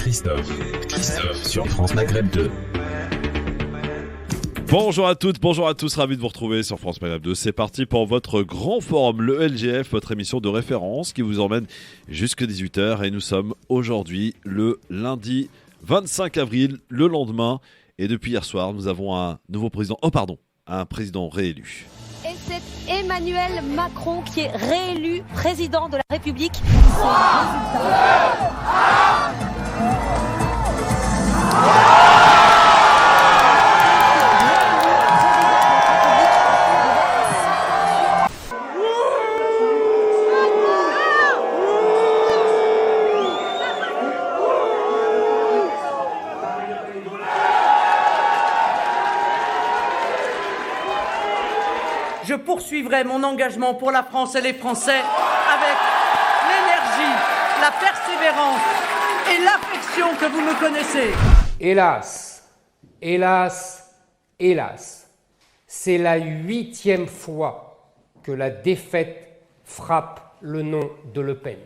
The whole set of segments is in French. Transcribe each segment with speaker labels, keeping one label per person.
Speaker 1: Christophe sur France Maghreb 2.
Speaker 2: Bonjour à toutes, bonjour à tous, ravi de vous retrouver sur France Maghreb 2. C'est parti pour votre grand forum, le LGF, votre émission de référence qui vous emmène jusqu'à 18h. Et nous sommes aujourd'hui le lundi 25 avril, le lendemain. Et depuis hier soir, nous avons un nouveau président, un président réélu.
Speaker 3: Et c'est Emmanuel Macron qui est réélu président de la République.
Speaker 4: Je poursuivrai mon engagement pour la France et les Français avec l'énergie, la persévérance et l'affection que vous me connaissez.
Speaker 5: Hélas, hélas, hélas, c'est la 8e fois que la défaite frappe le nom de Le Pen.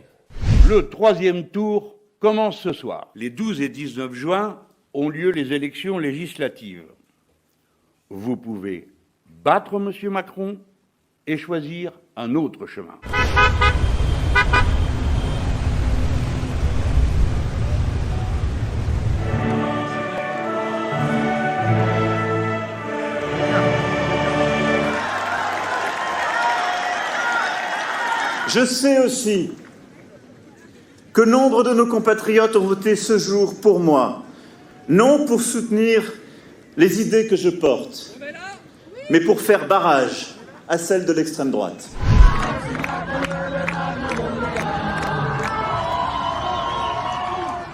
Speaker 6: Le 3e tour commence ce soir. Les 12 et 19 juin ont lieu les élections législatives. Vous pouvez battre M. Macron et choisir un autre chemin.
Speaker 7: Je sais aussi que nombre de nos compatriotes ont voté ce jour pour moi, non pour soutenir les idées que je porte, mais pour faire barrage à celles de l'extrême droite.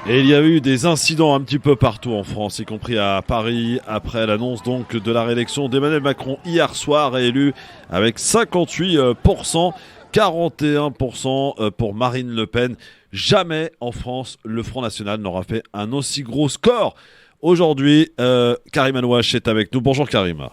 Speaker 2: Et il y a eu des incidents un petit peu partout en France, y compris à Paris, après l'annonce donc de la réélection d'Emmanuel Macron hier soir, réélu avec 58%, 41% pour Marine Le Pen. Jamais en France, le Front National n'aura fait un aussi gros score. Aujourd'hui, Karim Anouache est avec nous. Bonjour Karim.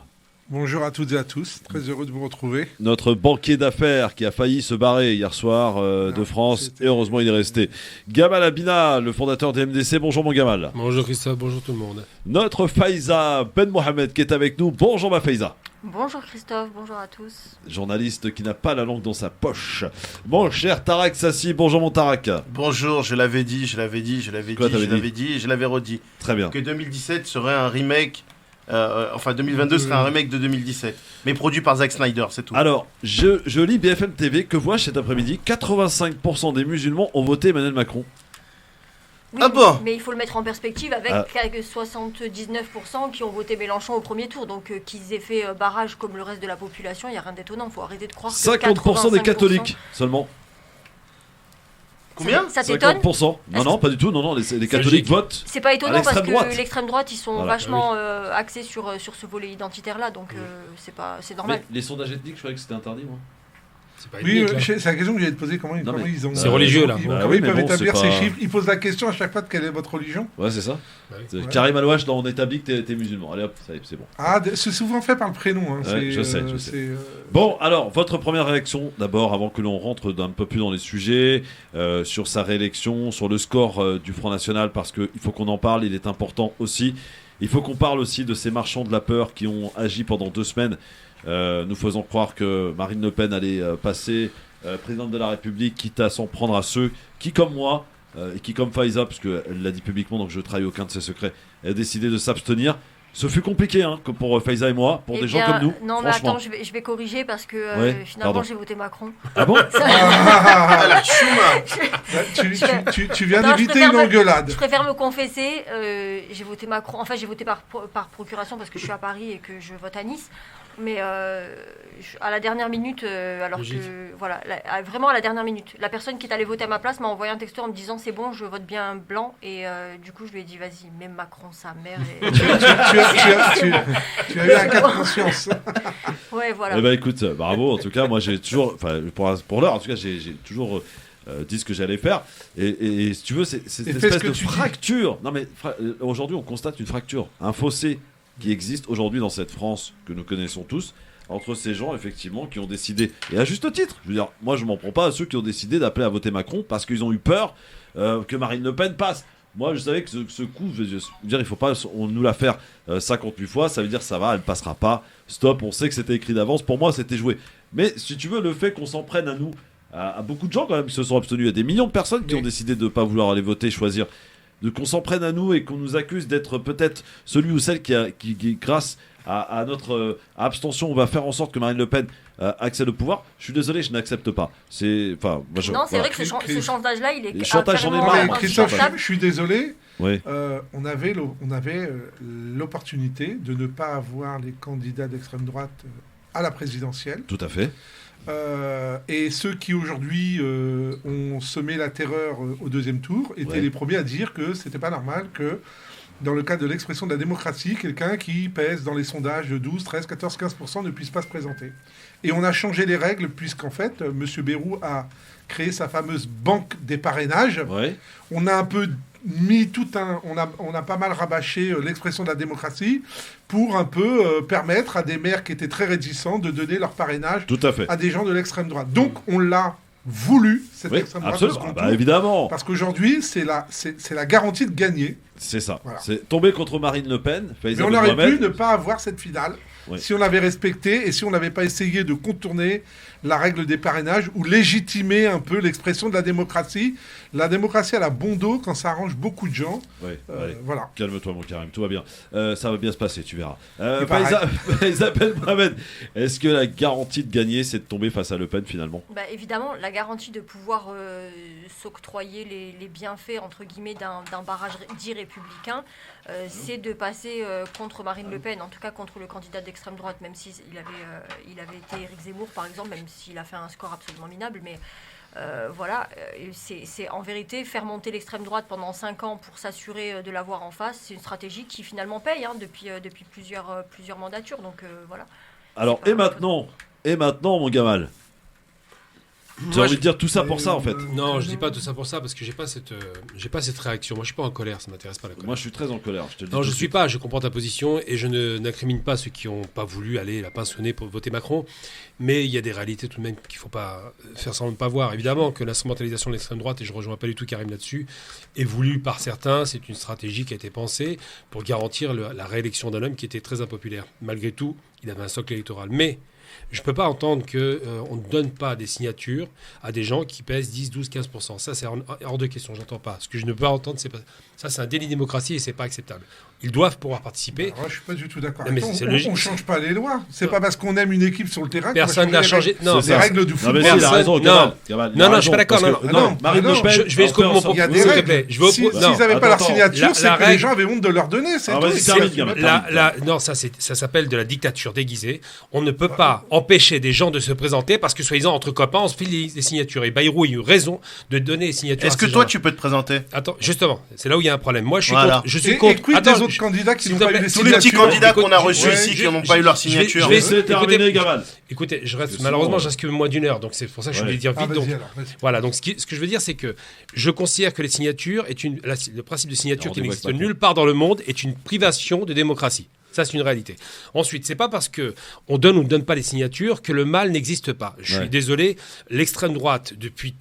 Speaker 8: Bonjour à toutes et à tous, très heureux de vous retrouver.
Speaker 2: Notre banquier d'affaires qui a failli se barrer hier soir de France, et heureusement il est resté. Gamal Abina, le fondateur des MDC, bonjour mon Gamal.
Speaker 9: Bonjour Christophe, bonjour tout le monde.
Speaker 2: Notre Faiza Ben Mohamed qui est avec nous, bonjour ma Faiza.
Speaker 3: Bonjour Christophe, bonjour à tous.
Speaker 2: Journaliste qui n'a pas la langue dans sa poche. Mon cher Tarak Sassi, bonjour mon Tarak.
Speaker 10: Bonjour, je l'avais dit et je l'avais redit.
Speaker 2: Très bien.
Speaker 10: Que 2017 serait un remake... 2022 serait un remake de 2017, mais produit par Zack Snyder, c'est tout.
Speaker 2: Alors, je lis BFM TV, que vois-je cet après-midi ? 85% des musulmans ont voté Emmanuel Macron.
Speaker 3: Oui,
Speaker 10: ah bon ?
Speaker 3: Mais il faut le mettre en perspective avec 79% qui ont voté Mélenchon au premier tour, donc qu'ils aient fait barrage comme le reste de la population, il n'y a rien d'étonnant, il faut arrêter de croire que
Speaker 2: 50% des catholiques seulement.
Speaker 10: Combien ?
Speaker 3: Ça t'étonne ?
Speaker 2: 50%. Non, pas du tout. Non, les catholiques votent.
Speaker 3: C'est pas étonnant parce que
Speaker 2: droite.
Speaker 3: l'extrême droite, ils sont vachement axés sur ce volet identitaire-là, donc c'est normal.
Speaker 2: Mais les sondages ethniques, je croyais que c'était interdit, moi.
Speaker 8: Oui, c'est la question que j'allais te poser. Comment ils ont.
Speaker 9: C'est religieux, là.
Speaker 8: Comment ils peuvent établir ces chiffres ? Ils posent la question à chaque fois de quelle est votre religion ?
Speaker 2: Ouais, c'est ça. Karim Alouache, on établit que t'es musulman. Allez hop, c'est bon.
Speaker 8: Ah, c'est souvent fait par le prénom.
Speaker 2: Je sais. Bon, alors, votre première réaction, d'abord, avant que l'on rentre un peu plus dans les sujets, sur sa réélection, sur le score du Front National, parce qu'il faut qu'on en parle, il est important aussi. Il faut qu'on parle aussi de ces marchands de la peur qui ont agi pendant 2 semaines. Nous faisons croire que Marine Le Pen allait passer présidente de la République, quitte à s'en prendre à ceux qui, comme moi, et qui, comme Faiza, parce qu'elle l'a dit publiquement, donc je ne trahis aucun de ses secrets, a décidé de s'abstenir. Ce fut compliqué comme pour Faiza et moi, pour des gens comme nous.
Speaker 3: Non, mais attends, je vais corriger parce que finalement j'ai voté Macron.
Speaker 2: Ah bon?
Speaker 8: Tu viens d'éviter une engueulade.
Speaker 3: Je préfère me confesser, j'ai voté Macron. Enfin, j'ai voté par procuration parce que je suis à Paris et que je vote à Nice. Mais à la dernière minute, vraiment à la dernière minute, la personne qui est allée voter à ma place m'a envoyé un texto en me disant c'est bon, je vote bien blanc, et du coup je lui ai dit vas-y, même Macron sa mère. Et...
Speaker 8: tu as eu un cas de conscience.
Speaker 3: Ouais, voilà.
Speaker 2: Eh ben écoute, bravo. En tout cas, moi j'ai toujours, pour l'heure, en tout cas j'ai toujours dit ce que j'allais faire. Et si tu veux, c'est cette espèce de fracture. Non mais aujourd'hui, on constate une fracture, un fossé qui existe aujourd'hui dans cette France que nous connaissons tous, entre ces gens effectivement qui ont décidé, et à juste titre, je veux dire, moi je m'en prends pas à ceux qui ont décidé d'appeler à voter Macron parce qu'ils ont eu peur que Marine Le Pen passe. Moi, je savais que ce coup, je veux dire, il faut pas nous la faire 58 fois. Ça veut dire ça va, elle passera pas. Stop, on sait que c'était écrit d'avance. Pour moi, c'était joué. Mais si tu veux, le fait qu'on s'en prenne à nous, à beaucoup de gens quand même qui se sont abstenus, il y a des millions de personnes qui ont décidé de ne pas vouloir aller voter, choisir, qu'on s'en prenne à nous et qu'on nous accuse d'être peut-être celui ou celle qui grâce à notre abstention, on va faire en sorte que Marine Le Pen accède au pouvoir. Je suis désolé, je n'accepte pas.
Speaker 3: Non, c'est vrai que ce chantage-là, il est
Speaker 2: les chantages, j'en ai marre.
Speaker 8: Christophe, je suis désolé.
Speaker 2: Oui.
Speaker 8: On avait l'opportunité de ne pas avoir les candidats d'extrême droite à la présidentielle.
Speaker 2: Tout à fait.
Speaker 8: Et ceux qui aujourd'hui ont semé la terreur au deuxième tour étaient les premiers à dire que c'était pas normal que dans le cadre de l'expression de la démocratie, quelqu'un qui pèse dans les sondages de 12, 13, 14, 15% ne puisse pas se présenter. Et on a changé les règles puisqu'en fait, M. Bayrou a créé sa fameuse banque des parrainages.
Speaker 2: Ouais.
Speaker 8: On a un peu mis on a pas mal rabâché l'expression de la démocratie pour un peu permettre à des maires qui étaient très réticents de donner leur parrainage à des gens de l'extrême droite. Donc on l'a voulu, cette extrême droite de second tour,
Speaker 2: évidemment.
Speaker 8: Parce qu'aujourd'hui, c'est la garantie de gagner.
Speaker 2: C'est ça. Voilà. C'est tomber contre Marine Le Pen.
Speaker 8: Mais on aurait pu ne pas avoir cette finale si on l'avait respectée et si on n'avait pas essayé de contourner la règle des parrainages ou légitimer un peu l'expression de la démocratie. La démocratie, elle a bon dos quand ça arrange beaucoup de gens. Voilà.
Speaker 2: Calme-toi, mon Karim, tout va bien. Ça va bien se passer, tu verras. Isabelle Mohamed, est-ce que la garantie de gagner, c'est de tomber face à Le Pen finalement ?
Speaker 3: Évidemment, la garantie de pouvoir s'octroyer les bienfaits, entre guillemets, d'un barrage dit républicain, c'est de passer contre Marine Le Pen, en tout cas contre le candidat d'extrême droite, même s'il avait été Éric Zemmour, par exemple, même s'il a fait un score absolument minable, mais c'est en vérité faire monter l'extrême droite pendant 5 ans pour s'assurer de l'avoir en face. C'est une stratégie qui finalement paye depuis plusieurs mandatures. Donc voilà.
Speaker 2: Alors et maintenant, mon Gamal, tu as envie de dire tout ça pour ça en fait ?
Speaker 9: Non, je dis pas tout ça pour ça parce que j'ai pas cette réaction. Moi, je suis pas en colère, ça m'intéresse pas la colère.
Speaker 2: Moi, je suis très en colère. Je te le dis.
Speaker 9: Non, je suis pas. Je comprends ta position et je n'incrimine pas ceux qui ont pas voulu aller la pince au nez pour voter Macron. Mais il y a des réalités tout de même qu'il faut pas faire semblant de pas voir. Évidemment que l'instrumentalisation de l'extrême droite, et je rejoins pas du tout Karim là-dessus, est voulue par certains. C'est une stratégie qui a été pensée pour garantir la réélection d'un homme qui était très impopulaire. Malgré tout, il avait un socle électoral. Mais je ne peux pas entendre qu'on ne donne pas des signatures à des gens qui pèsent 10, 12, 15%. Ça, c'est hors de question, j'entends pas. Ce que je ne peux pas entendre, c'est pas... Ça, c'est un délit de démocratie et c'est pas acceptable. Ils doivent pouvoir participer.
Speaker 8: Moi, je suis pas du tout d'accord. On ne change pas les lois. C'est pas parce qu'on aime une équipe sur le terrain
Speaker 9: personne n'a changé.
Speaker 8: Non, c'est les règles du football.
Speaker 2: Non, mais il a raison.
Speaker 9: Non, je suis pas d'accord. Non,
Speaker 2: Marine Le Pen.
Speaker 9: Je vais jusqu'au bout de mon propos.
Speaker 8: Il y a des règles. S'ils n'avaient pas leur signature, c'est que les gens avaient honte de leur donner.
Speaker 9: Non, ça s'appelle de la dictature déguisée. On ne peut pas empêcher des gens de se présenter parce que, soi-disant, entre copains, on se file des signatures. Et Bayrou a eu raison de donner les signatures.
Speaker 10: Est-ce que toi, tu peux te présenter ?
Speaker 9: Attends, justement, c'est là où il y a un problème. Moi, je suis contre.
Speaker 8: Et quid des autres candidats qui n'ont pas eu les signatures ?
Speaker 10: Tous les petits candidats qu'on a reçus ici qui n'ont pas eu leur signature.
Speaker 9: Je vais essayer de terminer, Gamal. Écoutez, malheureusement, je reste que moins d'1 heure, donc c'est pour ça que je voulais dire vite. Voilà, donc ce que je veux dire, c'est que je considère que les signatures le principe de signature qui n'existe nulle part dans le monde est une privation de démocratie. Ça, c'est une réalité. Ensuite, c'est pas parce qu'on donne ou ne donne pas les signatures que le mal n'existe pas. Je suis désolé, l'extrême droite, depuis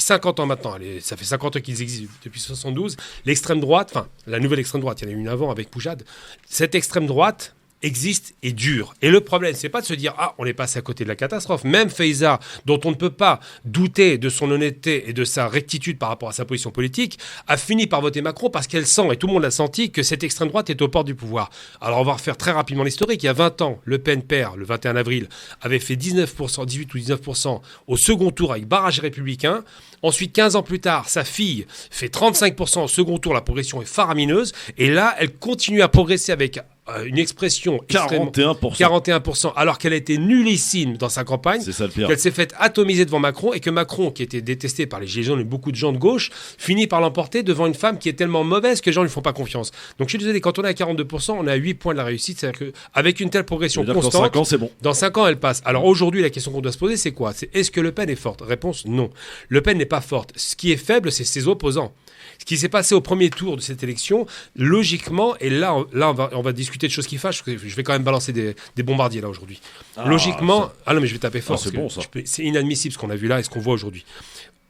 Speaker 9: 50 ans maintenant, ça fait 50 ans qu'ils existent, depuis 72, l'extrême droite, enfin, la nouvelle extrême droite, il y en a une avant avec Poujade, cette extrême droite existe et dure. Et le problème, c'est pas de se dire on est passé à côté de la catastrophe. Même Faiza, dont on ne peut pas douter de son honnêteté et de sa rectitude par rapport à sa position politique, a fini par voter Macron parce qu'elle sent, et tout le monde l'a senti, que cette extrême droite est aux portes du pouvoir. Alors on va refaire très rapidement l'historique. Il y a 20 ans, Le Pen père, le 21 avril, avait fait 19%, 18 ou 19% au second tour avec barrage républicain. Ensuite, 15 ans plus tard, sa fille fait 35% au second tour. La progression est faramineuse. Et là, elle continue à progresser avec une expression 41%, alors qu'elle a été nullissime dans sa campagne, qu'elle s'est faite atomiser devant Macron et que Macron, qui était détesté par les Gilets jaunes et beaucoup de gens de gauche, finit par l'emporter devant une femme qui est tellement mauvaise que les gens ne lui font pas confiance. Donc je suis désolé, quand on est à 42%, on est à 8 points de la réussite, c'est-à-dire qu'avec une telle progression constante,
Speaker 2: dans 5 ans, c'est bon.
Speaker 9: Dans 5 ans, elle passe. Alors aujourd'hui, la question qu'on doit se poser, c'est quoi ? Est-ce que Le Pen est forte ? Réponse, non. Le Pen n'est pas forte. Ce qui est faible, c'est ses opposants. Ce qui s'est passé au premier tour de cette élection, logiquement, et là on va discuter de choses qui fâchent, parce que je vais quand même balancer des bombardiers là aujourd'hui. Logiquement, non mais je vais taper fort,
Speaker 2: c'est bon ça.
Speaker 9: C'est inadmissible ce qu'on a vu là et ce qu'on voit aujourd'hui.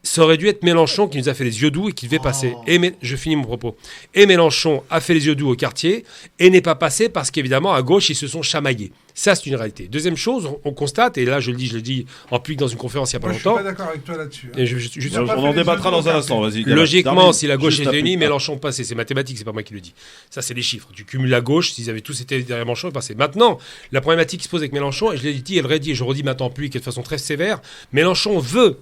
Speaker 9: ça aurait dû être Mélenchon qui nous a fait les yeux doux et qui devait passer. Je finis mon propos. Et Mélenchon a fait les yeux doux au quartier et n'est pas passé parce qu'évidemment, à gauche, ils se sont chamaillés. Ça, c'est une réalité. Deuxième chose, on constate, et là, je le dis en public dans une conférence il n'y a pas longtemps.
Speaker 8: Je ne suis pas d'accord avec toi là-dessus.
Speaker 2: On en débattra dans un instant, vas-y.
Speaker 9: Logiquement, si la gauche était unie, Mélenchon passait. C'est mathématique, c'est pas moi qui le dis. Ça, c'est des chiffres. Tu cumules la gauche, s'ils avaient tous été derrière Mélenchon, ils passaient. Maintenant, la problématique qui se pose avec Mélenchon, et je l'ai dit et le redis, et je redis maintenant en public et de façon très sévère, Mélenchon veut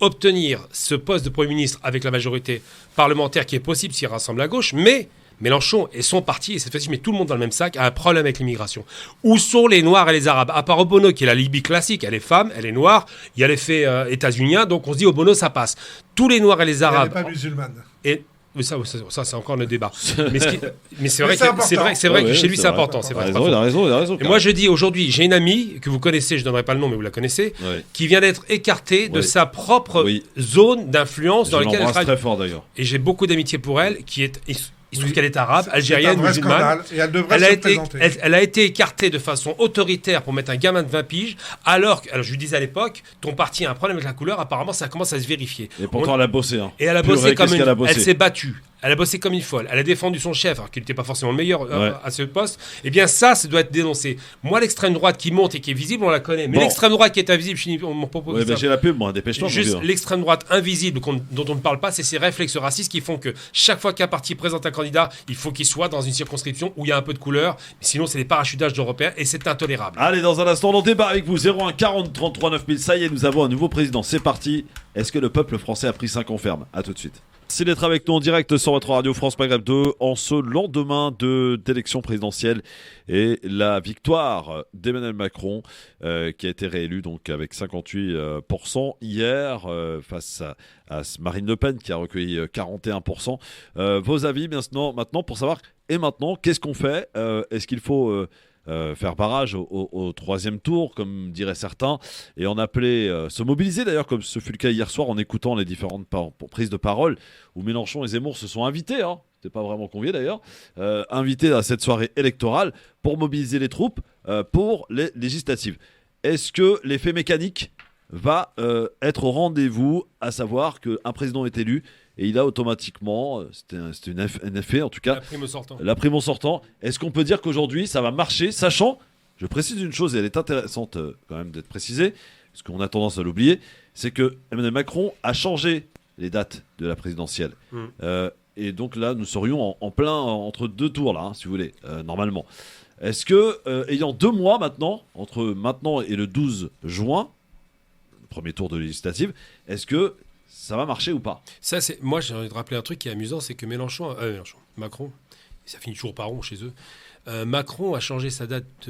Speaker 9: obtenir ce poste de Premier ministre avec la majorité parlementaire qui est possible s'il rassemble la gauche, mais Mélenchon et son parti, et cette fois-ci je mets tout le monde dans le même sac, a un problème avec l'immigration. Où sont les Noirs et les Arabes? À part Obono, qui est la Libye classique, elle est femme, elle est noire, il y a l'effet états-unien, donc on se dit Obono, ça passe. Tous les Noirs et les Arabes...
Speaker 8: Elle n'est pas musulmane.
Speaker 9: Mais ça, c'est encore le débat. Mais c'est vrai que chez lui, c'est important.
Speaker 2: Il a raison.
Speaker 9: Et moi, je dis aujourd'hui, j'ai une amie, que vous connaissez, je ne donnerai pas le nom, mais vous la connaissez, qui vient d'être écartée de sa propre zone d'influence dans laquelle elle travaille.
Speaker 2: Très fort, d'ailleurs.
Speaker 9: Et j'ai beaucoup d'amitié pour elle, qui est... Il se trouve qu'elle est arabe, algérienne, musulmane.
Speaker 8: Et elle devrait se présenter.
Speaker 9: Elle a été écartée de façon autoritaire pour mettre un gamin de 20 piges, alors je lui disais à l'époque, ton parti a un problème avec la couleur, apparemment ça commence à se vérifier.
Speaker 2: Et pourtant elle a bossé.
Speaker 9: Et elle a bossé comme elle s'est battue. Elle a bossé comme une folle. Elle a défendu son chef, alors qu'il n'était pas forcément le meilleur à ce poste. Eh bien, ça doit être dénoncé. Moi, l'extrême droite qui monte et qui est visible, on la connaît. Mais l'extrême droite qui est invisible, je finis mon propos.
Speaker 2: J'ai la pub, moi, dépêche-toi.
Speaker 9: Juste l'extrême droite invisible dont on ne parle pas, c'est ces réflexes racistes qui font que chaque fois qu'un parti présente un candidat, il faut qu'il soit dans une circonscription où il y a un peu de couleur. Mais sinon, c'est des parachutages d'Européens et c'est intolérable.
Speaker 2: Allez, dans un instant, on débat avec vous. 01 40 33 9000. Ça y est, nous avons un nouveau président. C'est parti. Est-ce que le peuple français a pris 5 ans ferme? À tout de suite. Merci d'être avec nous en direct sur votre radio France Maghreb 2 en ce lendemain d'élection présidentielle et la victoire d'Emmanuel Macron qui a été réélu donc avec 58% hier face à Marine Le Pen qui a recueilli 41%. Vos avis maintenant pour savoir qu'est-ce qu'on fait? Est-ce qu'il faut faire barrage au troisième tour, comme diraient certains, et en appeler, se mobiliser d'ailleurs, comme ce fut le cas hier soir en écoutant les différentes prises de parole, où Mélenchon et Zemmour se sont invités, c'était pas vraiment convié d'ailleurs, invités à cette soirée électorale pour mobiliser les troupes pour les législatives. Est-ce que l'effet mécanique va être au rendez-vous, à savoir qu'un président est élu et il a automatiquement, c'était un effet en tout cas, la prime au sortant. Est-ce qu'on peut dire qu'aujourd'hui ça va marcher, sachant, je précise une chose et elle est intéressante quand même d'être précisée, parce qu'on a tendance à l'oublier, c'est que Emmanuel Macron a changé les dates de la présidentielle. Et donc là nous serions en plein entre deux tours là, si vous voulez, normalement. Est-ce que, ayant 2 mois maintenant, entre maintenant et le 12 juin, le premier tour de législative, est-ce que ça va marcher ou pas?
Speaker 9: Moi, j'ai envie de rappeler un truc qui est amusant, c'est que Macron, ça finit toujours par rond chez eux, Macron a changé sa date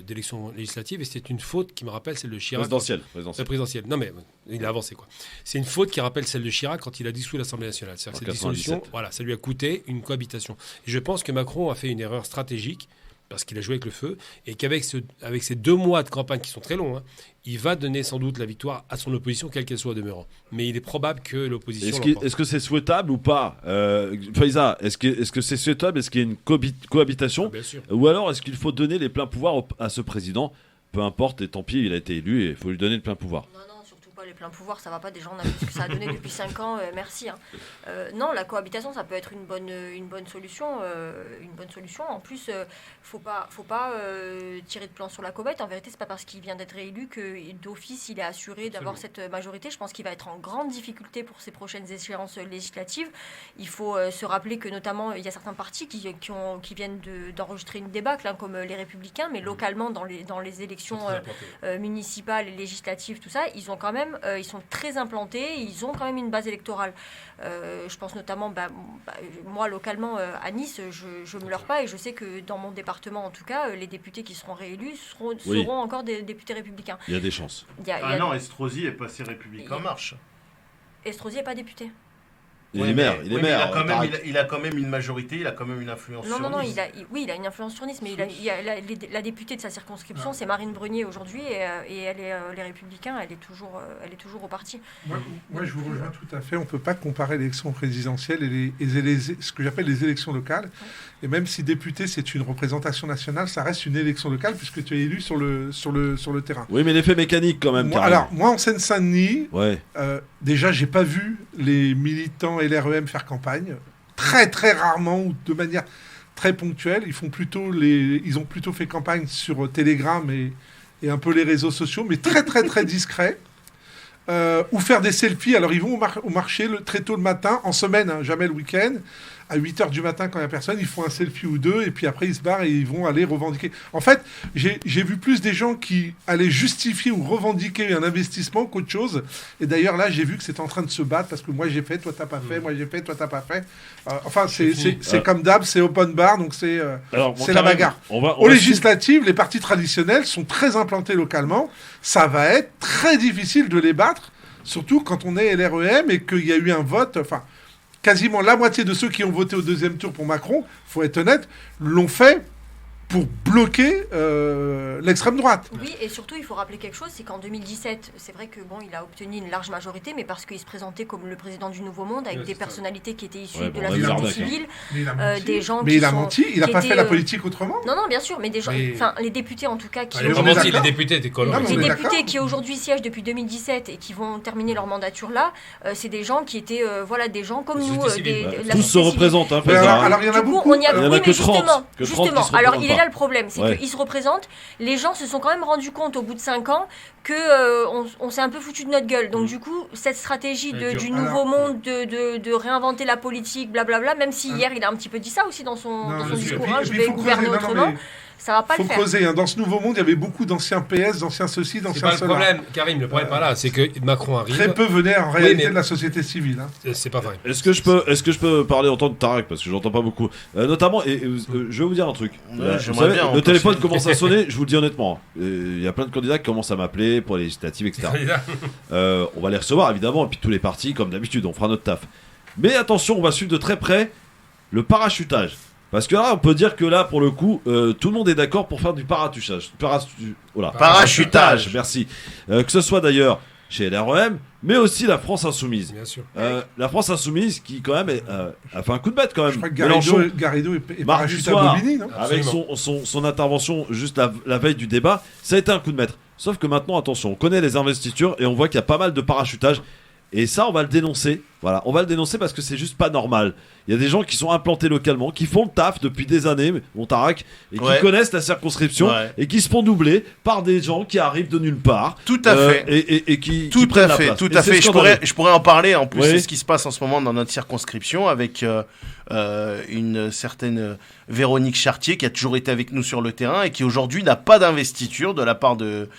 Speaker 9: d'élection législative et c'était une faute qui me rappelle celle de Chirac. Présidentielle. Non mais il a avancé quoi. C'est une faute qui rappelle celle de Chirac quand il a dissous l'Assemblée nationale. C'est-à-dire que cette dissolution, ça lui a coûté une cohabitation. Et je pense que Macron a fait une erreur stratégique parce qu'il a joué avec le feu, et qu'avec ces 2 mois de campagne qui sont très longs, il va donner sans doute la victoire à son opposition, quelle qu'elle soit demeurant. Mais il est probable que l'opposition...
Speaker 2: Est-ce que c'est souhaitable ou pas Faiza, est-ce que c'est souhaitable? Est-ce qu'il y a une cohabitation?
Speaker 9: Bien sûr.
Speaker 2: Ou alors est-ce qu'il faut donner les pleins pouvoirs à ce président? Peu importe, et tant pis, il a été élu et il faut lui donner le plein pouvoir.
Speaker 3: Non, surtout pas les pleins pouvoirs, ça va pas, déjà on a vu ce que ça a donné depuis 5 ans, merci. Non, la cohabitation, ça peut être une bonne solution. En plus, faut pas tirer de plan sur la comète. En vérité, c'est pas parce qu'il vient d'être réélu que d'office il est assuré d'avoir cette majorité. Je pense qu'il va être en grande difficulté pour ces prochaines échéances législatives. Il faut se rappeler que notamment il y a certains partis qui viennent d'enregistrer une débâcle, comme les Républicains, mais localement dans les élections municipales et législatives, tout ça, ils sont très implantés, ils ont quand même une base électorale. Je pense notamment, moi localement à Nice, je me leurre pas et je sais que dans mon département en tout cas, les députés qui seront réélus seront encore des députés républicains.
Speaker 2: Il y a des chances.
Speaker 10: Non, Estrosi est passé République en marche.
Speaker 3: Estrosi n'est pas député.
Speaker 2: Il est maire.
Speaker 10: Il a quand même une majorité, il a quand même une influence sur Nice.
Speaker 3: Il a une influence sur Nice, mais la députée de sa circonscription, c'est Marine Brunier aujourd'hui, et elle est les Républicains, elle est toujours au parti.
Speaker 8: Moi, je vous rejoins tout à fait. On ne peut pas comparer l'élection présidentielle et ce que j'appelle les élections locales. Ouais. Et même si député, c'est une représentation nationale, ça reste une élection locale puisque tu es élu sur le terrain.
Speaker 2: Oui, mais l'effet mécanique quand même.
Speaker 8: Moi, en Seine-Saint-Denis, déjà, j'ai pas vu les militants LREM faire campagne. Très, très rarement, ou de manière très ponctuelle. Ils ont plutôt fait campagne sur Telegram et un peu les réseaux sociaux, mais très, très, très discret. Ou faire des selfies. Alors, ils vont au marché très tôt le matin, en semaine, jamais le week-end. À 8h du matin, quand il n'y a personne, ils font un selfie ou deux, et puis après, ils se barrent et ils vont aller revendiquer. En fait, j'ai vu plus des gens qui allaient justifier ou revendiquer un investissement qu'autre chose. Et d'ailleurs, là, j'ai vu que c'était en train de se battre, parce que moi, j'ai fait, toi, t'as pas fait, moi, j'ai fait, toi, t'as pas fait. C'est comme d'hab, c'est open bar, donc c'est la bagarre. Aux législatives, les partis traditionnels sont très implantés localement. Ça va être très difficile de les battre, surtout quand on est LREM et qu'il y a eu un vote... Quasiment la moitié de ceux qui ont voté au deuxième tour pour Macron, faut être honnête, l'ont fait pour bloquer l'extrême droite.
Speaker 3: Oui, et surtout, il faut rappeler quelque chose, c'est qu'en 2017, c'est vrai que il a obtenu une large majorité, mais parce qu'il se présentait comme le président du Nouveau Monde, avec des personnalités qui étaient issues de la société civile, des gens
Speaker 8: mais
Speaker 3: qui
Speaker 8: il a menti, il n'a pas fait la politique autrement.
Speaker 3: Non, bien sûr, mais des gens, les députés en tout cas, qui
Speaker 9: les députés,
Speaker 3: les députés qui aujourd'hui siègent depuis 2017 et qui vont terminer leur mandature là, c'est des gens qui étaient, des gens comme nous,
Speaker 2: tous se représentent.
Speaker 8: Alors il y en a beaucoup.
Speaker 2: Il y en a que 30.
Speaker 3: Justement, alors il est là le problème, c'est qu'ils se représentent. Les gens se sont quand même rendus compte au bout de 5 ans que on s'est un peu foutu de notre gueule. Donc du coup, cette stratégie du nouveau monde, de réinventer la politique, blablabla, même si hier il a un petit peu dit ça aussi dans son discours, je vais gouverner autrement. Ça va pas le faire.
Speaker 8: Faut creuser. Dans ce nouveau monde, il y avait beaucoup d'anciens PS, d'anciens ceci, d'anciens cela.
Speaker 9: C'est pas le problème, Karim. Le problème, c'est que Macron arrive.
Speaker 8: Très peu venaient en réalité de la société civile.
Speaker 9: C'est pas vrai.
Speaker 2: Est-ce que je peux parler en tant que Tarek, parce que j'entends pas beaucoup. Notamment, je vais vous dire un truc. Vous savez, le téléphone commence à sonner. Je vous le dis honnêtement. Il y a plein de candidats qui commencent à m'appeler pour les législatives, etc. On va les recevoir évidemment, et puis tous les partis, comme d'habitude, on fera notre taf. Mais attention, on va suivre de très près le parachutage. Parce que là, on peut dire que là, pour le coup, tout le monde est d'accord pour faire du parachutage. Parachutage, merci. Que ce soit d'ailleurs chez LREM, mais aussi la France Insoumise.
Speaker 9: Bien sûr.
Speaker 2: La France Insoumise qui, quand même, a fait un coup de bête, quand même.
Speaker 8: Je crois que Garrido est parachuté à Bobigny, non ?
Speaker 2: Avec son intervention juste la veille du débat, ça a été un coup de maître. Sauf que maintenant, attention, on connaît les investitures et on voit qu'il y a pas mal de parachutage. Et ça, on va le dénoncer. Voilà, on va le dénoncer parce que c'est juste pas normal. Il y a des gens qui sont implantés localement, qui font le taf depuis des années, Montarac, et qui connaissent la circonscription, et qui se font doubler par des gens qui arrivent de nulle part.
Speaker 10: Tout à fait.
Speaker 2: Et qui
Speaker 10: tout
Speaker 2: prennent
Speaker 10: à fait,
Speaker 2: la place.
Speaker 10: tout à fait. Je pourrais en parler. En plus, c'est ce qui se passe en ce moment dans notre circonscription avec une certaine Véronique Chartier qui a toujours été avec nous sur le terrain et qui aujourd'hui n'a pas d'investiture de la part de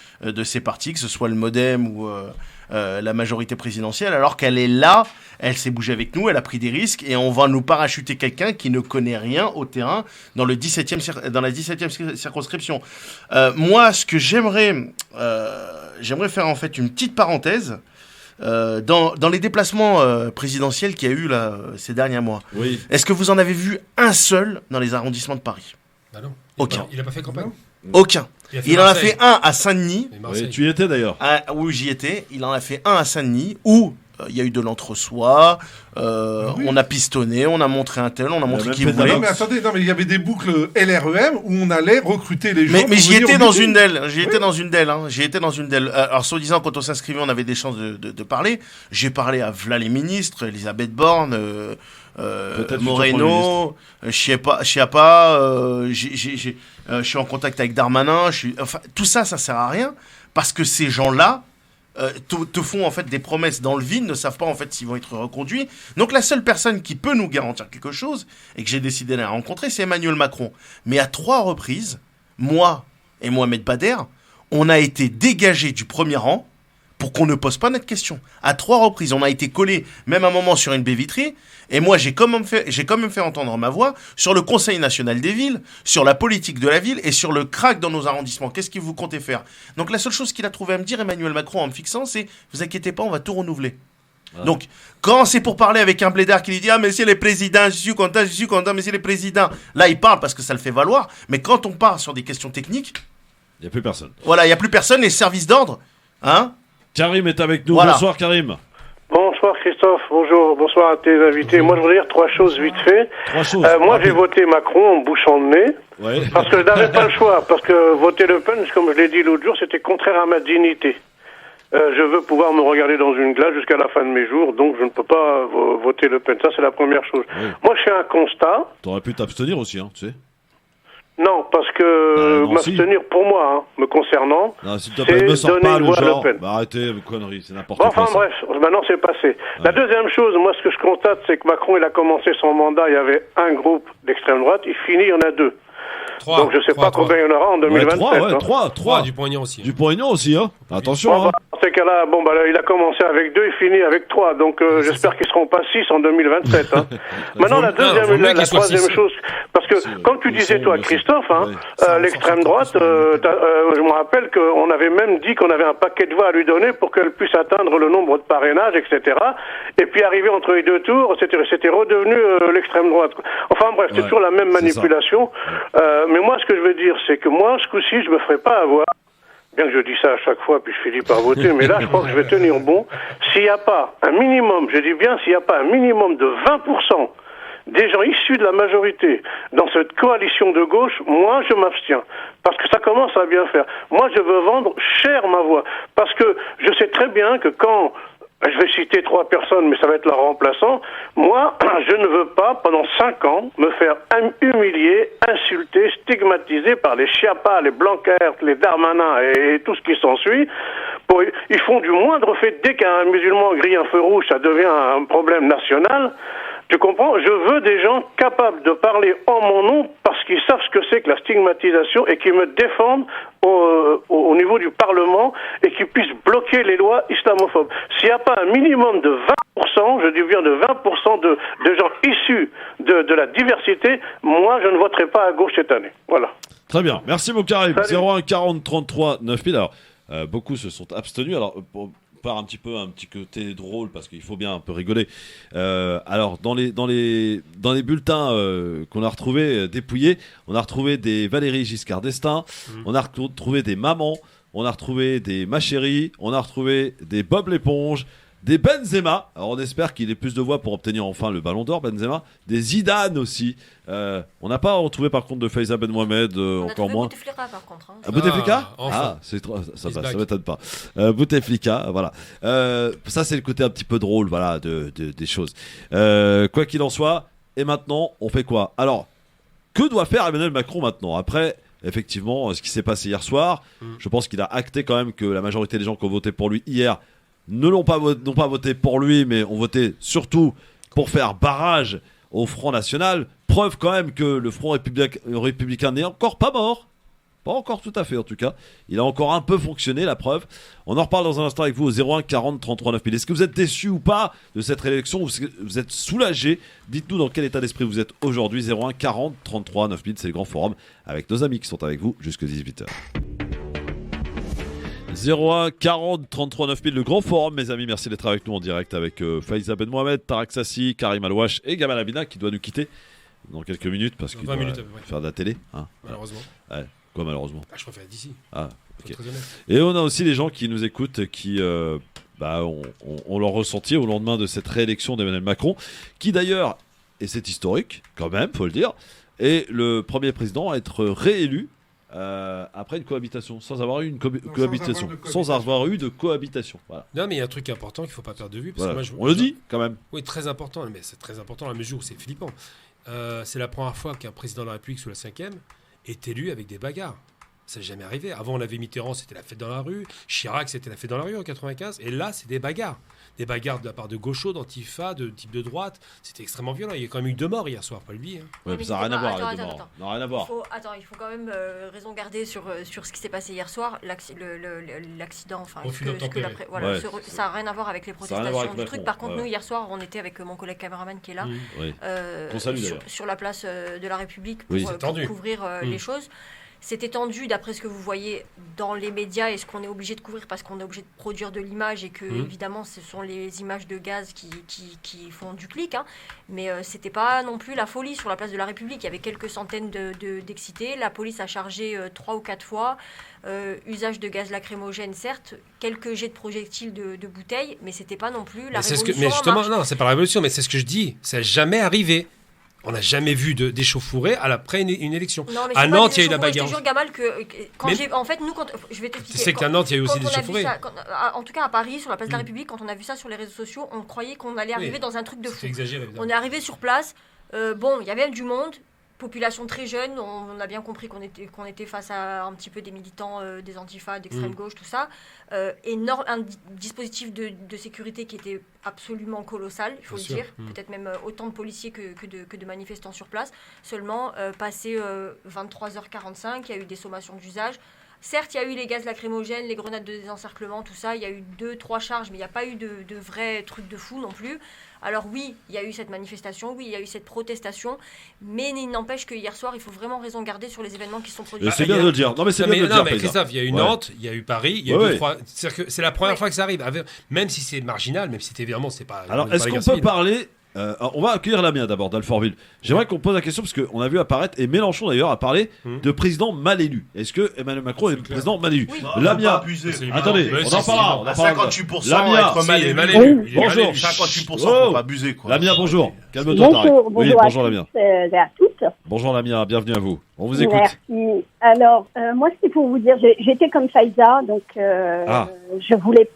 Speaker 10: ses partis, que ce soit le MoDem ou la majorité présidentielle, alors qu'elle est là, elle s'est bougée avec nous, elle a pris des risques et on va nous parachuter quelqu'un qui ne connaît rien au terrain dans la 17e circonscription. Moi, ce que j'aimerais faire en fait une petite parenthèse. Dans les déplacements présidentiels qu'il y a eu là, ces derniers mois, est-ce que vous en avez vu un seul dans les arrondissements de Paris ?
Speaker 9: Non.
Speaker 10: Aucun.
Speaker 9: Il n'a pas fait campagne.
Speaker 10: Aucun. Il en a fait un à Saint-Denis.
Speaker 2: Oui, tu y étais d'ailleurs.
Speaker 10: Oui, j'y étais. Il en a fait un à Saint-Denis où il y a eu de l'entre-soi, on a pistonné, on a montré un tel, on a montré qui voulait.
Speaker 8: Non mais attendez, il y avait des boucles LREM où on allait recruter les gens.
Speaker 10: Mais j'y étais dans une d'elles. J'y étais dans une d'elles. Alors, soi-disant, quand on s'inscrivait, on avait des chances de parler. J'ai parlé à Vla les ministres, Elisabeth Borne, Moreno, Chiappa, je suis en contact avec Darmanin. Tout ça sert à rien parce que ces gens-là te font en fait des promesses dans le vide, ne savent pas en fait s'ils vont être reconduits. Donc la seule personne qui peut nous garantir quelque chose et que j'ai décidé de la rencontrer, c'est Emmanuel Macron. Mais à 3 reprises, moi et Mohamed Bader, on a été dégagés du premier rang pour qu'on ne pose pas notre question. À 3 reprises, on a été collés, même à un moment sur une baie vitrée. Et moi, j'ai quand même fait entendre ma voix sur le Conseil national des villes, sur la politique de la ville et sur le crack dans nos arrondissements. Qu'est-ce que vous comptez faire ? Donc la seule chose qu'il a trouvé à me dire, Emmanuel Macron, en me fixant, c'est « Vous inquiétez pas, on va tout renouveler ». Donc, quand c'est pour parler avec un blédard qui lui dit « Ah, monsieur le président, je suis content, monsieur le président », là, il parle parce que ça le fait valoir. Mais quand on part sur des questions techniques...
Speaker 2: Il n'y a plus personne.
Speaker 10: Voilà, il n'y a plus personne. Les services d'ordre,
Speaker 2: Karim est avec nous. Voilà. Bonsoir, Karim.
Speaker 11: Bonsoir Christophe, bonsoir à tes invités. Moi je voudrais dire 3 choses vite fait. Moi j'ai voté Macron en bouchant le nez, parce que je n'avais pas le choix, parce que voter Le Pen, comme je l'ai dit l'autre jour, c'était contraire à ma dignité. Je veux pouvoir me regarder dans une glace jusqu'à la fin de mes jours, donc je ne peux pas voter Le Pen. Ça, c'est la première chose. Oui. Moi, je fais un constat.
Speaker 2: T'aurais pu t'abstenir aussi, hein, tu sais.
Speaker 11: Non, parce que m'abstenir pour moi, me concernant,
Speaker 2: c'est donner une voix à Le Pen. Arrêtez vos conneries, c'est n'importe quoi.
Speaker 11: Enfin bref, maintenant c'est passé. La deuxième chose, moi ce que je constate, c'est que Macron, il a commencé son mandat, il y avait un groupe d'extrême droite, il finit, il y en a 2.
Speaker 9: 3,
Speaker 11: donc je sais pas combien il y en aura en 2027.
Speaker 2: 3.
Speaker 9: Dupont-Aignan aussi.
Speaker 2: Dupont-Aignan aussi, hein. Attention.
Speaker 11: Dans ces cas-là, il a commencé avec 2, il finit avec 3. Donc j'espère qu'ils seront pas 6 en 2027. Hein. Maintenant la troisième chose, parce que comme tu disais toi, Christophe, l'extrême droite, je me rappelle qu'on avait même dit qu'on avait un paquet de voix à lui donner pour qu'elle puisse atteindre le nombre de parrainages, etc. Et puis arrivé entre les 2 tours, c'était redevenu l'extrême droite. Enfin bref, c'est toujours la même manipulation. Mais moi, ce que je veux dire, c'est que moi, ce coup-ci, je me ferai pas avoir. Bien que je dis ça à chaque fois, puis je finis par voter, mais là, je crois que je vais tenir bon. S'il n'y a pas un minimum, je dis bien, s'il n'y a pas un minimum de 20% des gens issus de la majorité dans cette coalition de gauche, moi, je m'abstiens. Parce que ça commence à bien faire. Moi, je veux vendre cher ma voix. Parce que je sais très bien que quand... Je vais citer 3 personnes, mais ça va être leur remplaçant. Moi, je ne veux pas, pendant 5 ans, me faire humilier, insulter, stigmatiser par les Schiappa, les Blanquer, les Darmanin et tout ce qui s'ensuit. Ils font du moindre fait. Dès qu'un musulman grille un feu rouge, ça devient un problème national. Tu comprends? Je veux des gens capables de parler en mon nom parce qu'ils savent ce que c'est que la stigmatisation et qui me défendent au niveau du Parlement et qui puissent bloquer les lois islamophobes. S'il n'y a pas un minimum de 20%, je dis bien de 20% de gens issus de la diversité, moi je ne voterai pas à gauche cette année. Voilà.
Speaker 2: Très bien. Merci mon Karim. 01 40 33 9000. Alors, beaucoup se sont abstenus. Alors, par un petit côté drôle parce qu'il faut bien un peu rigoler. Alors dans les bulletins qu'on a retrouvés dépouillés, on a retrouvé des Valérie Giscard d'Estaing, on a retrouvé des mamans, on a retrouvé des Ma Chérie, on a retrouvé des Bob l'éponge, des Benzema. Alors on espère qu'il ait plus de voix pour obtenir enfin le Ballon d'Or, Benzema. Des Zidane aussi. On n'a pas retrouvé par contre de Faiza Ben Mohamed, encore moins.
Speaker 3: Bouteflika par contre.
Speaker 2: Bouteflika ça m'étonne pas. Bouteflika, voilà. Ça c'est le côté un petit peu drôle, voilà, des choses. Quoi qu'il en soit, et maintenant on fait quoi? Alors, que doit faire Emmanuel Macron maintenant? Après, effectivement, ce qui s'est passé hier soir, je pense qu'il a acté quand même que la majorité des gens qui ont voté pour lui hier n'ont pas voté pour lui, mais ont voté surtout pour faire barrage au Front National. Preuve quand même que le Front républicain n'est encore pas mort. Pas encore tout à fait en tout cas. Il a encore un peu fonctionné, la preuve. On en reparle dans un instant avec vous au 01 40 33 9000. Est-ce que vous êtes déçu ou pas de cette réélection? Vous êtes soulagé? Dites-nous dans quel état d'esprit vous êtes aujourd'hui. 01 40 33 9000, c'est le grand forum avec nos amis qui sont avec vous jusqu'à 18h. 01 40 33 9000, le grand forum, mes amis. Merci d'être avec nous en direct avec Faiza Ben Mohamed, Tarak Sassi, Karim Alouache et Gamal Abina qui doit nous quitter dans quelques minutes parce qu'il doit faire de la télé. Hein,
Speaker 9: malheureusement.
Speaker 2: Ouais. Quoi, malheureusement?
Speaker 9: Je préfère d'ici.
Speaker 2: Ah, ok. Et on a aussi les gens qui nous écoutent qui ont leur ressenti au lendemain de cette réélection d'Emmanuel Macron, qui d'ailleurs, et c'est historique quand même, faut le dire, est le premier président à être réélu après une cohabitation, sans avoir eu une cohabitation, sans avoir eu de cohabitation. Voilà.
Speaker 9: Non, mais il y a un truc important qu'il ne faut pas perdre de vue. Parce
Speaker 2: voilà.
Speaker 9: que moi,
Speaker 2: on le dit quand même.
Speaker 9: Oui, très important, mais c'est très important à la mesure où c'est flippant. C'est la première fois qu'un président de la République sous la 5e est élu avec des bagarres. Ça n'est jamais arrivé. Avant, on avait Mitterrand, c'était la fête dans la rue. Chirac, c'était la fête dans la rue en 95. Et là, c'est des bagarres. Des bagarres de la part de gauchos, d'Antifa, de type de droite. C'était extrêmement violent. Il y a quand même eu 2 morts hier soir, pas l'oublier.
Speaker 2: Ouais, mais ça n'a rien à voir avec 2 morts. Non, rien à voir.
Speaker 3: Il faut quand même raison garder sur ce qui s'est passé hier soir. L'accident, enfin, ça n'a rien à voir avec les protestations du truc. Par contre, nous, hier soir, on était avec mon collègue caméraman qui est là, sur la place de la République pour couvrir les choses. C'était tendu d'après ce que vous voyez dans les médias et ce qu'on est obligé de couvrir parce qu'on est obligé de produire de l'image et que évidemment ce sont les images de gaz qui font du clic, hein. Mais c'était pas non plus la folie sur la place de la République. Il y avait quelques centaines d'excités. La police a chargé 3 ou 4 fois. Usage de gaz lacrymogène, certes, quelques jets de projectiles de bouteilles, mais c'était pas non plus la révolution.
Speaker 9: Mais justement, non, c'est pas la révolution, mais c'est ce que je dis. Ça n'a jamais arrivé. on n'a jamais vu d'échauffourée après une élection.
Speaker 3: Non, mais
Speaker 9: à Nantes, il y a eu la bagarre.
Speaker 3: Je te jure, Gamal, que quand en fait, nous, je vais t'expliquer.
Speaker 9: C'est qu'à Nantes, il y a eu aussi des échauffourées.
Speaker 3: En tout cas, à Paris, sur la place de la République, quand on a vu ça sur les réseaux sociaux, on croyait qu'on allait arriver dans un truc de fou.
Speaker 9: Exagéré,
Speaker 3: on est arrivé sur place. Bon, il y avait du monde. Population très jeune, on a bien compris qu'on était face à un petit peu des militants des antifas, d'extrême gauche, tout ça. Un dispositif de sécurité qui était absolument colossal, il faut le dire. Peut-être même autant de policiers que de manifestants sur place. Seulement, passé 23h45, il y a eu des sommations d'usage. Certes, il y a eu les gaz lacrymogènes, les grenades de désencerclement, tout ça. Il y a eu 2-3 charges, mais il n'y a pas eu de vrais trucs de fou non plus. Alors oui, il y a eu cette manifestation, oui, il y a eu cette protestation, mais il n'empêche que hier soir, il faut vraiment raison garder sur les événements qui sont produits.
Speaker 2: C'est bien de le dire. Non, mais c'est bien de le dire.
Speaker 9: Mais Christophe, il y a eu Nantes, il y a eu Paris, il y a eu 2-3. C'est la première fois que ça arrive. Même si c'est marginal, même si c'est évidemment, c'est pas.
Speaker 2: Alors, est-ce qu'on peut parler on va accueillir Lamia d'abord d'Alfortville. J'aimerais qu'on pose la question parce qu'on a vu apparaître, et Mélenchon d'ailleurs a parlé de président mal élu. Est-ce que Emmanuel Macron est le président mal élu?
Speaker 10: Lamia,
Speaker 2: attendez, on en parlera.
Speaker 10: 58%
Speaker 2: Lamia,
Speaker 10: être mal élu.
Speaker 2: Bonjour.
Speaker 10: 58% faut pas abuser, quoi.
Speaker 2: Lamia, bonjour. Calme-toi, Tarek. Oui, bonjour Lamia.
Speaker 12: À toutes.
Speaker 2: Bonjour Lamia, bienvenue à vous. On vous écoute.
Speaker 12: Merci. Alors, moi, c'était pour vous dire, j'étais comme Faiza, donc je ne voulais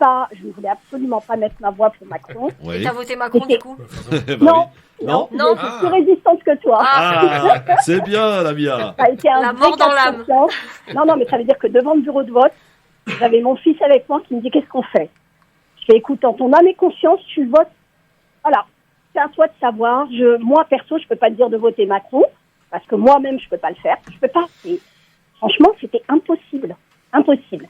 Speaker 12: absolument pas mettre ma voix pour Macron.
Speaker 3: Oui. Et t'as voté Macron du coup?
Speaker 12: Non. Non, je suis plus résistante que toi.
Speaker 2: C'est bien, Lamia.
Speaker 12: La mort dans l'âme. Non, mais ça veut dire que devant le bureau de vote, j'avais mon fils avec moi qui me dit qu'est-ce qu'on fait. Je fais écoute, en ton âme et conscience, tu votes. Voilà, c'est à toi de savoir. Moi, perso, je peux pas te dire de voter Macron parce que moi-même, je peux pas le faire. Je peux pas. Et, franchement, c'était impossible. Impossible.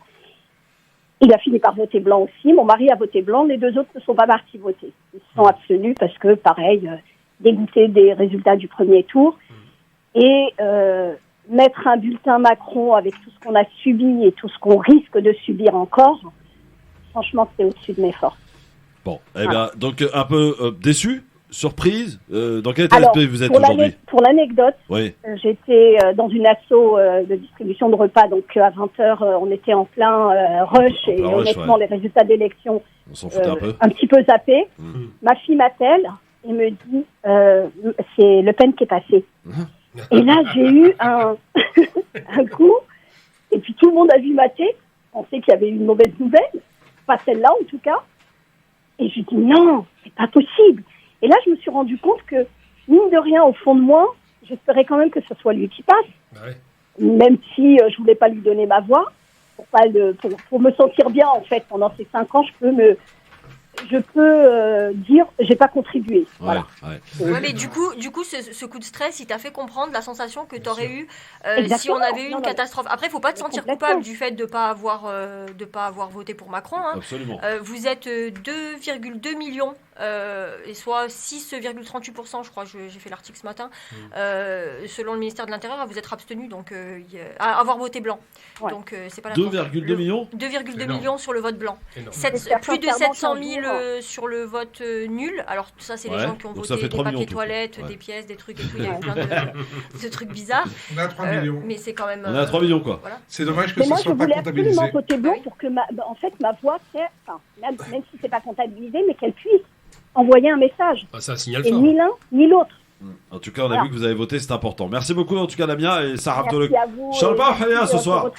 Speaker 12: Il a fini par voter blanc aussi. Mon mari a voté blanc. Les deux autres ne sont pas partis voter. Ils se sont abstenus parce que, pareil, dégoûtés des résultats du premier tour. Et mettre un bulletin Macron avec tout ce qu'on a subi et tout ce qu'on risque de subir encore, franchement, c'est au-dessus de mes forces.
Speaker 2: Bon, eh bien, donc un peu déçu, surprise. Dans quel état d'esprit vous êtes aujourd'hui?
Speaker 12: Pour l'anecdote,
Speaker 2: oui.
Speaker 12: J'étais dans une asso de distribution de repas, donc à 20h, on était en plein rush, et honnêtement, les résultats d'élection,
Speaker 2: on s'en foutait
Speaker 12: un petit peu zappé. Ma fille m'appelle et me dit, c'est Le Pen qui est passé. Et là, j'ai eu un coup, et puis tout le monde a vu ma tête, on sait qu'il y avait une mauvaise nouvelle, pas celle-là en tout cas, et je dis non, c'est pas possible. Et là, je me suis rendu compte que, mine de rien, au fond de moi, j'espérais quand même que ce soit lui qui passe, même si je voulais pas lui donner ma voix, pour me sentir bien en fait pendant ces 5 ans, je peux dire j'ai pas contribué. Voilà.
Speaker 3: Ouais, mais du coup ce coup de stress, il t'a fait comprendre la sensation que tu aurais eu si on avait eu une catastrophe. Après, il faut pas te sentir coupable du fait de pas avoir voté pour Macron. Hein.
Speaker 2: Absolument.
Speaker 3: Vous êtes 2,2 millions. Et soit 6,38%, je crois, j'ai fait l'article ce matin, selon le ministère de l'Intérieur, à vous être abstenu, donc à avoir voté blanc. Ouais. Donc c'est pas la
Speaker 2: 2,2 millions
Speaker 3: 2,2 millions sur le vote blanc. Plus de 700 000 sur le vote nul. Alors tout ça, c'est les gens qui ont voté des papiers toilettes, des pièces, des trucs et tout. Il y a eu plein de trucs bizarres.
Speaker 8: On est à 3 millions.
Speaker 3: Mais c'est quand même.
Speaker 2: On est à 3 millions, quoi.
Speaker 3: Voilà.
Speaker 8: C'est dommage que ce soit pas comptabilisé.
Speaker 12: Moi, je voulais absolument voter blanc pour que ma voix, même si c'est pas comptabilisé, mais qu'elle puisse envoyer un message.
Speaker 9: C'est un signal
Speaker 12: et
Speaker 9: fort.
Speaker 12: Ni l'un ni l'autre.
Speaker 2: En tout cas, on a vu que vous avez voté, c'est important. Merci beaucoup, en tout cas, Lamia et Sarah Abdolek.
Speaker 12: Merci à vous.
Speaker 2: Shalba ou Halia ce soir?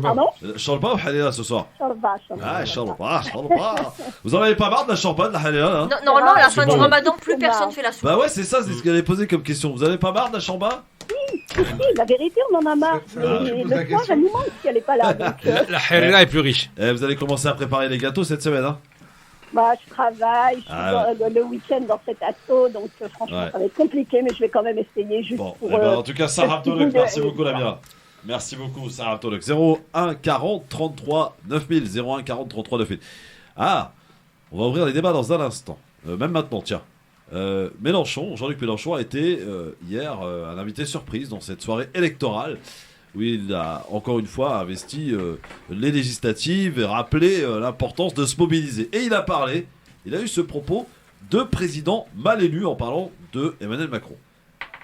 Speaker 12: Pardon?
Speaker 2: Shalba ou Halia ce soir?
Speaker 12: Shalba.
Speaker 2: Ah, Shalba. Vous en avez pas marre de la Shalba, de la Halia là?
Speaker 3: Normalement, à la fin du Ramadan, plus personne fait la soupe.
Speaker 2: Bah ouais, c'est ça, c'est ce qu'elle avait posé comme question. Vous avez pas marre de la Shalba?
Speaker 12: Si, la vérité, on en a marre. Mais le soir, elle nous manque si elle n'est pas là.
Speaker 9: La Halia est plus riche.
Speaker 2: Vous allez commencer à préparer les gâteaux cette semaine, hein?
Speaker 12: Je travaille, je suis le week-end dans cet asso, donc franchement, ça va être compliqué, mais je vais quand même essayer juste pour...
Speaker 2: en tout cas, Sarah Abdolek, merci beaucoup, Lamia. Merci beaucoup, Sarah Abdolek. 01 40 33 9000. 01 40 33 9000. Ah, on va ouvrir les débats dans un instant. Même maintenant, tiens. Jean-Luc Mélenchon a été hier un invité surprise dans cette soirée électorale, où il a encore une fois investi les législatives et rappelé l'importance de se mobiliser. Et il a eu ce propos de président mal élu en parlant de Emmanuel Macron.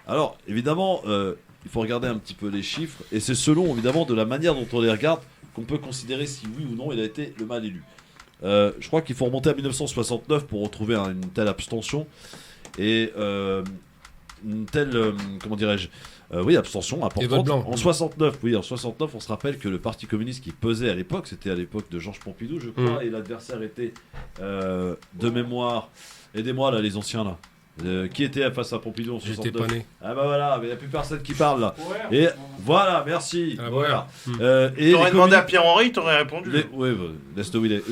Speaker 2: Alors, évidemment, il faut regarder un petit peu les chiffres, et c'est selon, évidemment, de la manière dont on les regarde qu'on peut considérer si oui ou non il a été le mal élu. Je crois qu'il faut remonter à 1969 pour retrouver une telle abstention. Et une telle, comment dirais-je, abstention importante. En 69, on se rappelle que le Parti communiste qui pesait à l'époque, c'était à l'époque de Georges Pompidou, je crois, et l'adversaire était, de mémoire, aidez-moi là, les anciens là. Qui était face à Pompidou en 69?
Speaker 9: J'étais pas né.
Speaker 2: Ah bah voilà, mais il n'y a plus personne qui parle là. Ouais, et voilà, merci.
Speaker 10: Ah,
Speaker 2: voilà.
Speaker 10: T'aurais demandé à Pierre-Henri, t'aurais répondu.
Speaker 2: Oui, laisse-le où il est.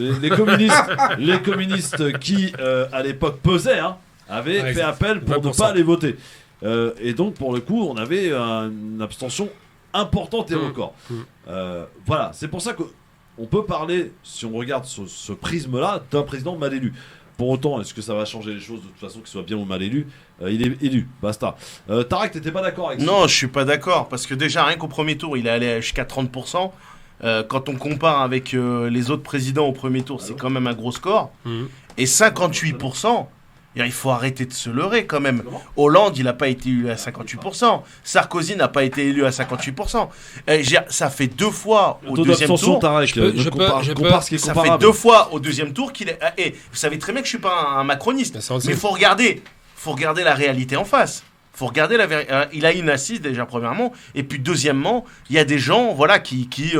Speaker 2: Les communistes qui, à l'époque, pesaient, avaient fait appel pour ne pas les voter. Et donc, pour le coup, on avait une abstention importante et record. Voilà, c'est pour ça qu'on peut parler, si on regarde ce prisme-là, d'un président mal élu. Pour autant, est-ce que ça va changer les choses de toute façon, qu'il soit bien ou mal élu? Il est élu, basta. Tarek, t'étais pas d'accord avec ça?
Speaker 10: Non, je suis pas d'accord, parce que déjà, rien qu'au premier tour, il est allé jusqu'à 30%. Quand on compare avec les autres présidents au premier tour, c'est quand même un gros score. Et 58%, il faut arrêter de se leurrer quand même. Hollande, il n'a pas été élu à 58%. Sarkozy n'a pas été élu à 58%. Ça fait 2 fois au deuxième tour. Ça fait 2 fois au deuxième tour qu'il est. Et vous savez très bien que je suis pas un macroniste, mais faut regarder la réalité en face. Faut regarder la vérité. Il a une assise déjà premièrement, et puis deuxièmement, il y a des gens qui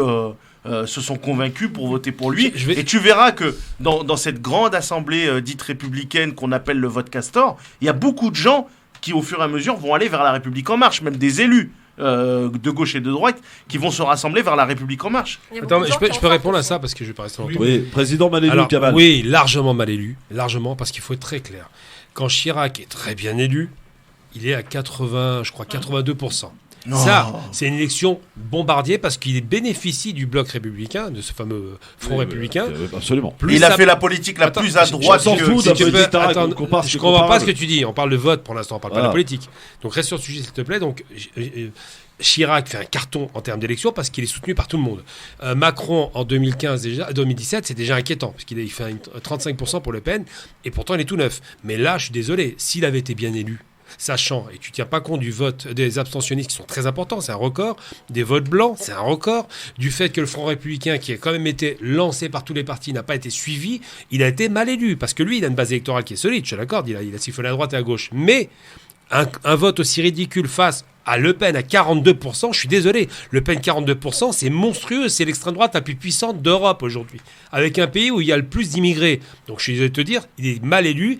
Speaker 10: se sont convaincus pour voter pour lui. Et tu verras que dans cette grande assemblée dite républicaine qu'on appelle le vote Castor, il y a beaucoup de gens qui, au fur et à mesure, vont aller vers la République en marche, même des élus de gauche et de droite qui vont se rassembler vers la République en marche.
Speaker 9: Attends, je peux répondre à ça parce que je vais pas rester longtemps.
Speaker 2: Oui, président mal élu, Cabal.
Speaker 9: Oui, largement mal élu. Largement, parce qu'il faut être très clair. Quand Chirac est très bien élu, il est à 82%. Non. Ça, c'est une élection bombardier parce qu'il bénéficie du bloc républicain, de ce fameux front républicain.
Speaker 2: Absolument.
Speaker 10: Il a fait la politique la plus à droite.
Speaker 9: Je comprends pas ce que tu dis. On parle de vote pour l'instant, on parle pas de la politique. Donc reste sur le sujet, s'il te plaît. Donc Chirac fait un carton en termes d'élection parce qu'il est soutenu par tout le monde. Macron en 2017, c'est déjà inquiétant parce qu'il fait 35% pour Le Pen et pourtant il est tout neuf. Mais là, je suis désolé, s'il avait été bien élu, sachant, et tu tiens pas compte du vote des abstentionnistes qui sont très importants, c'est un record, des votes blancs, c'est un record, du fait que le Front républicain, qui a quand même été lancé par tous les partis, n'a pas été suivi, il a été mal élu, parce que lui, il a une base électorale qui est solide, je te l'accorde, il a sifflé à droite et à gauche, mais un vote aussi ridicule face à Le Pen à 42%, je suis désolé, Le Pen 42%, c'est monstrueux, c'est l'extrême droite la plus puissante d'Europe aujourd'hui, avec un pays où il y a le plus d'immigrés. Donc je suis désolé de te dire, il est mal élu,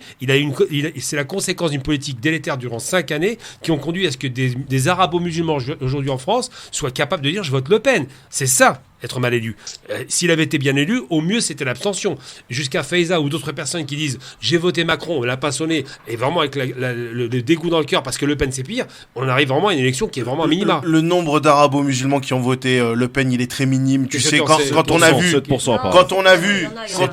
Speaker 9: c'est la conséquence d'une politique délétère durant 5 années qui ont conduit à ce que des arabo-musulmans aujourd'hui en France soient capables de dire je vote Le Pen. C'est ça, être mal élu. S'il avait été bien élu, au mieux c'était l'abstention. Jusqu'à Faiza ou d'autres personnes qui disent j'ai voté Macron, on l'a pas sonné, et vraiment avec le dégoût dans le cœur parce que Le Pen c'est pire, on arrive vraiment à une élection qui est vraiment un minima.
Speaker 10: Le nombre d'arabo-musulmans qui ont voté Le Pen, il est très minime. Tu sais, quand on a vu quand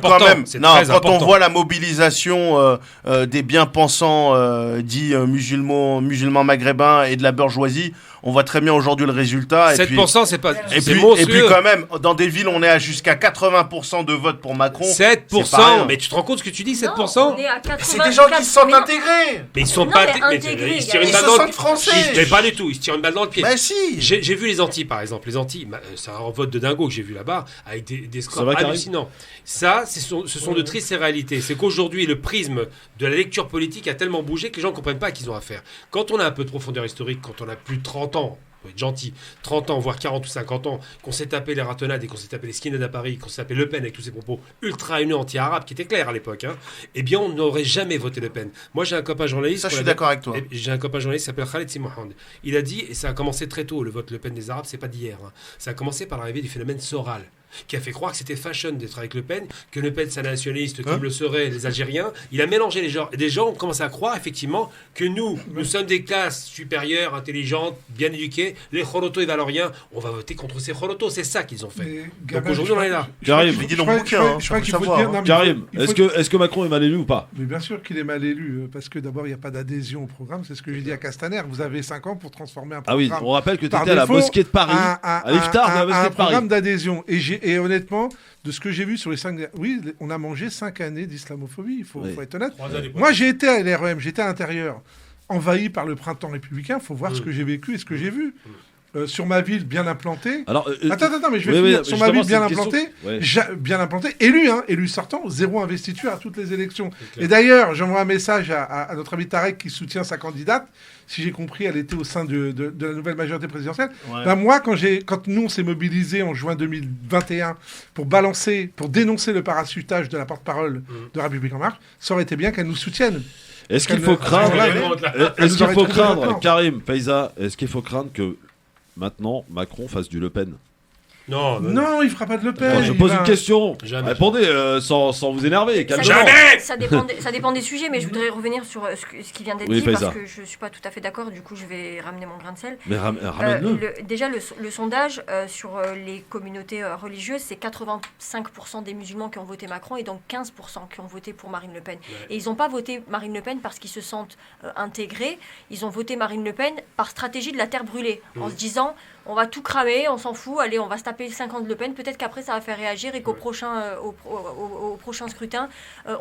Speaker 10: même, quand on voit la mobilisation des bien-pensants dits musulmans maghrébins et de la bourgeoisie, on voit très bien aujourd'hui le résultat.
Speaker 9: 7%, c'est pas.
Speaker 10: Et puis quand même, dans des villes, on est à jusqu'à 80% de vote pour Macron.
Speaker 9: 7%, mais tu te rends compte ce que tu dis, 7%?
Speaker 3: Non, on est à 84%.
Speaker 10: C'est des gens qui se sentent intégrés.
Speaker 9: Mais ils sont pas intégrés. Ils se tirent une balle dans le pied. Mais pas du tout, ils se tirent une balle dans le pied.
Speaker 10: Bah si.
Speaker 9: J'ai vu les Antilles, par exemple. Les Antilles, c'est un vote de dingo que j'ai vu là-bas, avec des scores hallucinants. Ça, ce sont de tristes réalités. C'est qu'aujourd'hui, le prisme de la lecture politique a tellement bougé que les gens ne comprennent pas à qui ils ont affaire. Quand on a un peu de profondeur historique, quand on a plus de 30 ans, faut être gentil, 30 ans, voire 40 ou 50 ans, qu'on s'est tapé les ratonnades et qu'on s'est tapé les skinheads à Paris, qu'on s'est tapé Le Pen avec tous ses propos ultra haineux anti-arabes, qui étaient clairs à l'époque, eh bien, on n'aurait jamais voté Le Pen. Moi, j'ai un copain journaliste.
Speaker 10: Ça, je suis d'accord avec toi.
Speaker 9: J'ai un copain journaliste qui s'appelle Khaled Simohand. Il a dit, et ça a commencé très tôt, le vote Le Pen des Arabes, c'est pas d'hier. Ça a commencé par l'arrivée du phénomène Soral, qui a fait croire que c'était fashion d'être avec Le Pen, que Le Pen c'est un nationaliste comme le seraient les Algériens. Il a mélangé les genres. Et des gens ont commencé à croire effectivement que nous sommes des classes supérieures, intelligentes, bien éduquées. Les Khorotos et Valoriens, on va voter contre ces Khorotos. C'est ça qu'ils ont fait. Donc aujourd'hui on est là.
Speaker 2: Karim,
Speaker 8: je crois qu'il faut dire.
Speaker 2: Karim, est-ce que Macron est mal élu ou pas?
Speaker 8: Mais bien sûr qu'il est mal élu, parce que d'abord il n'y a pas d'adhésion au programme. C'est ce que j'ai dit à Castaner. Vous avez 5 ans pour transformer un programme.
Speaker 2: Ah oui, on rappelle que tu étais à la mosquée de Paris, à l'Iftar de la mosquée de Paris.
Speaker 8: Un programme d'adhésion. Et honnêtement, de ce que j'ai vu sur les 5... Oui, on a mangé 5 années d'islamophobie, il faut être honnête. Moi, j'ai été à l'REM, j'étais à l'intérieur, envahi par le printemps républicain, il faut voir ce que j'ai vécu et ce que j'ai vu. sur ma ville bien implantée.
Speaker 2: Alors,
Speaker 8: attends, mais je vais finir. Sur ma ville bien implantée, élu sortant, 0 investiture à toutes les élections. Et d'ailleurs, j'envoie un message à notre ami Tarek qui soutient sa candidate. Si j'ai compris, elle était au sein de la nouvelle majorité présidentielle. Ouais. Ben moi, quand nous, on s'est mobilisés en juin 2021 pour dénoncer le parachutage de la porte-parole de République En Marche, ça aurait été bien qu'elle nous soutienne.
Speaker 2: Est-ce qu'il faut craindre, Karim, Faiza, est-ce qu'il faut craindre que maintenant Macron fasse du Le Pen ?
Speaker 8: Non, il fera pas de Le Pen.
Speaker 2: Je pose une question. Répondez sans vous énerver.
Speaker 3: Ça dépend des sujets, mais je voudrais revenir sur ce qui vient d'être dit parce que je suis pas tout à fait d'accord. Du coup, je vais ramener mon grain de sel.
Speaker 2: Mais ramène-le.
Speaker 3: Déjà, le sondage sur les communautés religieuses, c'est 85% des musulmans qui ont voté Macron et donc 15% qui ont voté pour Marine Le Pen. Ouais. Et ils n'ont pas voté Marine Le Pen parce qu'ils se sentent intégrés. Ils ont voté Marine Le Pen par stratégie de la terre brûlée, en se disant on va tout cramer, on s'en fout, allez, on va se taper 5 ans de Le Pen, peut-être qu'après ça va faire réagir et qu'au prochain scrutin,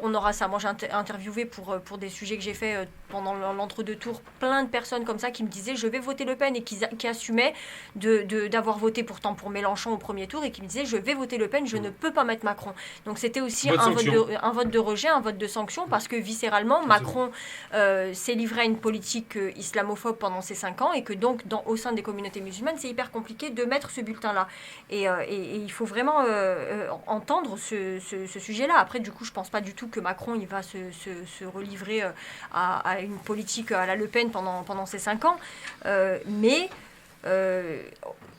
Speaker 3: on aura ça. Moi, j'ai interviewé pour des sujets que j'ai fait pendant l'entre-deux tours, plein de personnes comme ça qui me disaient je vais voter Le Pen et qui assumaient d'avoir voté pourtant pour Mélenchon au premier tour et qui me disaient je vais voter Le Pen, je ne peux pas mettre Macron. Donc c'était aussi un vote de rejet, un vote de sanction parce que viscéralement, Macron s'est livré à une politique islamophobe pendant ces 5 ans et que donc au sein des communautés musulmanes, c'est hyper compliqué de mettre ce bulletin-là. Et il faut vraiment entendre ce sujet-là. Après, du coup, je pense pas du tout que Macron il va se relivrer à une politique à la Le Pen pendant ces 5 ans. Mais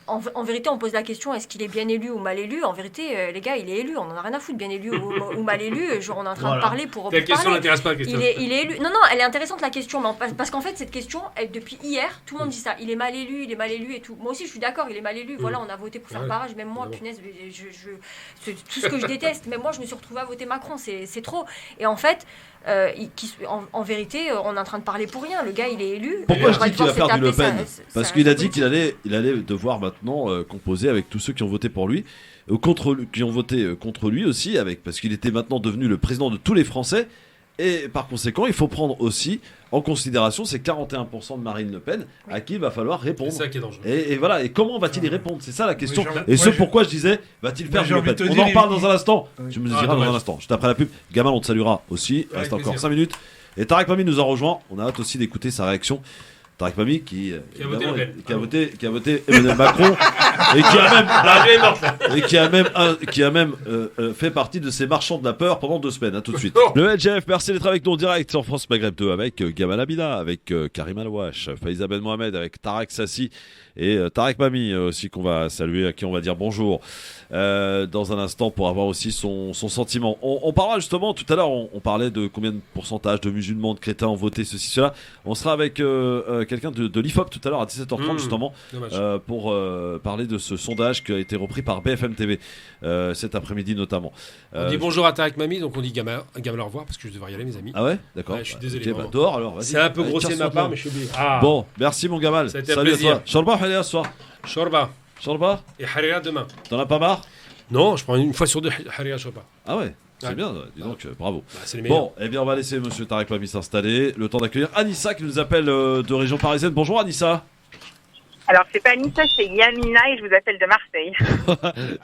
Speaker 3: en vérité, on pose la question, est-ce qu'il est bien élu ou mal élu ? En vérité, les gars, il est élu. On n'en a rien à foutre, bien élu ou mal élu. Genre, on est en train de parler pour
Speaker 9: la question n'intéresse pas, la question.
Speaker 3: Il est élu. Non, elle est intéressante, la question. Parce qu'en fait, cette question, depuis hier, tout le monde dit ça. Il est mal élu et tout. Moi aussi, je suis d'accord, il est mal élu. Voilà, on a voté pour faire barrage. Même moi, punaise, c'est tout ce que je déteste. Même moi, je me suis retrouvée à voter Macron. C'est trop. Et en fait... en vérité, on est en train de parler pour rien. Le gars, il est élu.
Speaker 2: Pourquoi je dis qu'il va faire du Le Pen ? Parce qu'il a dit qu'il allait devoir maintenant composer avec tous ceux qui ont voté pour lui, qui ont voté contre lui aussi, parce qu'il était maintenant devenu le président de tous les Français. Et par conséquent, il faut prendre aussi en considération ces 41% de Marine Le Pen à qui il va falloir répondre.
Speaker 9: C'est ça qui est dangereux.
Speaker 2: Et voilà. Et comment va-t-il y répondre ? C'est ça la question. Pourquoi je disais, va-t-il faire du Le Pen ? On en reparle dans un instant. Tu me le diras dans un instant. Juste après la pub. Gamal, on te saluera aussi. Il reste encore 5 minutes. Et Tarek Mami nous a rejoint. On a hâte aussi d'écouter sa réaction. Tarek Mami qui a voté Emmanuel Macron et qui a même fait partie de ces marchands de la peur pendant 2 semaines. À tout de suite. Le LGF, merci d'être avec nous en direct sur France Maghreb 2 avec Gamal Abida, avec Karim Alouache, Faiza Ben Mohamed, avec Tarek Sassi et Tarek Mami aussi qu'on va saluer, à qui on va dire bonjour dans un instant pour avoir aussi son sentiment. On parlera justement tout à l'heure, on parlait de combien de pourcentage de musulmans, de crétins ont voté ceci, cela. On sera avec quelqu'un de l'IFOP tout à l'heure à 17h30 justement pour parler de ce sondage qui a été repris par BFM TV cet après-midi notamment.
Speaker 9: On dit bonjour à Tarek Mami, donc on dit Gamal au revoir parce que je devrais y aller mes amis.
Speaker 2: Ah ouais, d'accord.
Speaker 9: Je suis désolé.
Speaker 2: Dehors alors, vas-y.
Speaker 9: C'est un peu grossier de ma part mais je suis obligé.
Speaker 2: Bon, merci mon Gamal. Salut à toi. Shorba ou Haria ce soir ? Shorba
Speaker 9: et Haria demain.
Speaker 2: T'en as pas marre ?
Speaker 9: Non, je prends une fois sur 2 Haria Shorba.
Speaker 2: Ah ouais. C'est bien, dis donc, bravo.
Speaker 9: C'est les meilleurs.
Speaker 2: Bon, eh bien on va laisser monsieur Tarek Mami s'installer. Le temps d'accueillir Anissa qui nous appelle de région parisienne. Bonjour Anissa.
Speaker 13: Alors c'est pas Anissa, c'est Yamina et je vous appelle de Marseille.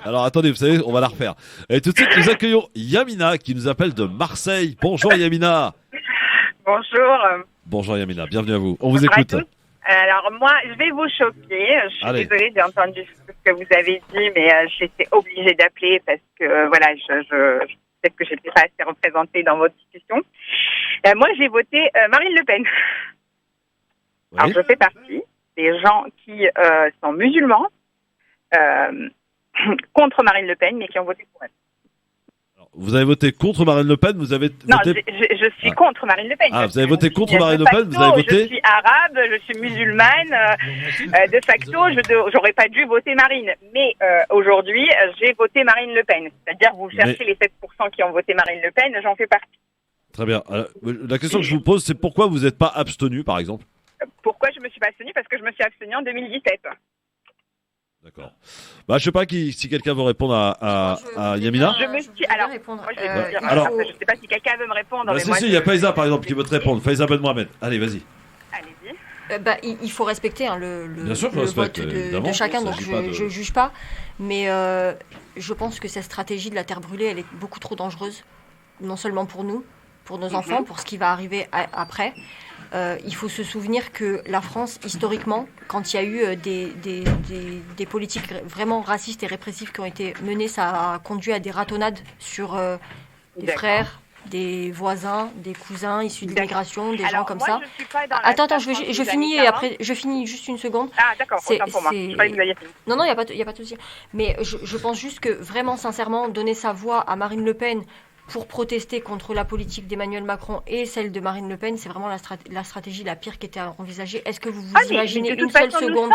Speaker 2: Alors attendez, vous savez, on va la refaire. Et tout de suite nous accueillons Yamina qui nous appelle de Marseille. Bonjour Yamina.
Speaker 13: Bonjour.
Speaker 2: Bonjour Yamina, bienvenue à vous. On vous écoute.
Speaker 13: Alors moi, je vais vous choquer. Je suis désolée, j'ai entendu ce que vous avez dit, mais j'étais obligée d'appeler parce que voilà, peut-être que j'étais pas assez représentée dans votre discussion. Moi, j'ai voté Marine Le Pen. Oui. Alors, je fais partie des gens qui sont musulmans contre Marine Le Pen, mais qui ont voté pour elle.
Speaker 2: Vous avez voté contre Marine LePen, vous avez
Speaker 13: non,
Speaker 2: voté...
Speaker 13: je suis contre Marine Le Pen.
Speaker 2: Ah, vous avez voté contre Marine Le Pen, vous avez voté...
Speaker 13: Je suis arabe, je suis musulmane, de facto, j'aurais pas dû voter Marine. Mais aujourd'hui, j'ai voté Marine Le Pen. C'est-à-dire, vous cherchez les 7% qui ont voté Marine Le Pen, j'en fais partie.
Speaker 2: Très bien. La question que je vous pose, c'est pourquoi vous n'êtes pas abstenu, par exemple ?
Speaker 13: Pourquoi je me suis pas abstenu ? Parce que je me suis abstenu en 2017.
Speaker 2: D'accord. Bah, je sais pas si quelqu'un veut répondre à Yamina.
Speaker 13: Je me suis... Alors, moi, je vais dire,
Speaker 2: alors,
Speaker 13: je sais pas si quelqu'un veut me répondre.
Speaker 2: Bah, si, il y a Faiza, par exemple, qui veut te répondre. Faiza Ben Mohamed. Allez, vas-y.
Speaker 13: Allez-y.
Speaker 3: Il faut respecter le vote de chacun, donc je ne juge pas. Mais je pense que cette stratégie de la terre brûlée, elle est beaucoup trop dangereuse, non seulement pour nous, pour nos enfants, pour ce qui va arriver après. Il faut se souvenir que la France, historiquement, quand il y a eu des politiques vraiment racistes et répressives qui ont été menées, ça a conduit à des ratonnades sur des frères, des voisins, des cousins issus de l'immigration, des gens comme ça. Attends, je finis et après, je finis juste une seconde.
Speaker 13: Ah d'accord, autant pour moi.
Speaker 3: Non, il n'y a pas de souci. Mais je pense juste que vraiment, sincèrement, donner sa voix à Marine Le Pen pour protester contre la politique d'Emmanuel Macron et celle de Marine Le Pen, c'est vraiment la stratégie la pire qui était envisagée. Est-ce que vous imaginez une seule seconde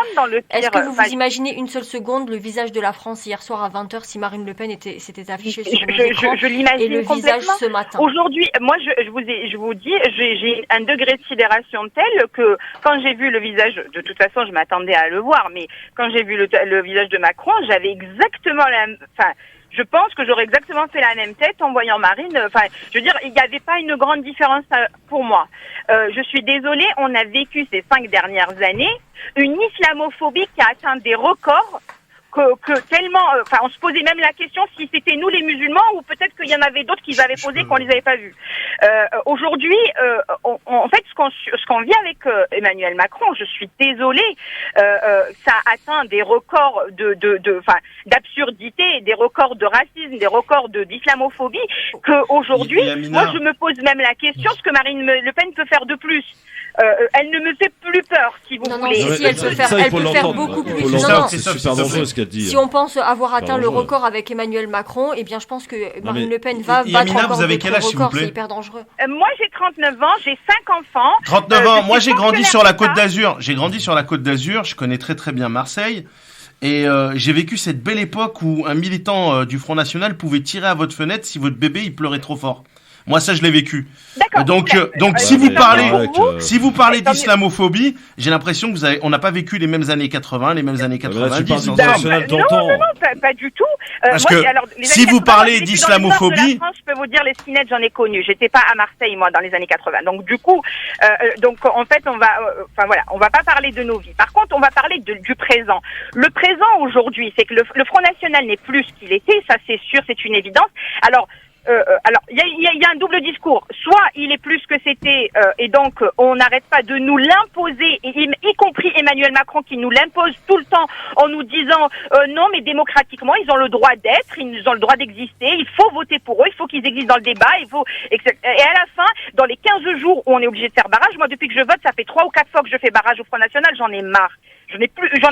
Speaker 3: imaginez une seule seconde le visage de la France hier soir à 20h si Marine Le Pen s'était affichée sur nos écrans et le visage ce matin?
Speaker 13: Aujourd'hui, moi je vous dis, j'ai un degré de sidération tel que quand j'ai vu le visage, de toute façon je m'attendais à le voir, mais quand j'ai vu le visage de Macron, j'avais exactement je pense que j'aurais exactement fait la même tête en voyant Marine. Enfin, je veux dire, il n'y avait pas une grande différence pour moi. Je suis désolée, on a vécu ces 5 dernières années une islamophobie qui a atteint des records que tellement... on se posait même la question si c'était nous les musulmans ou peut-être qu'il y en avait d'autres qui avaient posé qu'on les avait pas vus. Aujourd'hui, en fait, ce qu'on vit avec Emmanuel Macron, je suis désolée, ça atteint des records d'absurdité, des records de racisme, des records d'islamophobie, qu'aujourd'hui, moi je me pose même la question, ce que Marine Le Pen peut faire de plus. Elle ne me fait plus peur, si vous voulez.
Speaker 3: Si elle peut faire beaucoup plus.
Speaker 2: C'est super dangereux ce qu'elle dit.
Speaker 3: Si on pense avoir atteint le record avec Emmanuel Macron, eh bien je pense que Marine Le Pen va battre encore d'autres records, c'est hyper dangereux.
Speaker 13: Moi j'ai 39 ans, j'ai 5 enfants.
Speaker 10: 39 ans, moi j'ai grandi sur la Côte d'Azur. J'ai grandi sur la Côte d'Azur, je connais très très bien Marseille. Et j'ai vécu cette belle époque où un militant du Front National pouvait tirer à votre fenêtre si votre bébé il pleurait trop fort. Moi, ça, je l'ai vécu. Donc, si vous parlez d'islamophobie, j'ai l'impression que on n'a pas vécu les mêmes années 80, les mêmes années 90.
Speaker 13: Non, pas du tout.
Speaker 10: Parce que si vous parlez d'islamophobie,
Speaker 13: je peux vous dire, les skinheads, j'en ai connu. J'étais pas à Marseille, moi, dans les années 80. Donc, du coup, en fait, on va pas parler de nos vies. Par contre, on va parler du présent. Le présent aujourd'hui, c'est que le Front National n'est plus ce qu'il était. Ça, c'est sûr, c'est une évidence. Alors, il y a un double discours. Soit il est plus que c'était, et donc on n'arrête pas de nous l'imposer, y compris Emmanuel Macron qui nous l'impose tout le temps en nous disant non, mais démocratiquement ils ont le droit d'être, ils ont le droit d'exister, il faut voter pour eux, il faut qu'ils existent dans le débat, et à la fin, dans les 15 jours où on est obligé de faire barrage, moi depuis que je vote, ça fait 3 ou 4 fois que je fais barrage au Front National, j'en ai marre. J'en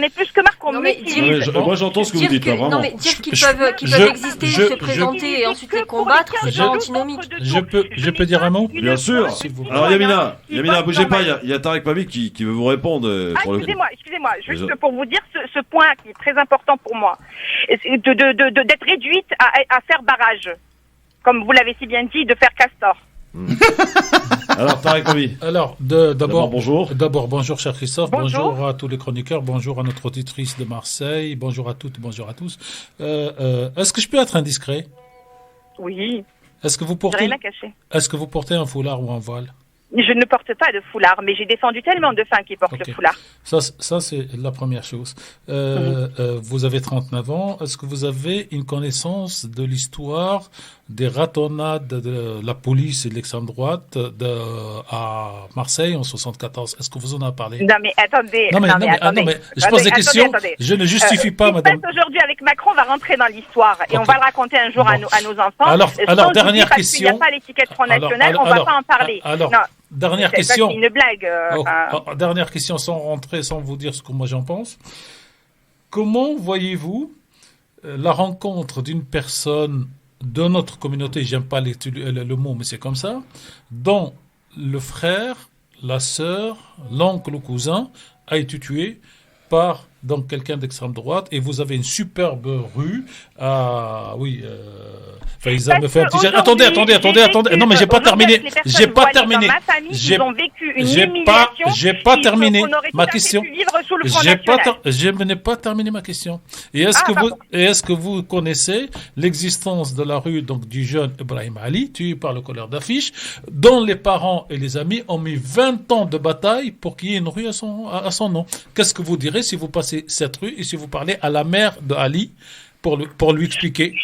Speaker 13: ai plus que marre qu'on m'utilise.
Speaker 2: Moi j'entends ce que vous dites là, vraiment.
Speaker 3: Non mais dire qu'ils peuvent exister, se présenter et ensuite les combattre, c'est pas antinomique.
Speaker 14: Je peux dire un mot?
Speaker 2: Bien sûr. Alors Yamina, bougez pas, il y a Tarek Pabi qui veut vous répondre.
Speaker 13: Excusez-moi, juste pour vous dire ce point qui est très important pour moi, d'être réduite à faire barrage, comme vous l'avez si bien dit, de faire castor.
Speaker 2: Alors, Tarek Pabi.
Speaker 14: Alors, d'abord,
Speaker 2: bonjour.
Speaker 14: D'abord, bonjour, cher Christophe. Bonjour à tous les chroniqueurs. Bonjour à notre auditrice de Marseille. Bonjour à toutes, bonjour à tous. Est-ce que je peux être indiscret?
Speaker 13: Oui.
Speaker 14: Est-ce que vous portez un foulard ou un voile?
Speaker 13: Je ne porte pas de foulard, mais j'ai défendu tellement de femmes qui portent le foulard.
Speaker 14: Ça c'est la première chose. Vous avez 39 ans. Est-ce que vous avez une connaissance de l'histoire des ratonnades de la police et de l'extrême droite à Marseille en 74? Est-ce que vous en avez parlé?
Speaker 13: Non mais attendez.
Speaker 14: Non mais je pose des questions. Je ne justifie pas, madame.
Speaker 13: Ce qui se passe aujourd'hui avec Macron va rentrer dans l'histoire et on va le raconter un jour à nos enfants.
Speaker 14: Alors dernière question.
Speaker 13: Il n'y a pas l'étiquette Front National, on ne va pas en parler.
Speaker 14: Dernière question.
Speaker 13: C'est une blague.
Speaker 14: Dernière question sans vous dire ce que moi j'en pense. Comment voyez-vous la rencontre d'une personne de notre communauté, j'aime pas le mot, mais c'est comme ça, dont le frère, la sœur, l'oncle ou cousin a été tué par donc quelqu'un d'extrême droite, et vous avez une superbe rue à... Oui, Faiza me fait un petit... Attendez. Non, mais j'ai pas terminé. J'ai pas terminé. J'ai pas terminé ma question. Je n'ai pas terminé ma question. Et est-ce que vous connaissez l'existence de la rue donc du jeune Ibrahim Ali, tué par le colleur d'affiches, dont les parents et les amis ont mis 20 ans de bataille pour qu'il y ait une rue à son nom. Qu'est-ce que vous direz si vous passez cette rue et si vous parlez à la mère de Ali pour lui expliquer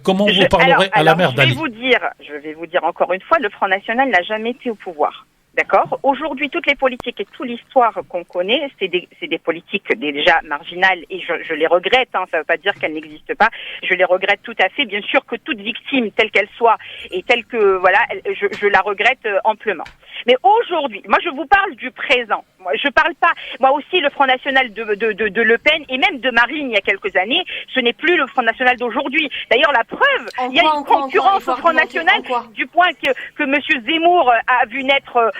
Speaker 14: comment vous parlerez à la mère d'Ali?
Speaker 13: Je vais vous dire encore une fois, le Front National n'a jamais été au pouvoir. D'accord. Aujourd'hui, toutes les politiques et toute l'histoire qu'on connaît, c'est des politiques déjà marginales et je les regrette. Ça ne veut pas dire qu'elles n'existent pas. Je les regrette tout à fait. Bien sûr que toute victime, telle qu'elle soit et telle que je la regrette amplement. Mais aujourd'hui, moi, je vous parle du présent. Moi, je parle pas. Moi aussi, le Front National de Le Pen et même de Marine il y a quelques années, ce n'est plus le Front National d'aujourd'hui. D'ailleurs, la preuve, il y a une concurrence au Front National du point que Monsieur Zemmour a vu naître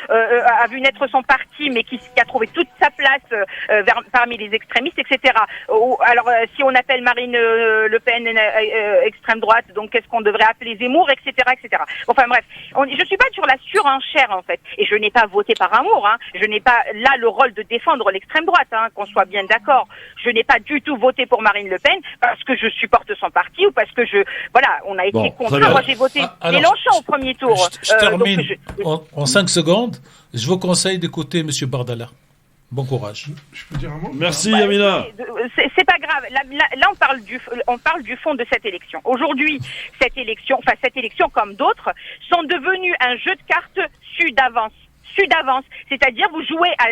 Speaker 13: son parti, mais qui a trouvé toute sa place parmi les extrémistes, etc. Alors, si on appelle Marine Le Pen extrême droite, donc qu'est-ce qu'on devrait appeler Zemmour, etc., etc. Enfin bref, je suis pas sur la surenchère en fait, et je n'ai pas voté par amour. Je n'ai pas là le rôle de défendre l'extrême droite, qu'on soit bien d'accord. Je n'ai pas du tout voté pour Marine Le Pen parce que je supporte son parti ou parce que on a été contre. Moi, j'ai voté Mélenchon au premier tour.
Speaker 14: Je termine en 5 secondes. Je vous conseille d'écouter M. Bardala. Bon courage.
Speaker 8: Je peux dire un mot?
Speaker 2: Merci, Yamina.
Speaker 13: C'est pas grave. Là, on parle du fond de cette élection. Aujourd'hui, cette élection comme d'autres, sont devenues un jeu de cartes su d'avance, c'est-à-dire vous jouez à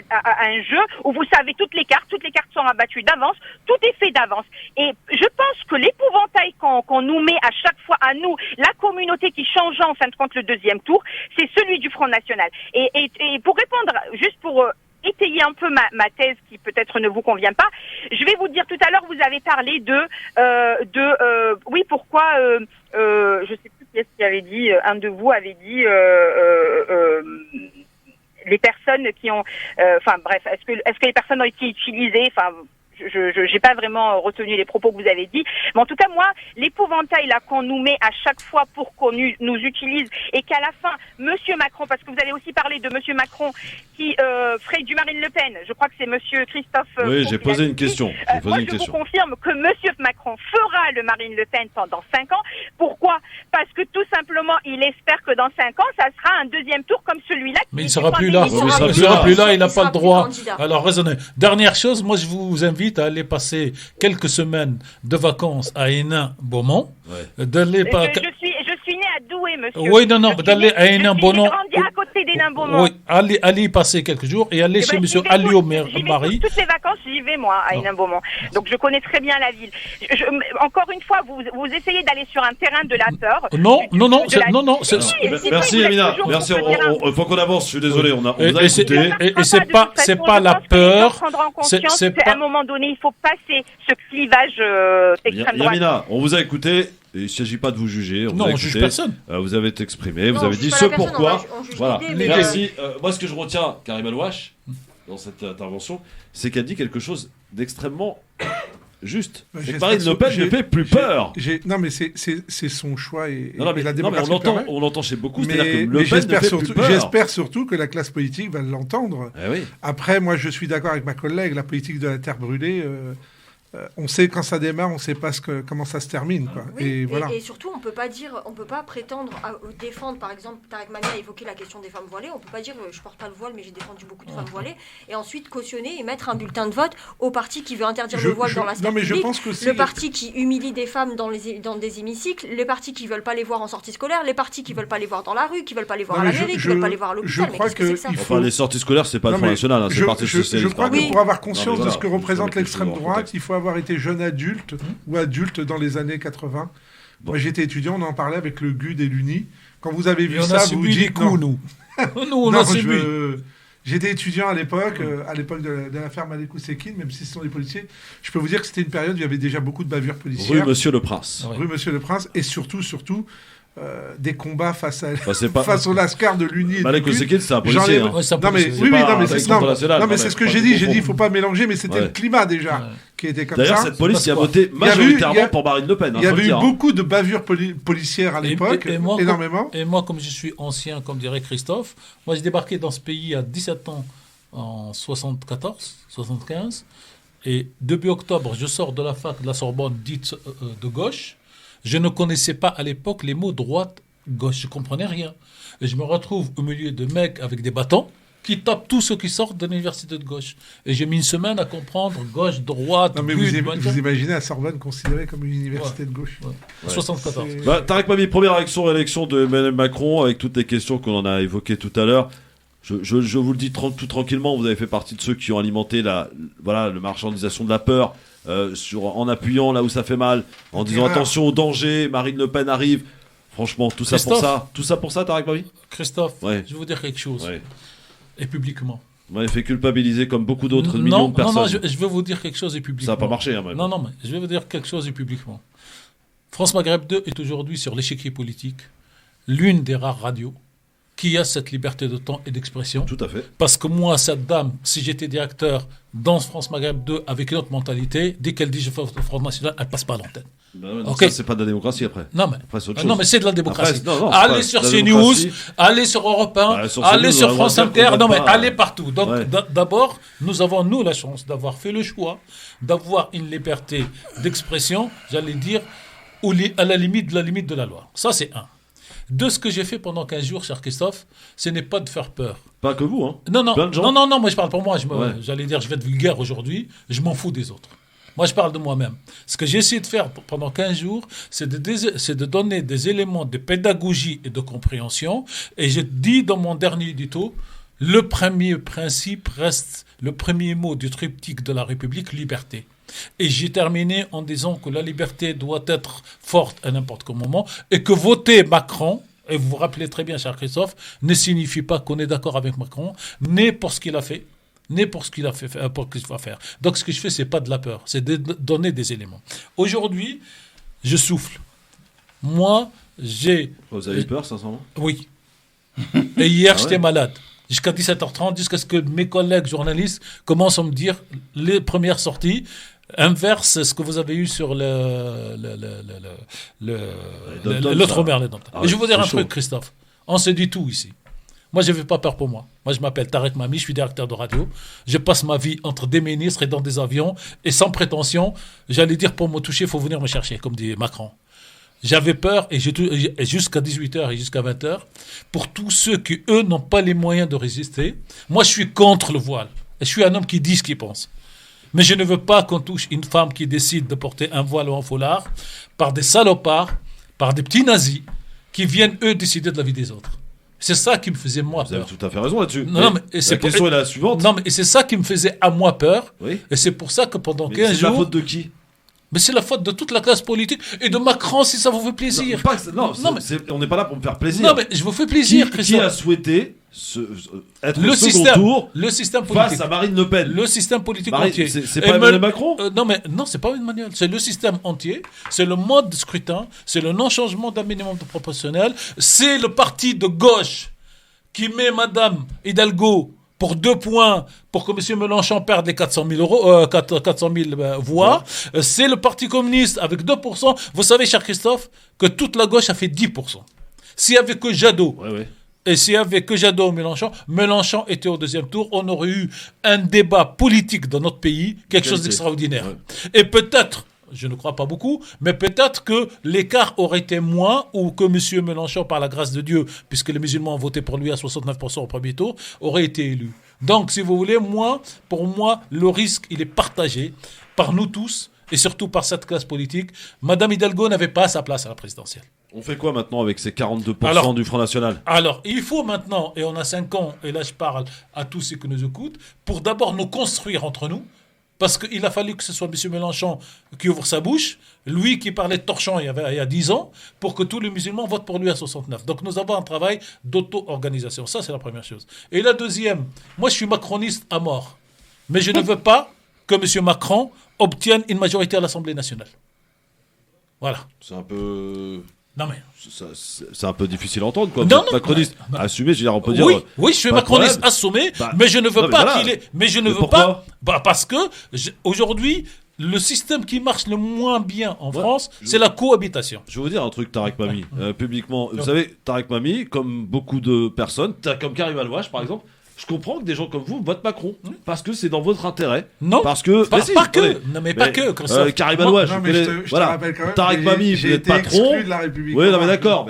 Speaker 13: un jeu où vous savez toutes les cartes sont abattues d'avance, tout est fait d'avance. Et je pense que l'épouvantail qu'on nous met à chaque fois à nous, la communauté qui change en fin de compte le deuxième tour, c'est celui du Front National. Et pour répondre, juste pour étayer un peu ma thèse qui peut-être ne vous convient pas, je vais vous dire tout à l'heure, vous avez parlé pourquoi je sais plus qui est-ce qui avait dit, un de vous avait dit les personnes qui ont, est-ce que les personnes ont été utilisées, je n'ai pas vraiment retenu les propos que vous avez dit, mais en tout cas moi l'épouvantail là qu'on nous met à chaque fois pour qu'on nous utilise et qu'à la fin Monsieur Macron, parce que vous avez aussi parlé de Monsieur Macron qui ferait du Marine Le Pen, je crois que c'est Monsieur Christophe.
Speaker 2: Oui, j'ai posé une question.
Speaker 13: Je vous confirme que Monsieur Macron fera le Marine Le Pen pendant 5 ans. Pourquoi? Parce que tout simplement il espère que dans 5 ans ça sera un deuxième tour comme celui-là.
Speaker 14: Mais il ne sera plus là. Il sera plus là. Il n'a pas le droit. Alors raisonnez. Dernière chose, moi je vous invite à aller passer quelques semaines de vacances à Hénin-Beaumont.
Speaker 13: Je suis né à Douai, monsieur.
Speaker 14: Oui, non, d'aller à Hénin-Beaumont.
Speaker 13: J'ai grandi à côté d'Hénin-Beaumont.
Speaker 14: Oui, allez y passer quelques jours et allez chez monsieur Alliot Marie.
Speaker 13: Toutes les vacances, j'y vais, moi, à Hénin-Beaumont. Donc, je connais très bien la ville. Encore une fois, vous essayez d'aller sur un terrain de la peur.
Speaker 14: Non.
Speaker 2: Merci, Yamina. Merci. Il faut qu'on avance. Je suis désolé. On a écouté.
Speaker 14: Et c'est pas la peur.
Speaker 13: À un moment donné, il faut passer ce clivage extrême droite.
Speaker 2: Yamina, on vous a écouté. Il ne s'agit pas de vous juger.
Speaker 14: Non, on ne juge personne.
Speaker 2: Vous avez exprimé, vous avez dit ce pourquoi. Voilà. Merci. Moi, ce que je retiens, Karim El-Ouache, dans cette intervention, c'est qu'elle dit quelque chose d'extrêmement juste. Marine Le Pen ne fait plus peur.
Speaker 8: Non, mais c'est son choix et la
Speaker 2: démocratie. On l'entend chez beaucoup.
Speaker 8: Mais j'espère surtout que la classe politique va l'entendre. Après, moi, je suis d'accord avec ma collègue. La politique de la terre brûlée. On sait quand ça démarre, on ne sait pas comment ça se termine, quoi.
Speaker 3: Oui, et surtout, on peut pas prétendre à défendre, par exemple, Tarek Mania a évoqué la question des femmes voilées, on peut pas dire je porte pas le voile, mais j'ai défendu beaucoup de femmes voilées, et ensuite cautionner et mettre un bulletin de vote au parti qui veut interdire le voile dans la sphère publique, le parti qui humilie des femmes dans des hémicycles, les partis qui veulent pas les voir en sortie scolaire, les partis qui veulent pas les voir dans la rue, qui veulent pas les voir à la mairie, qui veulent pas les voir à l'hôpital. Mais qu'est-ce que c'est que ça ?
Speaker 2: Les sorties scolaires, c'est pas le Front National, c'est le Parti socialiste.
Speaker 8: Je crois que pour avoir conscience de ce que représente l'extrême droite, il faut avoir été jeune adulte ou adulte dans les années 80. Moi, j'étais étudiant, on en parlait avec le GUD et l'UNI. Quand vous avez vu ça, vous dites
Speaker 14: non. Nous, on a subi.
Speaker 8: J'étais étudiant à l'époque de l'affaire Malekou Sekine, même si ce sont des policiers. Je peux vous dire que c'était une période où il y avait déjà beaucoup de bavures policières.
Speaker 2: Rue Monsieur le Prince.
Speaker 8: Rue Monsieur le Prince. Et surtout, des combats face au Lascar de l'Uni et
Speaker 2: Malek
Speaker 8: du
Speaker 2: Osekine, c'est un policier.
Speaker 8: Non mais c'est ce que j'ai dit. J'ai dit, il faut pas mélanger, mais c'était le climat déjà qui était comme ça.
Speaker 2: D'ailleurs, cette police qui a voté majoritairement pour Marine Le Pen.
Speaker 8: Il y avait eu beaucoup de bavures policières à l'époque, énormément.
Speaker 14: Et moi, comme je suis ancien, comme dirait Christophe, moi j'ai débarqué dans ce pays à 17 ans en 74, 75, et début octobre, je sors de la fac de la Sorbonne dite de gauche. Je ne connaissais pas à l'époque les mots droite-gauche, je ne comprenais rien. Et je me retrouve au milieu de mecs avec des bâtons qui tapent tous ceux qui sortent de l'université de gauche. Et j'ai mis une semaine à comprendre gauche, droite,
Speaker 8: non mais vous imaginez la Sorbonne considérée comme une université de gauche.
Speaker 14: 74.
Speaker 2: Tarek Mami, première élection de Emmanuel Macron, avec toutes les questions qu'on en a évoquées tout à l'heure. Je vous le dis tout tranquillement, vous avez fait partie de ceux qui ont alimenté la marchandisation de la peur. En appuyant là où ça fait mal, en disant attention au danger, Marine Le Pen arrive. Franchement, tout ça pour ça, Tarek Mami.
Speaker 14: Christophe, je vais vous dire quelque chose. Et publiquement.
Speaker 2: Vous m'avez fait culpabiliser comme beaucoup d'autres millions de personnes.
Speaker 14: Non, je vais vous dire quelque chose et publiquement.
Speaker 2: Ça n'a pas marché, hein, même.
Speaker 14: Non, mais je vais vous dire quelque chose et publiquement. France Maghreb 2 est aujourd'hui sur l'échiquier politique l'une des rares radios qui a cette liberté de temps et d'expression.
Speaker 2: Tout à fait.
Speaker 14: Parce que moi, cette dame, si j'étais directeur dans France Maghreb 2 avec une autre mentalité, dès qu'elle dit je fais le Front National, elle ne passe pas à l'antenne.
Speaker 2: Ça, c'est pas de la démocratie après.
Speaker 14: Non, mais c'est de la démocratie.
Speaker 2: Après,
Speaker 14: allez sur CNews, allez sur Europe 1, allez sur France Inter, allez partout. Donc d'abord, nous avons la chance d'avoir fait le choix, d'avoir une liberté d'expression, j'allais dire, à la limite de la loi. Ça, c'est un. De ce que j'ai fait pendant 15 jours, cher Christophe, ce n'est pas de faire peur.
Speaker 2: Pas que vous, hein.
Speaker 14: Non, moi je parle pour moi. J'allais dire, je vais être vulgaire aujourd'hui, je m'en fous des autres. Moi, je parle de moi-même. Ce que j'ai essayé de faire pendant 15 jours, c'est de donner des éléments de pédagogie et de compréhension. Et je dis dans mon dernier édito, le premier principe reste le premier mot du triptyque de la République, liberté. Et j'ai terminé en disant que la liberté doit être forte à n'importe quel moment et que voter Macron, et vous vous rappelez très bien, cher Christophe, ne signifie pas qu'on est d'accord avec Macron, ni pour ce qu'il a fait, ni pour ce qu'il a fait, pour ce qu'il va faire. Donc ce que je fais, c'est pas de la peur, c'est de donner des éléments. Aujourd'hui, je souffle. Moi, j'ai...
Speaker 2: Vous avez peur, sincèrement ?
Speaker 14: Oui. Et hier, j'étais malade. Jusqu'à 17h30, jusqu'à ce que mes collègues journalistes commencent à me dire les premières sorties inverse ce que vous avez eu sur l'outre-mer. Et je vais vous dire un truc, Christophe. On se dit tout ici. Moi, je ne fais pas peur pour moi. Moi, je m'appelle Tarek Mami, je suis directeur de radio. Je passe ma vie entre des ministres et dans des avions. Et sans prétention, j'allais dire, pour me toucher, il faut venir me chercher, comme dit Macron. J'avais peur, et jusqu'à 18h et jusqu'à 20h, pour tous ceux qui, eux, n'ont pas les moyens de résister. Moi, je suis contre le voile. Et je suis un homme qui dit ce qu'il pense. Mais je ne veux pas qu'on touche une femme qui décide de porter un voile ou un foulard par des salopards, par des petits nazis, qui viennent, eux, décider de la vie des autres. C'est ça qui me faisait, moi, peur.
Speaker 2: Vous avez tout à fait raison là-dessus.
Speaker 14: La
Speaker 2: question est la suivante.
Speaker 14: Non, mais c'est ça qui me faisait, à moi, peur. Oui. Et c'est pour ça que pendant 15 jours...
Speaker 2: C'est la faute de qui ?
Speaker 14: Mais c'est la faute de toute la classe politique et de Macron, si ça vous fait plaisir.
Speaker 2: On n'est pas là pour me faire plaisir.
Speaker 14: Non, mais je vous fais plaisir,
Speaker 2: Christophe. Qui a souhaité être le second tour face à Marine Le Pen?
Speaker 14: Le système politique entier.
Speaker 2: C'est pas Emmanuel Macron?
Speaker 14: Non, c'est pas Emmanuel. C'est le système entier. C'est le mode de scrutin. C'est le non-changement d'un minimum de proportionnel. C'est le parti de gauche qui met Madame Hidalgo pour 2 points, pour que M. Mélenchon perde les 400 000 voix. C'est le Parti communiste avec 2%. Vous savez, cher Christophe, que toute la gauche a fait 10%. S'il n'y avait que Jadot, et s'il n'y avait que Jadot ou Mélenchon était au 2e tour, on aurait eu un débat politique dans notre pays, quelque chose d'extraordinaire. Et peut-être, je ne crois pas beaucoup, mais peut-être que l'écart aurait été moins, ou que M. Mélenchon, par la grâce de Dieu, puisque les musulmans ont voté pour lui à 69% au premier tour, aurait été élu. Donc, si vous voulez, pour moi, le risque, il est partagé par nous tous, et surtout par cette classe politique. Madame Hidalgo n'avait pas sa place à la présidentielle.
Speaker 2: On fait quoi maintenant avec ces 42% du Front National ?
Speaker 14: Alors, il faut maintenant, et on a 5 ans, et là je parle à tous ceux qui nous écoutent, pour d'abord nous construire entre nous, parce qu'il a fallu que ce soit M. Mélenchon qui ouvre sa bouche, lui qui parlait de torchon il y a 10 ans, pour que tous les musulmans votent pour lui à 69. Donc nous avons un travail d'auto-organisation. Ça, c'est la première chose. Et la deuxième, moi je suis macroniste à mort. Mais je ne veux pas que M. Macron obtienne une majorité à l'Assemblée nationale. Voilà.
Speaker 2: C'est un peu...
Speaker 14: Non mais
Speaker 2: c'est un peu difficile à entendre, quoi.
Speaker 14: Non,
Speaker 2: macroniste, assumé, je veux dire, on peut dire.
Speaker 14: Oui, je suis macroniste assumé, mais je ne veux pas qu'il ait. Mais je ne veux pas. Parce que aujourd'hui, le système qui marche le moins bien en France, c'est la cohabitation.
Speaker 2: Je vais vous dire un truc, Tarek Mami, publiquement. Vous savez, Tarek Mami, comme beaucoup de personnes, comme Karim Alouache, par exemple. Je comprends que des gens comme vous votent Macron parce que c'est dans votre intérêt.
Speaker 14: Non,
Speaker 2: parce que
Speaker 14: pas que. Non, mais pas que. Comme ça.
Speaker 2: Karim Alouache,
Speaker 8: je te rappelle quand même.
Speaker 2: Tarek Mami, vous êtes patron.
Speaker 8: De la République.
Speaker 2: Oui, non, mais d'accord.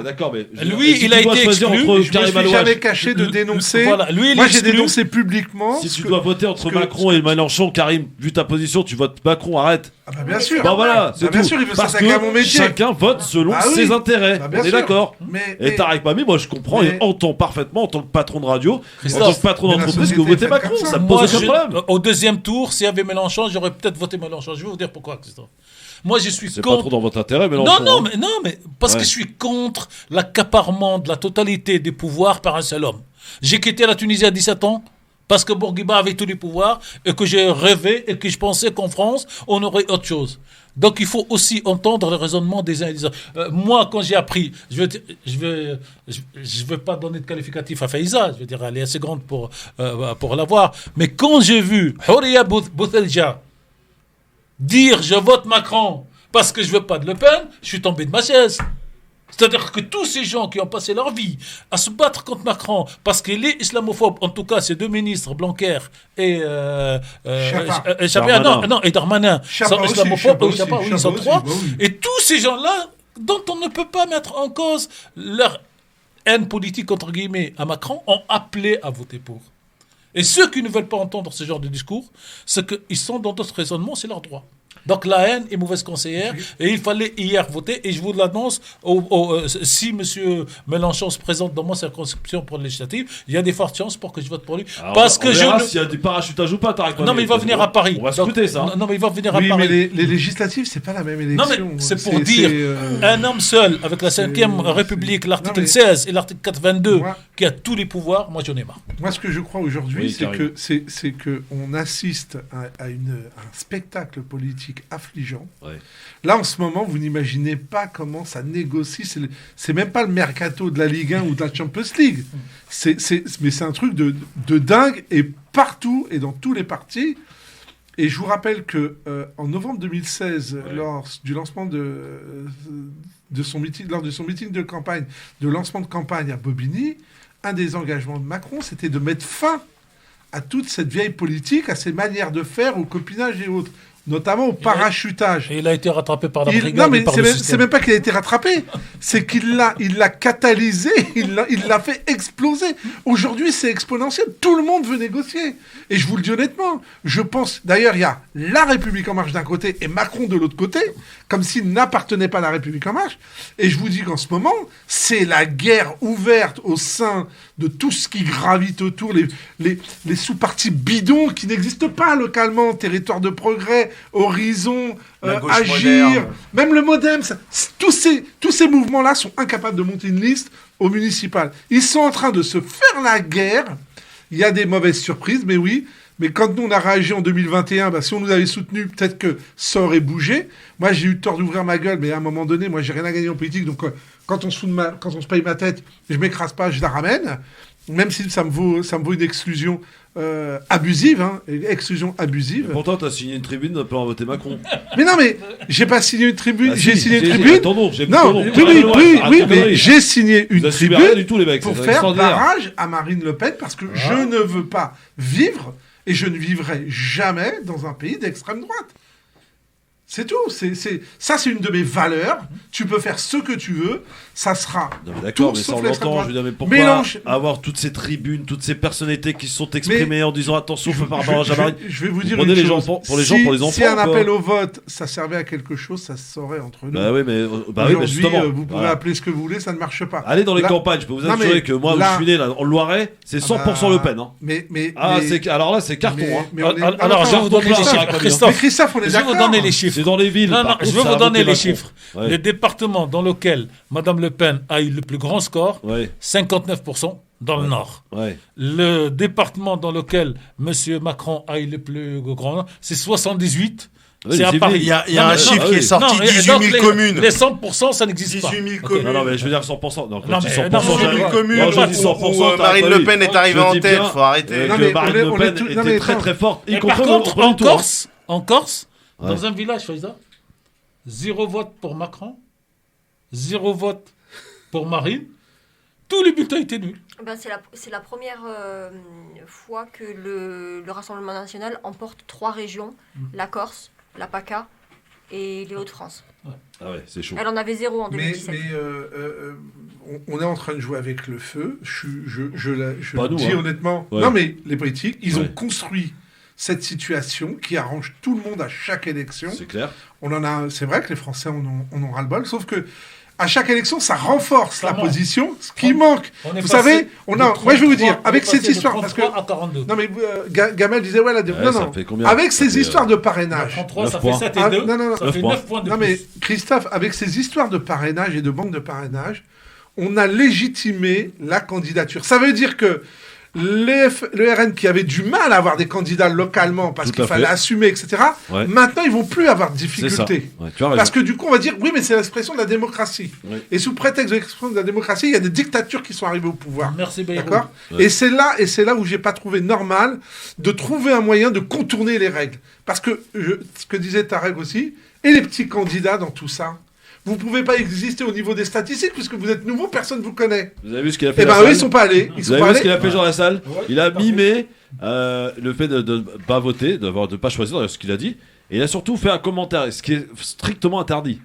Speaker 14: Lui, il a été exclu.
Speaker 8: Je me suis jamais caché de dénoncer. Moi, j'ai dénoncé publiquement.
Speaker 2: Si tu dois voter entre Macron et Mélenchon, Karim, vu ta position, tu votes Macron. Arrête.
Speaker 8: Ah bah bien sûr.
Speaker 2: Bon voilà, c'est
Speaker 8: bien
Speaker 2: tout.
Speaker 8: sûr, il veut
Speaker 2: parce
Speaker 8: s'attaquer à mon
Speaker 2: que
Speaker 8: métier.
Speaker 2: chacun vote selon ses intérêts. On est d'accord.
Speaker 8: Et
Speaker 2: Tarek Mami, moi je comprends et entends parfaitement en tant que patron de radio, en tant que patron d'entreprise que vous votez Macron. Ça me pose aucun problème.
Speaker 14: Au deuxième tour, s'il y avait Mélenchon, j'aurais peut-être voté Mélenchon. Je vais vous dire pourquoi, Christophe. Moi, je suis contre.
Speaker 2: C'est pas trop dans votre intérêt, Mélenchon.
Speaker 14: Non, mais parce que je suis contre l'accaparement de la totalité des pouvoirs par un seul homme. J'ai quitté la Tunisie à 17 ans. Parce que Bourguiba avait tous les pouvoirs et que j'ai rêvé et que je pensais qu'en France, on aurait autre chose. Donc il faut aussi entendre le raisonnement des uns et des autres. Moi, quand j'ai appris, je vais pas donner de qualificatif à Faiza, je veux dire, elle est assez grande pour l'avoir. Mais quand j'ai vu Houria Boutelja dire « je vote Macron parce que je veux pas de Le Pen », je suis tombé de ma chaise. C'est-à-dire que tous ces gens qui ont passé leur vie à se battre contre Macron parce qu'il est islamophobe, en tout cas ces deux ministres, Blanquer et Darmanin, sont islamophobes, ils sont trois. Et tous ces gens-là, dont on ne peut pas mettre en cause leur haine politique, entre guillemets, à Macron, ont appelé à voter pour. Et ceux qui ne veulent pas entendre ce genre de discours, c'est qu'ils sont dans d'autres raisonnements, c'est leur droit. Donc la haine est mauvaise conseillère et il fallait hier voter et je vous l'annonce, si M. Mélenchon se présente dans ma circonscription pour le législative, il y a des fortes chances pour que je vote pour lui.
Speaker 2: Alors, parce que s'il y a du parachutages ou pas, Tarek Mami.
Speaker 14: Non mais il va venir à Paris.
Speaker 2: On va scruter ça.
Speaker 14: Non mais il va venir à Paris.
Speaker 8: Mais les législatives, c'est pas la même élection.
Speaker 14: Non mais c'est pour dire, un homme seul avec la 5e République, l'article 16 et l'article 82, qui a tous les pouvoirs, moi j'en ai marre.
Speaker 8: Moi ce que je crois aujourd'hui, c'est que on assiste à un spectacle politique affligeant. Là, en ce moment, vous n'imaginez pas comment ça négocie. C'est même pas le mercato de la Ligue 1 ou de la Champions League. Mais c'est un truc de dingue et partout et dans tous les partis. Et je vous rappelle que en novembre 2016, lors du lancement de son meeting, lors de son meeting de campagne, de lancement de campagne à Bobigny, un des engagements de Macron, c'était de mettre fin à toute cette vieille politique, à ces manières de faire, au copinage et autres. Notamment au parachutage.
Speaker 14: Et il a été rattrapé par la brigade.
Speaker 8: Non, mais c'est même pas qu'il a été rattrapé, c'est qu'il l'a catalysé, il l'a fait exploser. Aujourd'hui, c'est exponentiel. Tout le monde veut négocier. Et je vous le dis honnêtement, je pense. D'ailleurs, il y a La République En Marche d'un côté et Macron de l'autre côté, comme s'il n'appartenait pas à La République En Marche. Et je vous dis qu'en ce moment, c'est la guerre ouverte au sein de tout ce qui gravite autour, les sous-partis bidons qui n'existent pas localement, Territoire de Progrès, Horizon, Agir, moderne. Même le Modem, tous ces mouvements-là sont incapables de monter une liste au municipal. Ils sont en train de se faire la guerre. Il y a des mauvaises surprises, mais oui. Mais quand nous, on a réagi en 2021, si on nous avait soutenus, peut-être que ça aurait bougé. Moi, j'ai eu tort d'ouvrir ma gueule, mais à un moment donné, moi, j'ai rien à gagner en politique. Donc, quand on se paye ma tête, je m'écrase pas, je la ramène. Même si ça me vaut une exclusion abusive, exclusion abusive.
Speaker 2: Mais pourtant, tu as signé une tribune appelant à voter Macron.
Speaker 8: Mais non, mais j'ai pas signé une tribune. J'ai signé une tribune. Oui, mais j'ai signé une tribune pour faire barrage à Marine Le Pen parce que je ne veux pas vivre et je ne vivrai jamais dans un pays d'extrême droite. C'est tout. Ça, c'est une de mes valeurs. Tu peux faire ce que tu veux. Ça sera. Non, mais d'accord, mais ça on l'entend. Je veux dire, mais pourquoi avoir toutes ces tribunes, toutes ces personnalités qui se sont exprimées en disant attention, faut pas barrage à Marine. Je vais vous dire une chose. Pour les enfants. Si un appel au vote, ça servait à quelque chose, ça se saurait entre nous.
Speaker 2: Bah oui, mais
Speaker 8: aujourd'hui, vous pouvez appeler ce que vous voulez, ça ne marche pas.
Speaker 2: Allez dans les campagnes. Je peux vous assurer que moi, où je suis né, en Loiret, c'est 100% Le Pen. Alors là, c'est carton.
Speaker 14: Alors, je vais vous donner les chiffres.
Speaker 8: Christophe, on est d'accord.
Speaker 14: Je vais vous donner les chiffres.
Speaker 2: Dans les villes.
Speaker 14: Non, je vais vous donner les chiffres. Le département dans lequel Mme Le Pen a eu le plus grand score, 59%, dans le Nord. Le département dans lequel M. Macron a eu le plus grand, c'est 78. C'est à Paris.
Speaker 10: Il y a un chiffre qui est sorti, 18 000 communes.
Speaker 14: Les 100%, ça n'existe pas.
Speaker 10: 18 000 communes.
Speaker 2: Non, mais je veux dire 100%. Donc,
Speaker 10: non, mais 18 000 communes où Marine Le Pen est arrivée en tête, il faut arrêter.
Speaker 2: Marine Le Pen était très très forte.
Speaker 14: Et par contre, en Corse, dans un village, Faiza, 0 vote pour Macron, 0 vote pour Marine. Tous les bulletins étaient nuls.
Speaker 3: Ben, c'est la première fois que le Rassemblement national emporte 3 régions, la Corse, la PACA et les Hauts-de-France.
Speaker 2: Ah ouais, c'est chaud.
Speaker 3: Elle en avait 0 en 2017.
Speaker 8: Mais on est en train de jouer avec le feu. Je
Speaker 2: Pas
Speaker 8: le
Speaker 2: nous,
Speaker 8: dis
Speaker 2: hein.
Speaker 8: honnêtement.
Speaker 2: Ouais.
Speaker 8: Non, mais les politiques, ils ont construit cette situation qui arrange tout le monde à chaque élection.
Speaker 2: C'est clair.
Speaker 8: C'est vrai que les Français en ont ras-le-bol, sauf que à chaque élection, ça renforce la position, ce qui manque. Vous savez, moi je vais vous dire, avec cette histoire, parce que non mais Gamal disait avec ces histoires de parrainage.
Speaker 14: 33, ça fait 7 et 2. Ça fait 9 points de plus.
Speaker 8: Non mais Christophe, avec ces histoires de parrainage et de banque de parrainage, on a légitimé la candidature. Ça veut dire que le RN qui avait du mal à avoir des candidats localement parce qu'il fallait assumer, etc. Maintenant, ils vont plus avoir de difficultés. Parce que du coup, on va dire, oui, mais c'est l'expression de la démocratie. Et sous prétexte de l'expression de la démocratie, il y a des dictatures qui sont arrivées au pouvoir.
Speaker 14: Merci, Bayrou.
Speaker 8: D'accord. Et c'est là où j'ai pas trouvé normal de trouver un moyen de contourner les règles. Parce que, ce que disait Tarek aussi, et les petits candidats dans tout ça, vous ne pouvez pas exister au niveau des statistiques puisque vous êtes nouveau, personne ne vous connaît.
Speaker 2: Vous avez vu ce qu'il a fait?
Speaker 8: Eh ben eux, ils sont pas allés.
Speaker 2: Vous avez vu ce qu'il a fait dans la salle? Il a mimé le fait de ne pas voter, de ne pas choisir ce qu'il a dit. Et il a surtout fait un commentaire, ce qui est strictement interdit.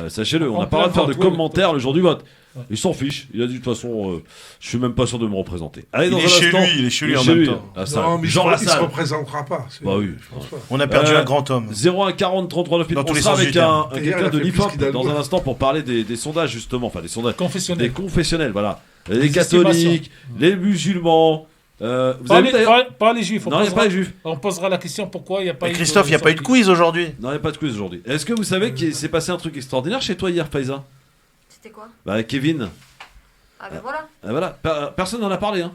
Speaker 2: Sachez-le, on n'a pas le droit de faire de commentaires le jour du vote. Il s'en fiche. Il a dit de toute façon, je suis même pas sûr de me représenter. Allez,
Speaker 10: il est chez lui en même temps.
Speaker 8: Non, mais il se représentera pas.
Speaker 2: Bah oui.
Speaker 10: On a perdu un grand homme.
Speaker 2: 01 40 33 9 on sera avec quelqu'un de l'IFOP dans un instant pour parler des sondages justement, enfin des sondages
Speaker 14: confessionnels.
Speaker 2: Des confessionnels, voilà. Les catholiques, les musulmans.
Speaker 14: Pas les juifs.
Speaker 2: Non, il n'y a pas les juifs.
Speaker 14: On posera la question pourquoi il n'y a pas eu.
Speaker 10: Christophe, il n'y a pas eu de quiz aujourd'hui.
Speaker 2: Non, il n'y a pas de quiz aujourd'hui. Est-ce que vous savez qu'il s'est passé un truc extraordinaire chez toi hier, Faiza?
Speaker 3: C'était quoi?
Speaker 2: Kevin.
Speaker 3: Ah ben voilà.
Speaker 2: Voilà. Personne n'en a parlé, hein.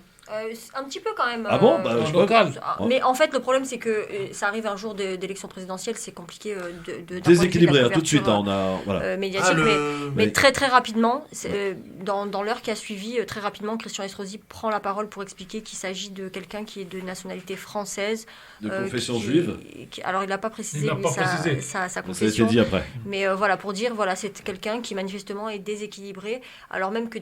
Speaker 3: Un petit peu quand même.
Speaker 2: Ah bon
Speaker 14: local.
Speaker 3: Mais en fait, le problème, c'est que ça arrive un jour d'élection présidentielle, c'est compliqué de
Speaker 2: déséquilibré tout de suite.
Speaker 3: Médiatique, mais très très rapidement, dans l'heure qui a suivi, très rapidement, Christian Estrosi prend la parole pour expliquer qu'il s'agit de quelqu'un qui est de nationalité française.
Speaker 2: De confession juive.
Speaker 3: Alors, il n'a pas précisé, sa confession.
Speaker 2: Ça a été dit après.
Speaker 3: Mais voilà, pour dire, voilà, c'est quelqu'un qui manifestement est déséquilibré, alors même que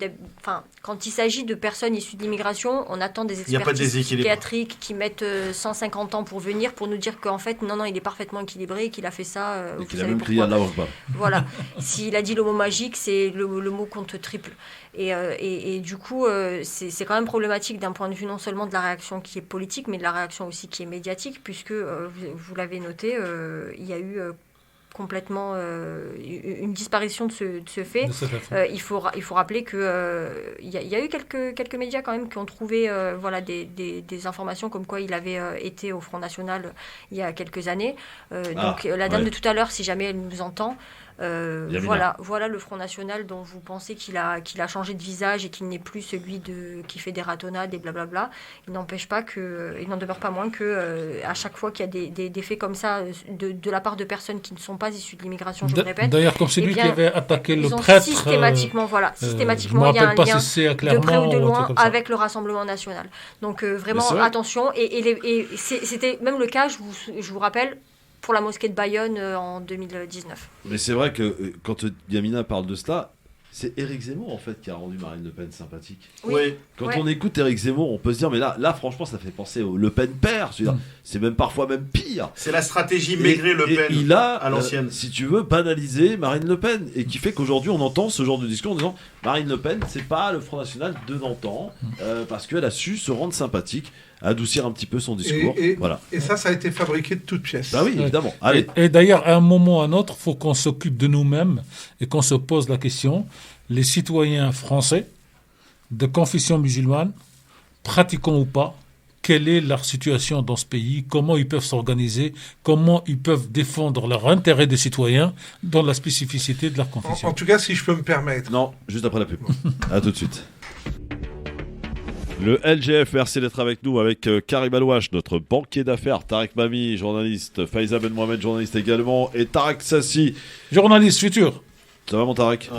Speaker 3: quand il s'agit de personnes issues de l'immigration, on attend des expertises psychiatriques qui mettent 150 ans pour venir pour nous dire qu'en fait, non, il est parfaitement équilibré et qu'il a fait ça.
Speaker 2: Et qu'il a même crié à la Akbar.
Speaker 3: Voilà. S'il a dit le mot magique, c'est le mot compte triple. Et du coup, c'est quand même problématique d'un point de vue non seulement de la réaction qui est politique, mais de la réaction aussi qui est médiatique, puisque, vous l'avez noté, il y a eu complètement une disparition de ce fait. Il faut rappeler qu'il y a eu quelques médias quand même qui ont trouvé des informations comme quoi il avait été au Front National il y a quelques années. Donc la dame de tout à l'heure, si jamais elle nous entend, voilà le Front National dont vous pensez qu'il a changé de visage et qu'il n'est plus celui qui fait des ratonnades et blablabla. Il n'en demeure pas moins que à chaque fois qu'il y a des faits comme ça de la part de personnes qui ne sont pas issues de l'immigration, je le répète.
Speaker 14: D'ailleurs, comme celui qui avait attaqué le prêtre.
Speaker 3: Systématiquement, il y a un lien de près ou de loin avec le Rassemblement national. Donc vraiment attention. Et c'était même le cas, je vous rappelle, pour la mosquée de Bayonne en 2019.
Speaker 2: Mais c'est vrai que quand Yamina parle de cela, c'est Éric Zemmour en fait qui a rendu Marine Le Pen sympathique.
Speaker 3: Oui.
Speaker 2: Quand on écoute Éric Zemmour, on peut se dire mais là franchement ça fait penser au Le Pen père. C'est même parfois pire.
Speaker 10: C'est la stratégie Maigret-Le Pen
Speaker 2: il a,
Speaker 10: à l'ancienne.
Speaker 2: Si tu veux, banalisé Marine Le Pen et qui fait qu'aujourd'hui on entend ce genre de discours en disant Marine Le Pen c'est pas le Front National de d'antan parce qu'elle a su se rendre sympathique, adoucir un petit peu son discours.
Speaker 8: Et ça a été fabriqué de toutes pièces.
Speaker 2: Bah oui, évidemment. Allez.
Speaker 14: Et d'ailleurs, à un moment ou à un autre, il faut qu'on s'occupe de nous-mêmes et qu'on se pose la question, les citoyens français de confession musulmane, pratiquants ou pas, quelle est leur situation dans ce pays, comment ils peuvent s'organiser, comment ils peuvent défendre leur intérêt de citoyens dans la spécificité de leur confession.
Speaker 8: En tout cas, si je peux me permettre.
Speaker 2: Non, juste après la pub. À tout de suite. Le LGF, merci d'être avec nous avec Karim Alouache, notre banquier d'affaires, Tarek Mami, journaliste, Faiza Ben Mohamed, journaliste également, et Tarek Sassi,
Speaker 14: journaliste futur.
Speaker 2: Ça va mon Tarek?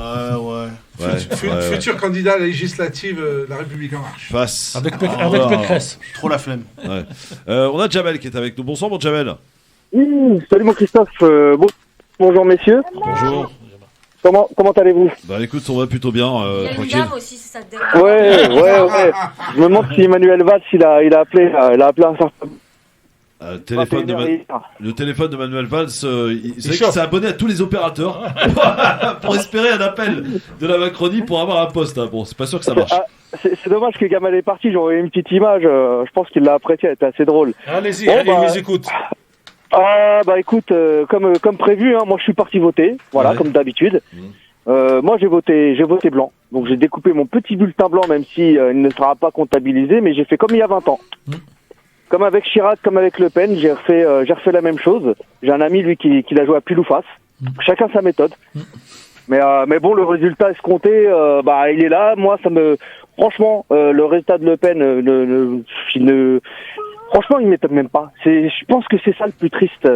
Speaker 8: Futur candidat à la législative de la République en marche.
Speaker 2: Face.
Speaker 14: Avec Pécresse.
Speaker 10: Trop la flemme.
Speaker 2: Ouais. On a Jamel qui est avec nous. Bonsoir mon Jamel.
Speaker 15: Salut mon Christophe. Bonjour messieurs.
Speaker 2: Bonjour.
Speaker 15: Comment allez-vous?
Speaker 2: Bah écoute, on va plutôt bien.
Speaker 3: Il y a une
Speaker 2: tranquille.
Speaker 3: dame aussi, si ça te dérange.
Speaker 15: Ouais. Je me demande si Emmanuel Valls il a appelé un certain.
Speaker 2: Le téléphone de Manuel Valls, c'est qu'il s'est abonné à tous les opérateurs pour espérer un appel de la Macronie pour avoir un poste. Hein. Bon, c'est pas sûr que ça marche.
Speaker 15: C'est dommage que Gamal est parti. J'ai envoyé une petite image. Je pense qu'il l'a apprécié. Elle était assez drôle.
Speaker 14: Allez-y, il les écoute.
Speaker 15: Écoute, comme prévu, hein, moi je suis parti voter, voilà, comme d'habitude. Moi j'ai voté blanc, donc j'ai découpé mon petit bulletin blanc, même si il ne sera pas comptabilisé, mais j'ai fait comme il y a 20 ans. Comme avec Chirac, comme avec Le Pen, j'ai refait la même chose. J'ai un ami lui qui l'a joué à pile ou face. Chacun sa méthode. Mais bon, le résultat escompté, il est là. Moi, franchement, le résultat de Le Pen, franchement, il ne m'étonne même pas. Je pense que c'est ça le plus triste.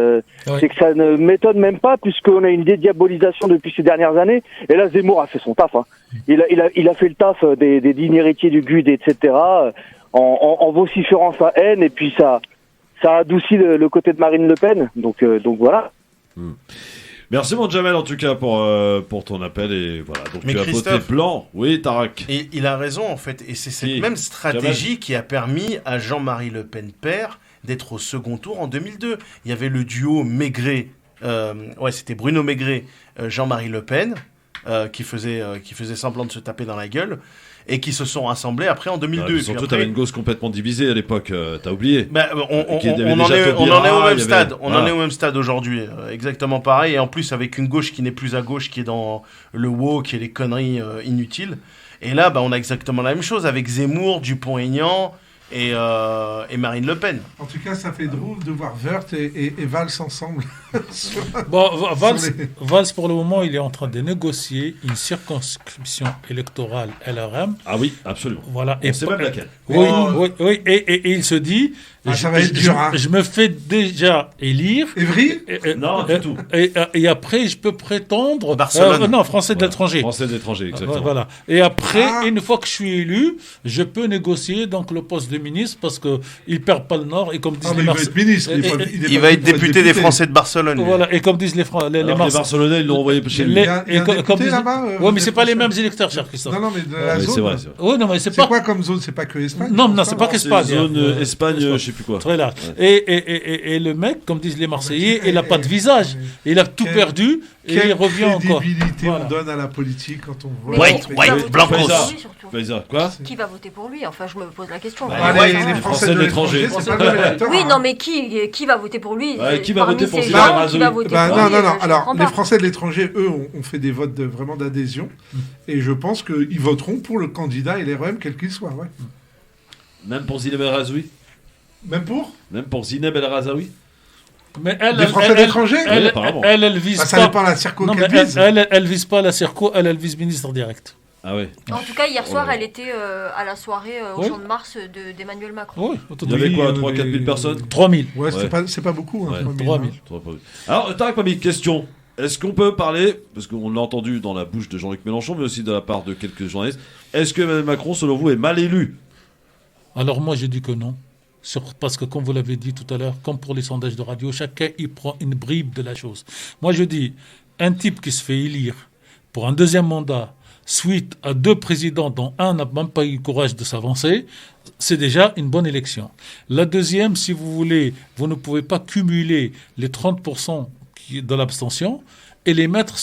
Speaker 15: C'est que ça ne m'étonne même pas, puisqu'on a une dédiabolisation depuis ces dernières années. Et là, Zemmour a fait son taf. Hein. Il a fait le taf des dignes héritiers du GUD, etc., en vociférant sa haine. Et puis ça a adouci le côté de Marine Le Pen. Donc voilà.
Speaker 2: Merci mon Jamel en tout cas pour ton appel et voilà. Donc tu as voté blanc, oui Tarak.
Speaker 10: Et il a raison en fait et c'est cette même stratégie Jamel qui a permis à Jean-Marie Le Pen père d'être au second tour en 2002. Il y avait le duo Maigret, c'était Bruno Maigret, Jean-Marie Le Pen qui faisait semblant de se taper dans la gueule. Et qui se sont rassemblés après en 2002.
Speaker 2: Surtout, t'avais une gauche complètement divisée à l'époque, t'as oublié.
Speaker 10: On en est au même stade. On en est au même stade aujourd'hui, exactement pareil. Et en plus, avec une gauche qui n'est plus à gauche, qui est dans le woke et les conneries inutiles. Et là, on a exactement la même chose avec Zemmour, Dupont-Aignan et Marine Le Pen.
Speaker 8: En tout cas, ça fait drôle de voir Wörth et Valls ensemble.
Speaker 14: Valls, pour le moment, il est en train de négocier une circonscription électorale LRM.
Speaker 2: Ah oui, absolument.
Speaker 14: Voilà.
Speaker 2: On sait même laquelle.
Speaker 14: Oui. Et il se dit,
Speaker 8: ça va être dur, hein.
Speaker 14: Je me fais déjà élire.
Speaker 8: Évry ?
Speaker 2: Non, du tout.
Speaker 14: Et après, je peux prétendre...
Speaker 10: Barcelone.
Speaker 14: Français de l'étranger.
Speaker 2: Français de l'étranger, exactement.
Speaker 14: Voilà. Et après, une fois que je suis élu, je peux négocier donc le poste de ministre parce qu'il ne perd pas le Nord. Et comme disent
Speaker 8: il va être ministre.
Speaker 10: Il va être député des Français de Barcelone.
Speaker 14: Voilà. Et comme disent les
Speaker 2: Barcelonais, ils l'ont envoyé chez lui.
Speaker 14: Oui, mais c'est pas les mêmes électeurs, cher Christophe.
Speaker 8: Non, mais de la zone.
Speaker 2: C'est vrai.
Speaker 14: Oui, non, mais
Speaker 8: c'est quoi comme zone? C'est pas que Espagne?
Speaker 14: Non, c'est pas qu'Espagne.
Speaker 2: Zone Espagne, je sais plus quoi.
Speaker 14: Très large. Et le mec, comme disent les Marseillais, il n'a pas de visage. Il a tout perdu et il revient encore.
Speaker 8: Quelle crédibilité on donne à la politique quand on voit...
Speaker 10: White, Blancos.
Speaker 2: Quoi?
Speaker 3: Qui va voter pour lui? Enfin, je me pose la question.
Speaker 8: Les Français de l'étranger.
Speaker 3: Oui, non, mais qui va voter pour lui?
Speaker 2: Qui va voter pour lui?
Speaker 8: Non. Alors, les Français de l'étranger, eux, ont fait des votes vraiment d'adhésion. Et je pense qu'ils voteront pour le candidat LREM, quel qu'il soit. Ouais.
Speaker 2: Même pour Zineb El Razoui?
Speaker 8: Même pour
Speaker 2: Zineb El Razoui?
Speaker 8: Mais des Français de l'étranger?
Speaker 14: Elle vise pas...
Speaker 8: Ça dépend de la circo qu'elle vise.
Speaker 14: Elle vise pas la circo, elle vise ministre direct.
Speaker 2: Ah ouais.
Speaker 3: En tout cas, hier soir, elle était à la soirée au Champ de Mars d'Emmanuel Macron.
Speaker 14: Oui,
Speaker 2: il y avait quoi, 3-4 000 personnes?
Speaker 14: 3 000.
Speaker 8: Ouais, c'est pas beaucoup. Hein,
Speaker 14: 3 000.
Speaker 2: Alors, Tarek Mami, question. Est-ce qu'on peut parler, parce qu'on l'a entendu dans la bouche de Jean-Luc Mélenchon, mais aussi de la part de quelques journalistes, est-ce que Emmanuel Macron, selon vous, est mal élu?
Speaker 14: Alors moi, j'ai dit que non. Parce que, comme vous l'avez dit tout à l'heure, comme pour les sondages de radio, chacun y prend une bribe de la chose. Moi, je dis, un type qui se fait élire pour un deuxième mandat, suite à 2 présidents dont un n'a même pas eu le courage de s'avancer, c'est déjà une bonne élection. La deuxième, si vous voulez, vous ne pouvez pas cumuler les 30% de l'abstention et les mettre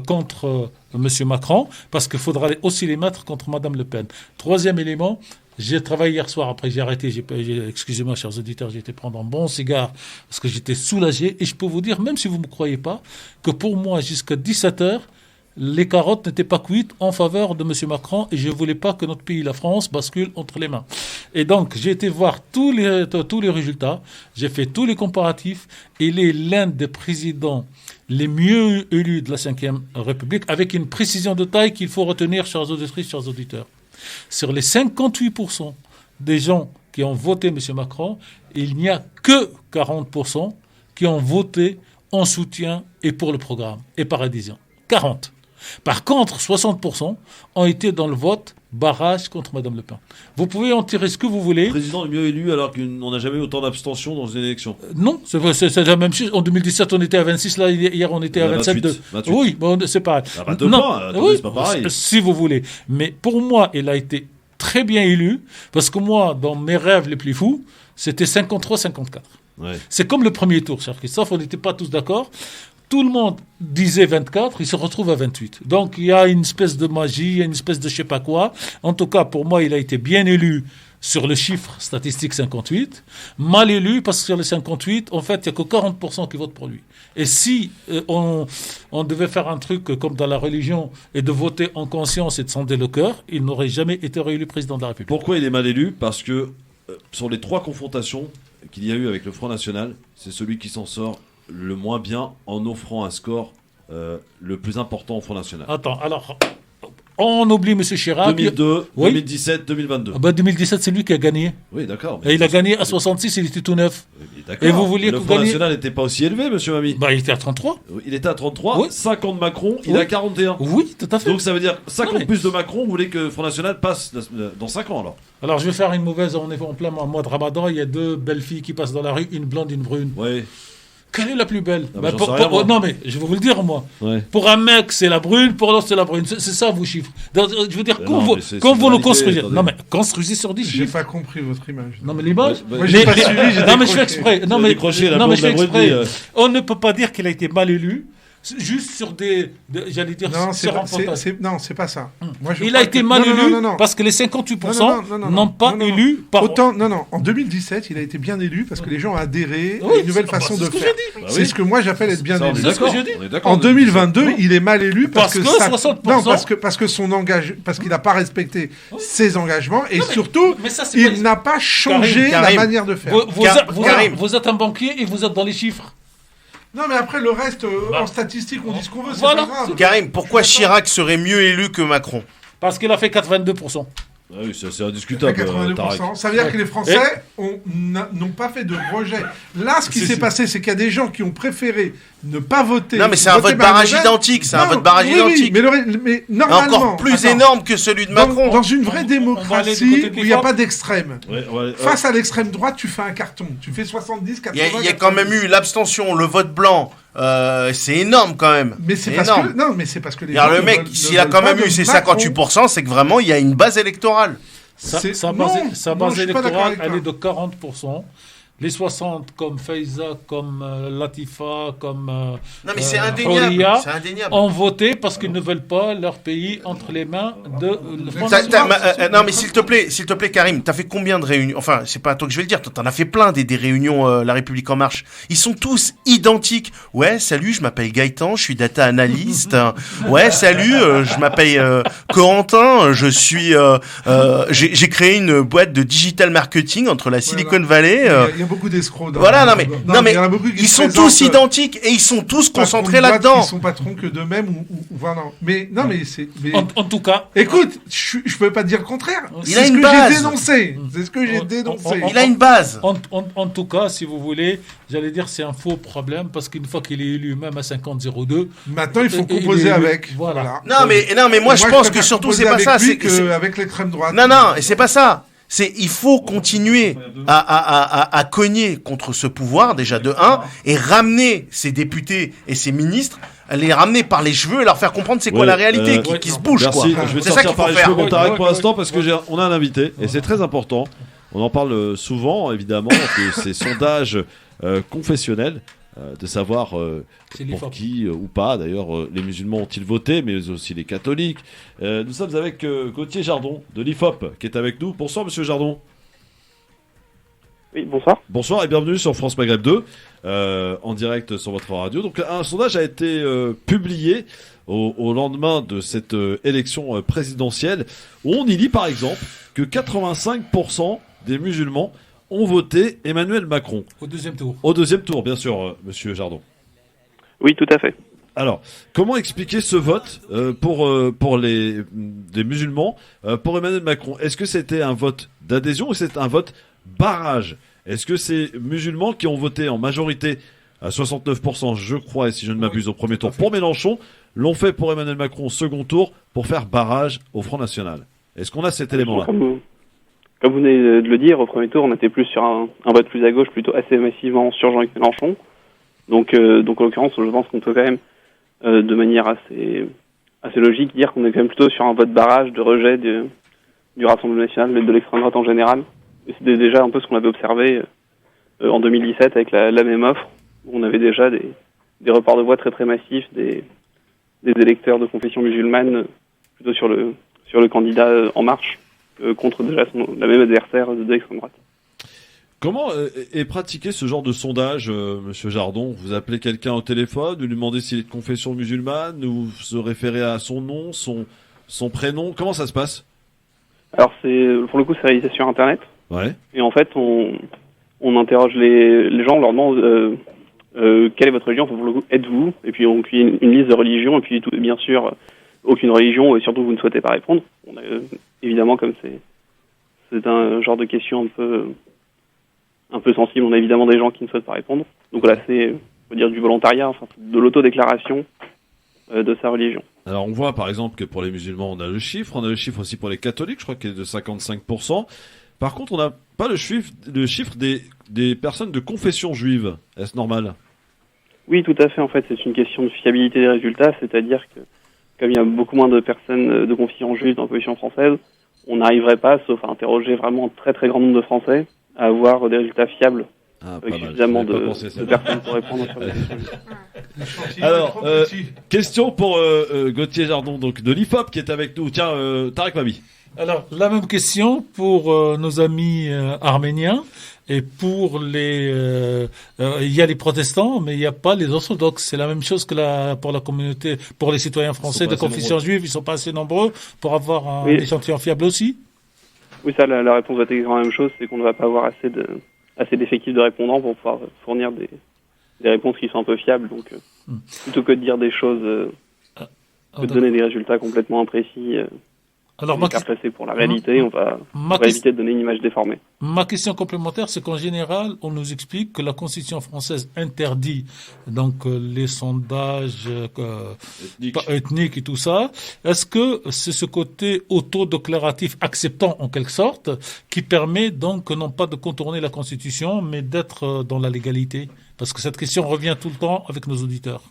Speaker 14: contre M. Macron, parce qu'il faudra aussi les mettre contre Mme Le Pen. Troisième élément, j'ai travaillé hier soir, après j'ai arrêté, excusez-moi chers auditeurs, j'ai été prendre un bon cigare parce que j'étais soulagé, et je peux vous dire, même si vous ne me croyez pas, que pour moi, jusqu'à 17h, les carottes n'étaient pas cuites en faveur de M. Macron, et je ne voulais pas que notre pays, la France, bascule entre les mains. Et donc, j'ai été voir tous les résultats, j'ai fait tous les comparatifs, et il est l'un des présidents les mieux élus de la Ve République, avec une précision de taille qu'il faut retenir, chers auditrices, chers auditeurs. Sur les 58% des gens qui ont voté M. Macron, il n'y a que 40% qui ont voté en soutien et pour le programme et par adhésion. 40. Par contre, 60% ont été dans le vote barrage contre Mme Le Pen. Vous pouvez en tirer ce que vous voulez.
Speaker 2: Le président est mieux élu alors qu'on n'a jamais eu autant d'abstention dans une élection.
Speaker 14: Non, c'est la même chose. En 2017, on était à 26, là, hier, on était à 27.
Speaker 2: 28.
Speaker 14: Oui, bon, c'est pareil.
Speaker 2: C'est pas pareil.
Speaker 14: Si vous voulez. Mais pour moi, il a été très bien élu, parce que moi, dans mes rêves les plus fous, c'était 53-54.
Speaker 2: Ouais.
Speaker 14: C'est comme le premier tour, cher Christophe, on n'était pas tous d'accord. Tout le monde disait 24, il se retrouve à 28. Donc il y a une espèce de magie, il y a une espèce de je sais pas quoi. En tout cas, pour moi, il a été bien élu sur le chiffre statistique 58. Mal élu parce que sur les 58, en fait, il n'y a que 40% qui votent pour lui. Et si on devait faire un truc comme dans la religion et de voter en conscience et de sonder le cœur, il n'aurait jamais été réélu président de la République.
Speaker 2: Pourquoi il est mal élu ? Parce que sur les 3 confrontations qu'il y a eu avec le Front National, c'est celui qui s'en sort le moins bien en offrant un score le plus important au Front National.
Speaker 14: Attends, alors, on oublie M. Chirac.
Speaker 2: 2002, oui. 2017, 2022.
Speaker 14: 2017, c'est lui qui a gagné.
Speaker 2: Oui, d'accord.
Speaker 14: Et il a gagné à 66, il était tout neuf.
Speaker 2: Et vous vouliez le Front National n'était pas aussi élevé, M. Mami.
Speaker 14: Il était à 33.
Speaker 2: Il était à 33,
Speaker 14: oui.
Speaker 2: 5 ans de Macron, il a 41.
Speaker 14: Oui, tout à fait.
Speaker 2: Donc ça veut dire 5 ans de plus de Macron, vous voulez que le Front National passe dans 5 ans alors ?
Speaker 14: Alors je vais faire une mauvaise, on est en plein mois de Ramadan, il y a 2 belles filles qui passent dans la rue, une blonde, une brune.
Speaker 2: Oui.
Speaker 14: Quelle est la plus belle ?
Speaker 2: Non
Speaker 14: mais je vais vous le dire moi.
Speaker 2: Ouais.
Speaker 14: Pour un mec c'est la brune, pour l'autre c'est la brune. C'est ça vos chiffres. Donc, je veux dire quand vous le construisez. Attendez. Non mais construisez sur des chiffres.
Speaker 8: J'ai pas compris votre image.
Speaker 14: Non mais l'image.
Speaker 8: Moi j'ai pas suivi.
Speaker 14: Non mais je fais exprès. Non mais je fais exprès. On ne peut pas dire qu'il a été mal élu. Juste sur j'allais dire,
Speaker 8: non, c'est pas ça.
Speaker 14: Moi, il a été mal élu parce que les 58% n'ont pas élu par...
Speaker 8: En 2017, il a été bien élu parce que les gens ont adhéré à une nouvelle façon de faire. C'est ce que moi j'appelle être bien élu.
Speaker 14: C'est ce que j'ai dit.
Speaker 8: En 2022, il est mal élu parce que
Speaker 14: 60%...
Speaker 8: Non, parce que son engagement... Parce qu'il n'a pas respecté ses engagements et surtout, il n'a pas changé la manière de faire.
Speaker 14: Vous êtes un banquier et vous êtes dans les chiffres.
Speaker 8: Non, mais après, le reste, en statistique, on dit ce qu'on veut, c'est pas grave.
Speaker 10: Karim, pourquoi Chirac serait mieux élu que Macron ?
Speaker 14: Parce qu'il a fait 82%.
Speaker 2: Ah oui, c'est indiscutable.
Speaker 8: 82%. Ça veut dire que les Français n'ont pas fait de rejet. Là, ce qui s'est passé, c'est qu'il y a des gens qui ont préféré ne pas voter.
Speaker 10: Non, mais c'est un vote barrage identique. C'est un vote barrage identique.
Speaker 8: Mais normalement.
Speaker 10: Encore plus énorme que celui de Macron.
Speaker 8: Dans une vraie démocratie où il n'y a pas d'extrême. Face à l'extrême droite, tu fais un carton. Tu fais 70, 80.
Speaker 10: Il y a quand même eu l'abstention, le vote blanc. C'est énorme quand même.
Speaker 8: Mais c'est parce que non, mais c'est parce que les gens
Speaker 10: le mec, s'il a quand même eu ses 58%, c'est que vraiment il y a une base électorale.
Speaker 14: Sa base électorale, elle est de 40%. Les 60 comme Faiza, comme Latifa, comme
Speaker 10: Horia
Speaker 14: ont voté parce qu'ils ne veulent pas leur pays entre les mains de
Speaker 10: non mais s'il te plaît Karim, t'as fait combien de réunions ? Enfin, c'est pas à toi que je vais le dire, t'en as fait plein des réunions La République En Marche. Ils sont tous identiques. Ouais, salut, je m'appelle Gaëtan, je suis data analyst. Ouais, salut, je m'appelle Corentin, je suis j'ai créé une boîte de digital marketing entre la Silicon Valley.
Speaker 8: Il y a beaucoup d'escrocs.
Speaker 10: Voilà, non mais ils sont tous identiques et ils sont tous concentrés là-dedans.
Speaker 8: Ils sont patrons que d'eux-mêmes ou voilà. Mais non, mais c'est.
Speaker 14: En tout cas,
Speaker 8: écoute, je peux pas dire le contraire.
Speaker 10: Il a une base.
Speaker 8: C'est ce que j'ai dénoncé.
Speaker 10: Il a une base.
Speaker 14: En tout cas, si vous voulez, j'allais dire c'est un faux problème parce qu'une fois qu'il est élu même à 50-02,
Speaker 8: maintenant il faut composer avec.
Speaker 14: Voilà.
Speaker 10: Non mais moi je pense que surtout c'est pas ça.
Speaker 8: C'est avec l'extrême droite.
Speaker 10: Non, et c'est pas ça. Il faut continuer à cogner contre ce pouvoir, déjà de 1, et ramener ces députés et ces ministres, les ramener par les cheveux et leur faire comprendre c'est quoi la réalité, qui se bouge.
Speaker 2: Merci.
Speaker 10: Quoi.
Speaker 2: Je vais
Speaker 10: c'est ça qu'il
Speaker 2: sortir
Speaker 10: faut
Speaker 2: par les cheveux
Speaker 10: faire.
Speaker 2: pour l'instant parce que on a un invité et c'est très important. On en parle souvent, évidemment, de ces sondages confessionnels. De savoir pour qui ou pas, d'ailleurs, les musulmans ont-ils voté, mais aussi les catholiques. Nous sommes avec Gauthier Jardon de l'IFOP qui est avec nous. Bonsoir, monsieur Jardon.
Speaker 16: Oui, bonsoir.
Speaker 2: Bonsoir et bienvenue sur France Maghreb 2, en direct sur votre radio. Donc, un sondage a été publié au lendemain de cette élection présidentielle où on y lit, par exemple, que 85% des musulmans ont voté Emmanuel Macron.
Speaker 14: Au deuxième tour.
Speaker 2: Au deuxième tour, bien sûr, monsieur Jardon.
Speaker 16: Oui, tout à fait.
Speaker 2: Alors, comment expliquer ce vote pour les musulmans pour Emmanuel Macron? Est-ce que c'était un vote d'adhésion ou c'est un vote barrage? Est-ce que ces musulmans qui ont voté en majorité à 69%, je crois, et si je ne m'abuse, au premier tour pour Mélenchon, l'ont fait pour Emmanuel Macron au second tour pour faire barrage au Front National? Est-ce qu'on a cet élément-là?
Speaker 16: Comme vous venez de le dire, au premier tour, on était plus sur un vote plus à gauche, plutôt assez massivement sur Jean-Luc Mélenchon. Donc en l'occurrence, je pense qu'on peut quand même, de manière assez logique, dire qu'on est quand même plutôt sur un vote barrage de rejet du Rassemblement national et de l'extrême droite en général. Et c'était déjà un peu ce qu'on avait observé en 2017 avec la même offre, où on avait déjà des reports de voix très très massifs des électeurs de confession musulmane, plutôt sur le candidat En Marche, contre déjà la même adversaire de l'extrême droite.
Speaker 2: Comment est pratiqué ce genre de sondage, Monsieur Jardon? Vous appelez quelqu'un au téléphone, vous lui demandez s'il est de confession musulmane, ou vous se référez à son nom, son prénom? Comment ça se passe? Alors
Speaker 16: pour le coup, c'est réalisé sur Internet.
Speaker 2: Ouais.
Speaker 16: Et en fait, on interroge les gens, on leur demande quelle est votre religion, enfin, pour le coup, êtes-vous? Et puis on crée une liste de religions, et puis bien sûr, aucune religion, et surtout vous ne souhaitez pas répondre. Évidemment, comme c'est un genre de question un peu sensible, on a évidemment des gens qui ne souhaitent pas répondre. Donc là, c'est, on peut dire, du volontariat, enfin, de l'autodéclaration de sa religion.
Speaker 2: Alors on voit par exemple que pour les musulmans, on a le chiffre aussi pour les catholiques, je crois qu'il est de 55%. Par contre, on n'a pas le chiffre des personnes de confession juive. Est-ce normal?
Speaker 16: Oui, tout à fait. En fait, c'est une question de fiabilité des résultats, c'est-à-dire que comme il y a beaucoup moins de personnes de confession juive dans la population française, on n'arriverait pas, sauf à interroger vraiment un très très grand nombre de Français, à avoir des résultats fiables. Avec suffisamment de personnes pour répondre sur la question.
Speaker 2: Alors, question pour Gauthier Jardon, donc de l'IFOP qui est avec nous. Tiens, Tarek Mabi.
Speaker 14: Alors, la même question pour nos amis arméniens et pour il y a les protestants, mais il n'y a pas les orthodoxes. C'est la même chose que pour la communauté, pour les citoyens français de confession juive, ils sont pas assez nombreux pour avoir un échantillon fiable aussi?
Speaker 16: Oui, ça, la réponse va être exactement la même chose, c'est qu'on ne va pas avoir assez d'effectifs de répondants pour pouvoir fournir des réponses qui sont un peu fiables. Donc, plutôt que de dire des choses, que de donner des résultats complètement imprécis, placés pour la réalité, on va éviter de donner une image déformée.
Speaker 14: Ma question complémentaire, c'est qu'en général, on nous explique que la Constitution française interdit donc les sondages ethniques et tout ça. Est-ce que c'est ce côté autodéclaratif acceptant en quelque sorte qui permet donc non pas de contourner la Constitution, mais d'être dans la légalité? Parce que cette question revient tout le temps avec nos auditeurs.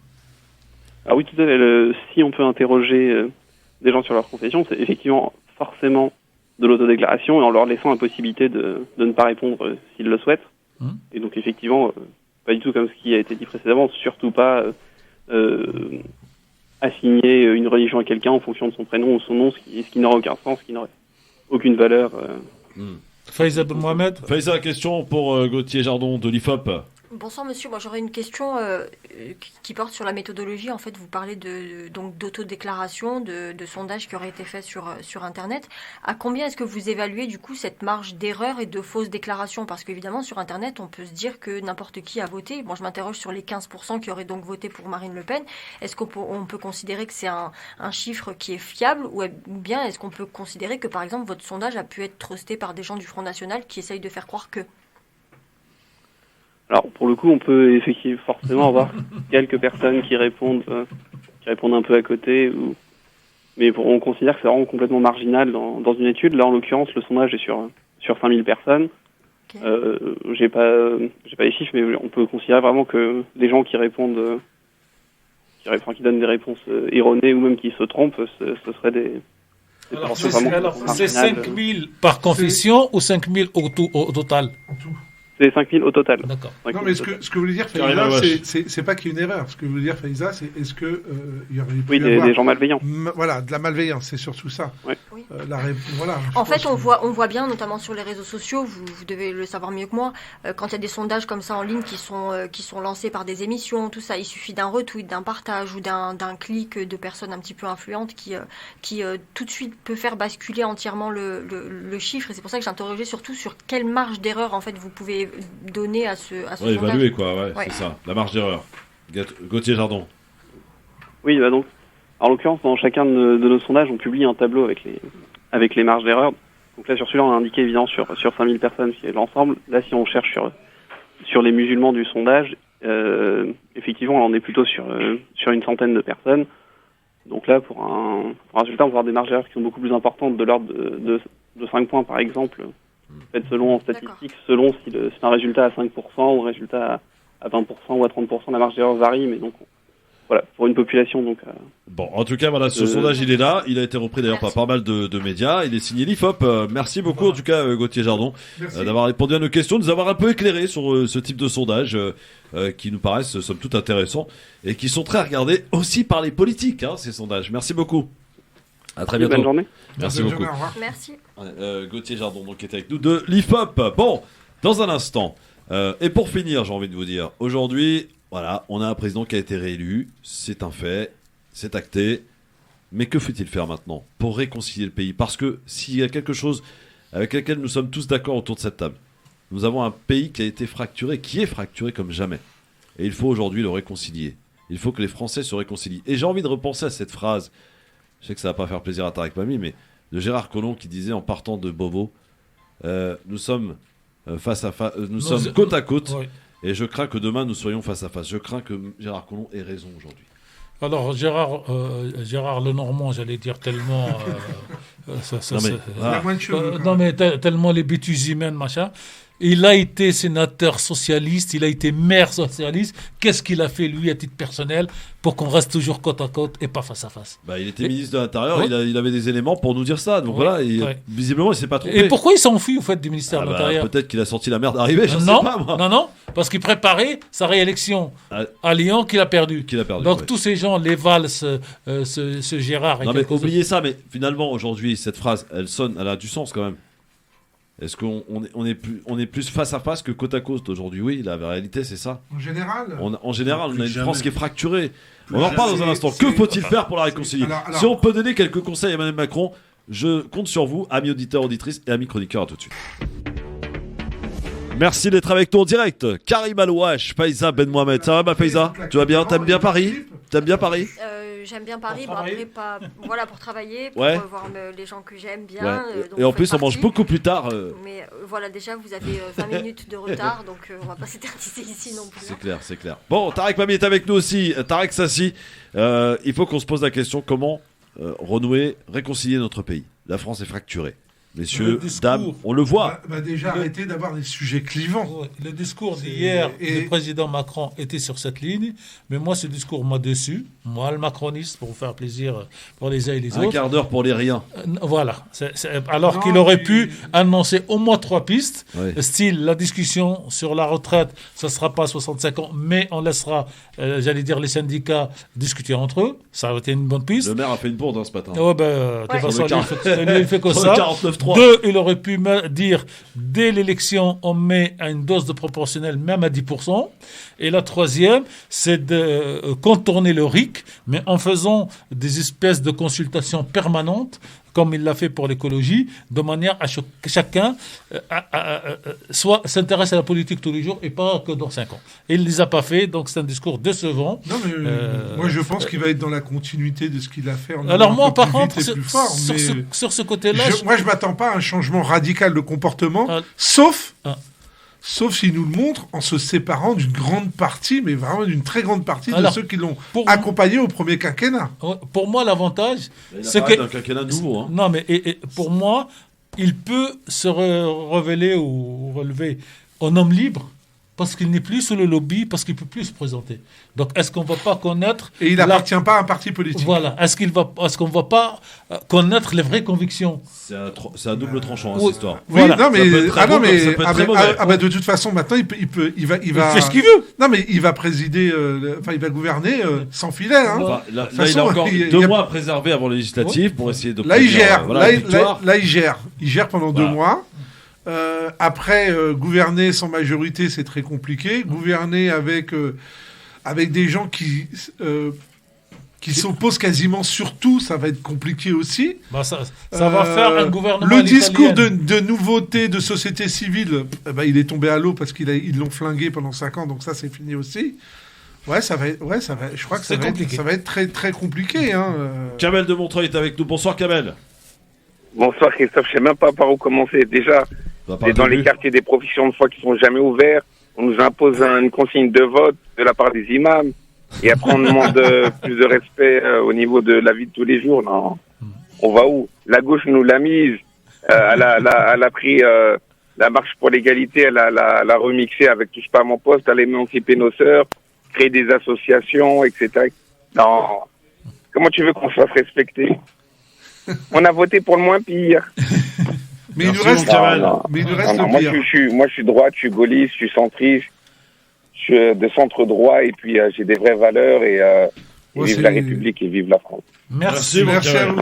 Speaker 16: Ah oui, tout à fait. Si on peut interroger des gens sur leur confession, c'est effectivement forcément de l'autodéclaration et en leur laissant la possibilité de ne pas répondre s'ils le souhaitent. Et donc effectivement, pas du tout comme ce qui a été dit précédemment, surtout pas assigner une religion à quelqu'un en fonction de son prénom ou son nom, ce qui n'aurait aucun sens, ce qui n'aurait aucune valeur.
Speaker 14: Faiza Ben Mohamed.
Speaker 2: Faiza, question pour Gauthier Jardon de l'IFOP.
Speaker 3: Bonsoir monsieur, moi j'aurais une question qui porte sur la méthodologie. En fait, vous parlez donc d'autodéclaration, de sondages qui auraient été faits sur Internet. À combien est-ce que vous évaluez du coup cette marge d'erreur et de fausses déclarations? Parce qu'évidemment sur Internet, on peut se dire que n'importe qui a voté. Moi je m'interroge sur les 15% qui auraient donc voté pour Marine Le Pen. Est-ce qu'on peut considérer que c'est un chiffre qui est fiable ou bien est-ce qu'on peut considérer que par exemple votre sondage a pu être trusté par des gens du Front National qui essayent de faire croire que...
Speaker 16: Alors pour le coup, on peut effectivement forcément avoir quelques personnes qui répondent un peu à côté, mais on considère que c'est vraiment complètement marginal dans une étude. Là, en l'occurrence, le sondage est sur 5000 personnes. J'ai pas les chiffres, mais on peut considérer vraiment que les gens qui répondent, qui donnent des réponses erronées ou même qui se trompent, ce serait des...
Speaker 14: Alors, c'est 5000 par confession ou 5000 au total?
Speaker 16: C'est 5000 au total.
Speaker 14: D'accord.
Speaker 8: Non, mais ce que vous voulez dire, Faiza, c'est pas qu'il y ait une erreur. Ce que vous voulez dire, Faiza, c'est est-ce que il y aurait pu
Speaker 16: des gens malveillants.
Speaker 8: Voilà, de la malveillance, c'est surtout ça.
Speaker 16: Ouais.
Speaker 3: Voilà. En fait, on voit bien, notamment sur les réseaux sociaux, vous devez le savoir mieux que moi, quand il y a des sondages comme ça en ligne qui sont lancés par des émissions, tout ça, il suffit d'un retweet, d'un partage ou d'un clic de personnes un petit peu influentes qui tout de suite peut faire basculer entièrement le chiffre. Et c'est pour ça que j'interrogeais surtout sur quelle marge d'erreur en fait vous pouvez donner à ce sondage.
Speaker 2: Évaluer quoi, c'est ça, la marge d'erreur. Gauthier Jardon.
Speaker 16: Oui, bah donc, en l'occurrence, dans chacun de nos sondages, on publie un tableau avec les marges d'erreur. Donc là, sur celui-là, on a indiqué évidemment sur 5000 personnes, qui est l'ensemble. Là, si on cherche sur les musulmans du sondage, effectivement, on est plutôt sur une centaine de personnes. Donc là, pour un résultat, on va avoir des marges d'erreur qui sont beaucoup plus importantes, de l'ordre de 5 points, par exemple. En fait, selon statistiques, selon si c'est un résultat à 5% ou un résultat à 20% ou à 30%, la marge d'erreur varie, mais donc voilà, pour une population donc.
Speaker 2: Bon, en tout cas, voilà, ce sondage il est là, il a été repris d'ailleurs par pas mal de médias, il est signé l'IFOP. Merci beaucoup en tout cas Gauthier Jardon d'avoir répondu à nos questions, de nous avoir un peu éclairé sur ce type de sondage qui nous paraissent somme toute intéressants et qui sont très regardés aussi par les politiques, ces sondages. Merci beaucoup. À très bientôt.
Speaker 16: Bonne journée.
Speaker 2: Merci beaucoup.
Speaker 3: Merci.
Speaker 2: Gauthier Jardon donc est avec nous de l'IFOP. Bon, dans un instant. Et pour finir, j'ai envie de vous dire, aujourd'hui, voilà, on a un président qui a été réélu, c'est un fait, c'est acté. Mais que faut-il faire maintenant pour réconcilier le pays? Parce que s'il y a quelque chose avec lequel nous sommes tous d'accord autour de cette table, nous avons un pays qui a été fracturé, qui est fracturé comme jamais. Et il faut aujourd'hui le réconcilier. Il faut que les Français se réconcilient. Et j'ai envie de repenser à cette phrase, je sais que ça va pas faire plaisir à Tarek Mami, mais de Gérard Collomb qui disait en partant de Beauvau, nous sommes face à face, nous sommes côte à côte, et je crains que demain nous soyons face à face. Je crains que Gérard Collomb ait raison aujourd'hui.
Speaker 14: Alors Gérard Lenormand, j'allais dire tellement, tellement les bêtises humaines, machin. Il a été sénateur socialiste, il a été maire socialiste. Qu'est-ce qu'il a fait, lui, à titre personnel, pour qu'on reste toujours côte à côte et pas face à face?
Speaker 2: Il était ministre de l'Intérieur, il avait des éléments pour nous dire ça. Donc visiblement, il ne s'est pas trompé.
Speaker 14: Et pourquoi il s'enfuit, au fait, du ministère de l'Intérieur?
Speaker 2: Peut-être qu'il a senti la merde arriver, je ne sais pas, moi.
Speaker 14: Non, parce qu'il préparait sa réélection à Lyon, qu'il a perdu. Donc tous ces gens, les Valls, ce Gérard...
Speaker 2: Non, mais oubliez ça, mais finalement, aujourd'hui, cette phrase, elle a du sens quand même. Est-ce qu'on est plus face à face que côte à côte aujourd'hui? Oui, la réalité c'est ça.
Speaker 8: En général,
Speaker 2: on a une France qui est fracturée. On en reparle dans un instant. Que faut-il faire pour la réconcilier? Si on peut donner quelques conseils à Emmanuel Macron, je compte sur vous, amis auditeurs, auditrices et amis chroniqueurs. À tout de suite. Merci d'être avec nous en direct. Karim Alouache, Faiza Ben Mohamed. Ça va, ma Faiza? Tu vas bien? T'aimes bien Paris?
Speaker 3: J'aime bien Paris, après pour travailler, pour voir les gens que j'aime bien. Donc
Speaker 2: et en plus, on mange beaucoup plus tard.
Speaker 3: Mais voilà, déjà, vous avez 20 minutes de retard, donc on va pas s'éterniser ici non plus.
Speaker 2: C'est clair. Bon, Tarek Mami est avec nous aussi. Tarek Sassi, il faut qu'on se pose la question, comment renouer, réconcilier notre pays? La France est fracturée. Messieurs, dames, on le voit.
Speaker 8: Déjà, arrêtez d'avoir des sujets clivants.
Speaker 14: Le discours d'hier du président Macron était sur cette ligne, mais moi, ce discours m'a déçu. Moi, le macroniste, pour vous faire plaisir pour les uns et les autres.
Speaker 2: Un quart d'heure pour les riens.
Speaker 14: Voilà. Alors qu'il aurait pu annoncer au moins 3 pistes, style la discussion sur la retraite, ça ne sera pas 65 ans, mais on laissera, les syndicats discuter entre eux. Ça aurait été une bonne piste.
Speaker 2: Le maire a fait une bourde ce matin.
Speaker 14: De toute façon, il fait comme ça. 2, il aurait pu dire, dès l'élection, on met à une dose de proportionnel, même à 10%. Et la 3e, c'est de contourner le RIC, mais en faisant des espèces de consultations permanentes, comme il l'a fait pour l'écologie, de manière à que chacun soit s'intéresse à la politique tous les jours et pas que dans 5 ans. Et il ne les a pas fait, donc c'est un discours décevant.
Speaker 8: Non, mais moi je pense qu'il va être dans la continuité de ce qu'il a fait.
Speaker 14: Alors moi, par contre, sur ce côté-là...
Speaker 8: Moi, je ne m'attends pas à un changement radical de comportement, sauf s'il nous le montre en se séparant d'une grande partie, mais vraiment d'une très grande partie de ceux qui l'ont accompagné au premier quinquennat.
Speaker 14: Pour moi, l'avantage,
Speaker 2: c'est que... un quinquennat nouveau.
Speaker 14: Non, mais pour moi, il peut se révéler ou relever en homme libre, parce qu'il n'est plus sous le lobby, parce qu'il ne peut plus se présenter. Donc, est-ce qu'on ne va pas connaître...
Speaker 8: Et il n'appartient pas à un parti politique.
Speaker 14: Voilà. Est-ce qu'on ne va pas connaître les vraies convictions?
Speaker 2: C'est un double tranchant, cette histoire.
Speaker 8: Oui, voilà. De toute façon, maintenant, il va... Il
Speaker 14: fait ce qu'il veut.
Speaker 8: Non, mais il va présider... il va gouverner sans filet. Hein.
Speaker 2: Là, il a encore 2 mois à préserver avant les législatives pour essayer de...
Speaker 8: Là, il gère. Il gère pendant 2 mois. Après, gouverner sans majorité, c'est très compliqué. Gouverner avec des gens qui s'opposent quasiment sur tout, ça va être compliqué aussi.
Speaker 14: Ça va faire un gouvernement.
Speaker 8: Le discours de nouveauté, de société civile, il est tombé à l'eau parce qu'ils l'ont flingué pendant 5 ans, donc ça, c'est fini aussi. Je crois que ça va être très, très compliqué. Hein.
Speaker 2: Kamel de Montreuil est avec nous. Bonsoir, Kamel.
Speaker 17: Bonsoir, Christophe. Je sais même pas par où commencer. Déjà, c'est dans les quartiers des professions de foi qui sont jamais ouverts. On nous impose une consigne de vote de la part des imams. Et après, on demande plus de respect au niveau de la vie de tous les jours. Non. On va où? La gauche nous l'a mise. Elle a pris la marche pour l'égalité, elle a remixé avec Touche pas à mon poste, elle a émancipé nos sœurs, créé des associations, etc. Non. Comment tu veux qu'on se fasse respecter? On a voté pour le moins pire.
Speaker 8: Mais il nous reste le pire.
Speaker 17: Moi, je suis droite, je suis gaulliste, je suis centriste, je suis de centre droit, et puis j'ai des vraies valeurs, et vive la République et vive la France.
Speaker 8: Merci à vous.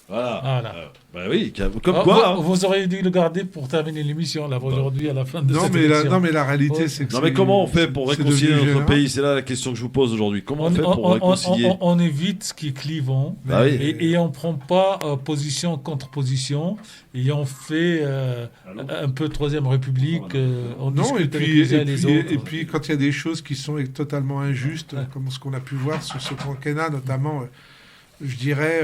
Speaker 2: Voilà. Bah oui, comme quoi.
Speaker 14: Vous auriez dû le garder pour terminer l'émission là aujourd'hui à la fin de cette émission.
Speaker 8: Non mais la réalité c'est que.
Speaker 2: Non mais comment on fait pour réconcilier notre pays? C'est là la question que je vous pose aujourd'hui. Comment on fait pour réconcilier?
Speaker 14: On évite ce qui est clivant et on prend pas position contre position et on fait un peu Troisième République. On discute avec les uns et les autres.
Speaker 8: Et puis quand il y a des choses qui sont totalement injustes, comme ce qu'on a pu voir sur ce quinquennat notamment. Je dirais,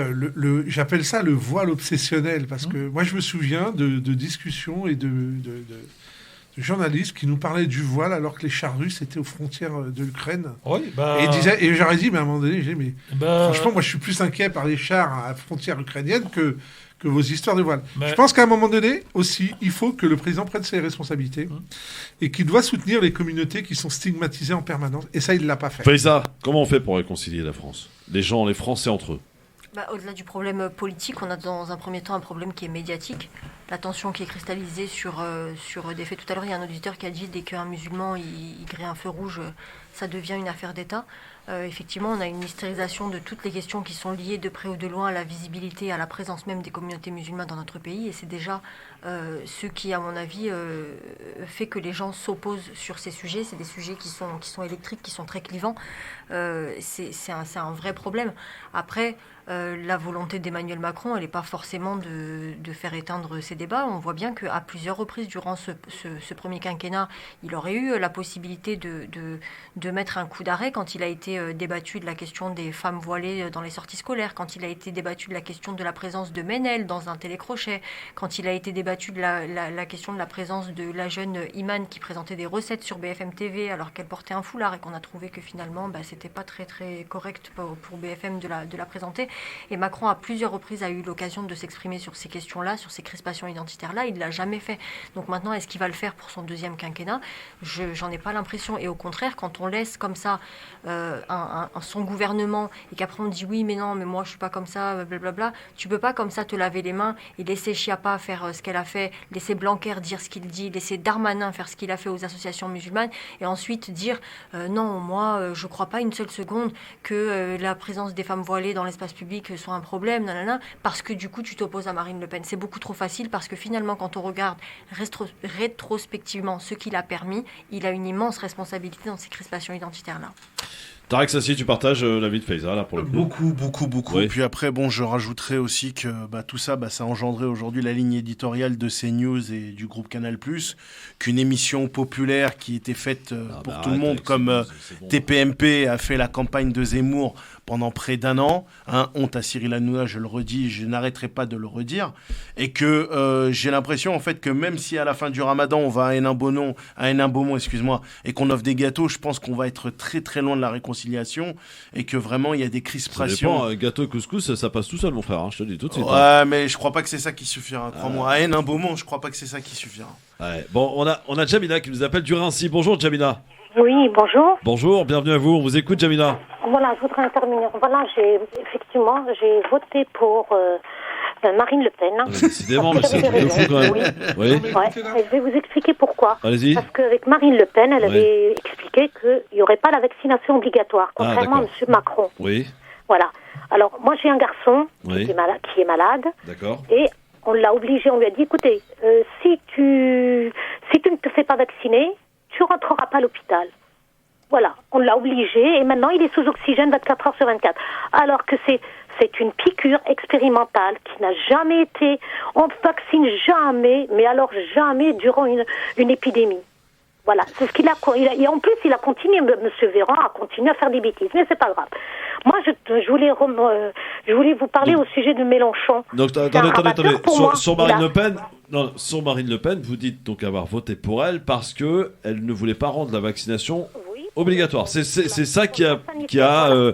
Speaker 8: j'appelle ça le voile obsessionnel, parce que moi je me souviens de discussions et de journalistes qui nous parlaient du voile alors que les chars russes étaient aux frontières de l'Ukraine.
Speaker 14: Oui,
Speaker 8: et j'aurais dit, mais à un moment donné, franchement, moi je suis plus inquiet par les chars à la frontière ukrainienne que vos histoires de voile. Je pense qu'à un moment donné, aussi, il faut que le président prenne ses responsabilités et qu'il doit soutenir les communautés qui sont stigmatisées en permanence. Et ça, il ne l'a pas fait.
Speaker 2: Faiza, comment on fait pour réconcilier la France? Les Français entre eux.
Speaker 3: Au-delà du problème politique, on a dans un premier temps un problème qui est médiatique. La tension qui est cristallisée sur des faits. Tout à l'heure, il y a un auditeur qui a dit dès qu'un musulman il grille un feu rouge, ça devient une affaire d'État. Effectivement, on a une hystérisation de toutes les questions qui sont liées de près ou de loin à la visibilité et à la présence même des communautés musulmanes dans notre pays. Et c'est déjà ce qui, à mon avis, fait que les gens s'opposent sur ces sujets. C'est des sujets qui sont électriques, qui sont très clivants. C'est un vrai problème. Après, la volonté d'Emmanuel Macron, elle n'est pas forcément de faire éteindre ces débats. On voit bien qu'à plusieurs reprises durant ce premier quinquennat, il aurait eu la possibilité de mettre un coup d'arrêt quand il a été débattu de la question des femmes voilées dans les sorties scolaires, quand il a été débattu de la question de la présence de Ménel dans un télécrochet, quand il a été débattu de la question de la présence de la jeune Iman qui présentait des recettes sur BFM TV alors qu'elle portait un foulard et qu'on a trouvé que finalement c'était pas très très correct pour BFM de la présenter. Et Macron à plusieurs reprises a eu l'occasion de s'exprimer sur ces questions-là, sur ces crispations identitaires-là. Il ne l'a jamais fait. Donc maintenant, est-ce qu'il va le faire pour son deuxième quinquennat? J'en ai pas l'impression. Et au contraire, quand on laisse comme ça son gouvernement et qu'après on dit oui, mais non, mais moi je suis pas comme ça, blablabla, tu peux pas comme ça te laver les mains et laisser Schiappa faire ce qu'elle a fait, laisser Blanquer dire ce qu'il dit, laisser Darmanin faire ce qu'il a fait aux associations musulmanes et ensuite dire non, moi je crois pas une seule seconde que la présence des femmes voilées dans l'espace public soit un problème, parce que du coup tu t'opposes à Marine Le Pen. C'est beaucoup trop facile parce que finalement quand on regarde rétrospectivement ce qu'il a permis, il a une immense responsabilité dans ces crispations identitaires-là.
Speaker 2: Tarek Sassi, tu partages l'avis de Faiza là pour le coup.
Speaker 10: Beaucoup. Oui. Puis après, je rajouterais aussi que tout ça, ça a engendré aujourd'hui la ligne éditoriale de CNews et du groupe Canal+, qu'une émission populaire qui était faite pour tout le monde, comme TPMP a fait la campagne de Zemmour pendant près d'1 an. Honte à Cyril Hanouna, je le redis, je n'arrêterai pas de le redire. Et que j'ai l'impression en fait que même si à la fin du Ramadan on va à Hénin-Beaumont, et qu'on offre des gâteaux, je pense qu'on va être très très loin de la réconciliation et que vraiment il y a des crispations.
Speaker 2: Ça dépend, gâteau couscous, ça passe tout seul mon frère, je te le dis tout de suite.
Speaker 10: Ouais, mais je crois pas que c'est ça qui suffira, crois-moi. À Hénin-Beaumont, je crois pas que c'est ça qui suffira.
Speaker 2: Ouais. Bon, on a Jamila qui nous appelle du Rincy. Bonjour Jamila.
Speaker 18: Oui, bonjour.
Speaker 2: Bonjour, bienvenue à vous, on vous écoute Jamila.
Speaker 18: Voilà, je voudrais intervenir. Voilà, j'ai voté pour Marine Le Pen.
Speaker 2: Décidément, mais c'est un fou quand même.
Speaker 18: Oui. Je vais vous expliquer pourquoi.
Speaker 2: Allez-y.
Speaker 18: Parce qu'avec Marine Le Pen, elle avait expliqué qu'il n'y aurait pas la vaccination obligatoire, contrairement à M. Macron.
Speaker 2: Oui.
Speaker 18: Voilà. Alors, moi, j'ai un garçon qui est malade.
Speaker 2: D'accord.
Speaker 18: Et on l'a obligé, on lui a dit, écoutez, si tu ne te fais pas vacciner, tu rentreras pas à l'hôpital. Voilà, on l'a obligé et maintenant il est sous oxygène 24 heures sur 24. Alors que c'est une piqûre expérimentale qui n'a jamais été... On ne vaccine jamais, mais alors jamais durant une épidémie. Voilà, c'est ce qu'il a. Et en plus, il a continué, M. Véran a continué à faire des bêtises, mais c'est pas grave. Moi, je voulais vous parler au sujet de Mélenchon.
Speaker 2: Donc, attendez. Sur Marine Le Pen, sur Marine Le Pen, vous dites donc avoir voté pour elle parce que elle ne voulait pas rendre la vaccination obligatoire. C'est ça qui a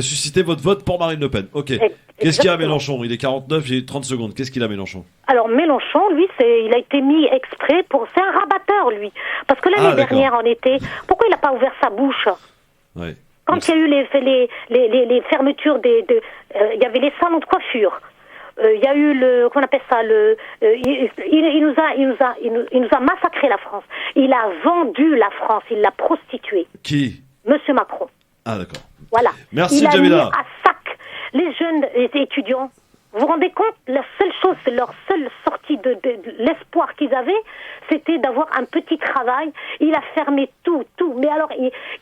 Speaker 2: suscité votre vote pour Marine Le Pen. Ok. Qu'est-ce qu'il y a à Mélenchon? Il est 49, j'ai 30 secondes. Qu'est-ce qu'il a Mélenchon?
Speaker 18: Alors Mélenchon, lui, il a été mis exprès pour... C'est un rabatteur, lui. Parce que l'année dernière, en été, pourquoi il n'a pas ouvert sa bouche? Quand il y a eu les fermetures il y avait les salons de coiffure. Il y a eu comment on appelle ça, il nous a massacré la France. Il a vendu la France, il l'a prostituée.
Speaker 2: Qui?
Speaker 18: Monsieur Macron.
Speaker 2: Ah d'accord.
Speaker 18: Voilà.
Speaker 2: Merci
Speaker 18: il
Speaker 2: Jamila.
Speaker 18: Il a mis à sac les jeunes étudiants. Vous vous rendez compte, la seule chose, leur seule sortie de l'espoir qu'ils avaient, c'était d'avoir un petit travail. Il a fermé tout. Mais alors,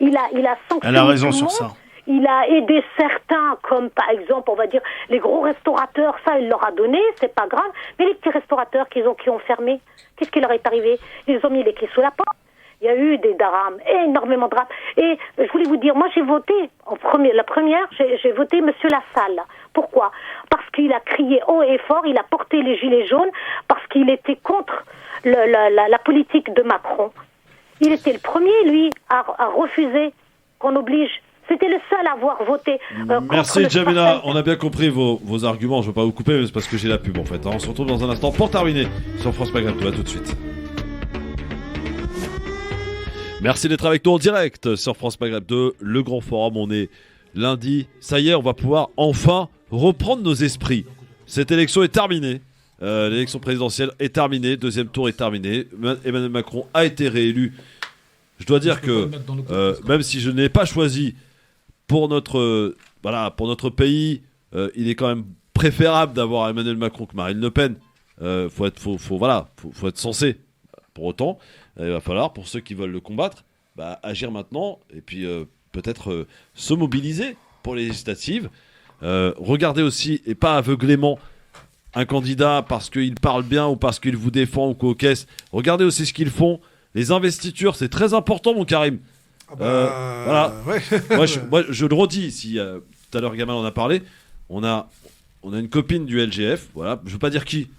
Speaker 18: il a sanctionné.
Speaker 10: Elle a raison sur ça.
Speaker 18: Il a aidé certains, comme par exemple, on va dire, les gros restaurateurs, ça, il leur a donné, c'est pas grave. Mais les petits restaurateurs qui ont fermé, qu'est-ce qui leur est arrivé? Ils ont mis les clés sous la porte. Il y a eu des drames, énormément de drames. Et je voulais vous dire, moi j'ai voté, la première, j'ai voté Monsieur Lassalle. Pourquoi? Parce qu'il a crié haut et fort, il a porté les gilets jaunes, parce qu'il était contre la politique de Macron. Il était le premier, lui, à refuser qu'on oblige. C'était le seul à avoir voté.
Speaker 2: Merci Jamila, on a bien compris vos arguments, je ne veux pas vous couper, mais c'est parce que j'ai la pub en fait. On se retrouve dans un instant pour terminer sur France Maghreb 2, à tout de suite. Merci d'être avec nous en direct sur France Maghreb 2, le grand forum. On est lundi, ça y est, on va pouvoir enfin reprendre nos esprits. Cette élection est terminée, l'élection présidentielle est terminée, deuxième tour est terminé. Emmanuel Macron a été réélu. Je dois dire que même si je n'ai pas choisi pour notre pays, il est quand même préférable d'avoir Emmanuel Macron que Marine Le Pen. Faut être sensé. Pour autant, il va falloir, pour ceux qui veulent le combattre, agir maintenant et puis peut-être se mobiliser pour les législatives. Regardez aussi, et pas aveuglément, un candidat parce qu'il parle bien ou parce qu'il vous défend ou qu'au caisse. Regardez aussi ce qu'ils font. Les investitures, c'est très important, mon Karim. Voilà. Ouais. moi, je le redis, si tout à l'heure Gamal en a parlé, on a une copine du LGF, voilà, je veux pas dire qui,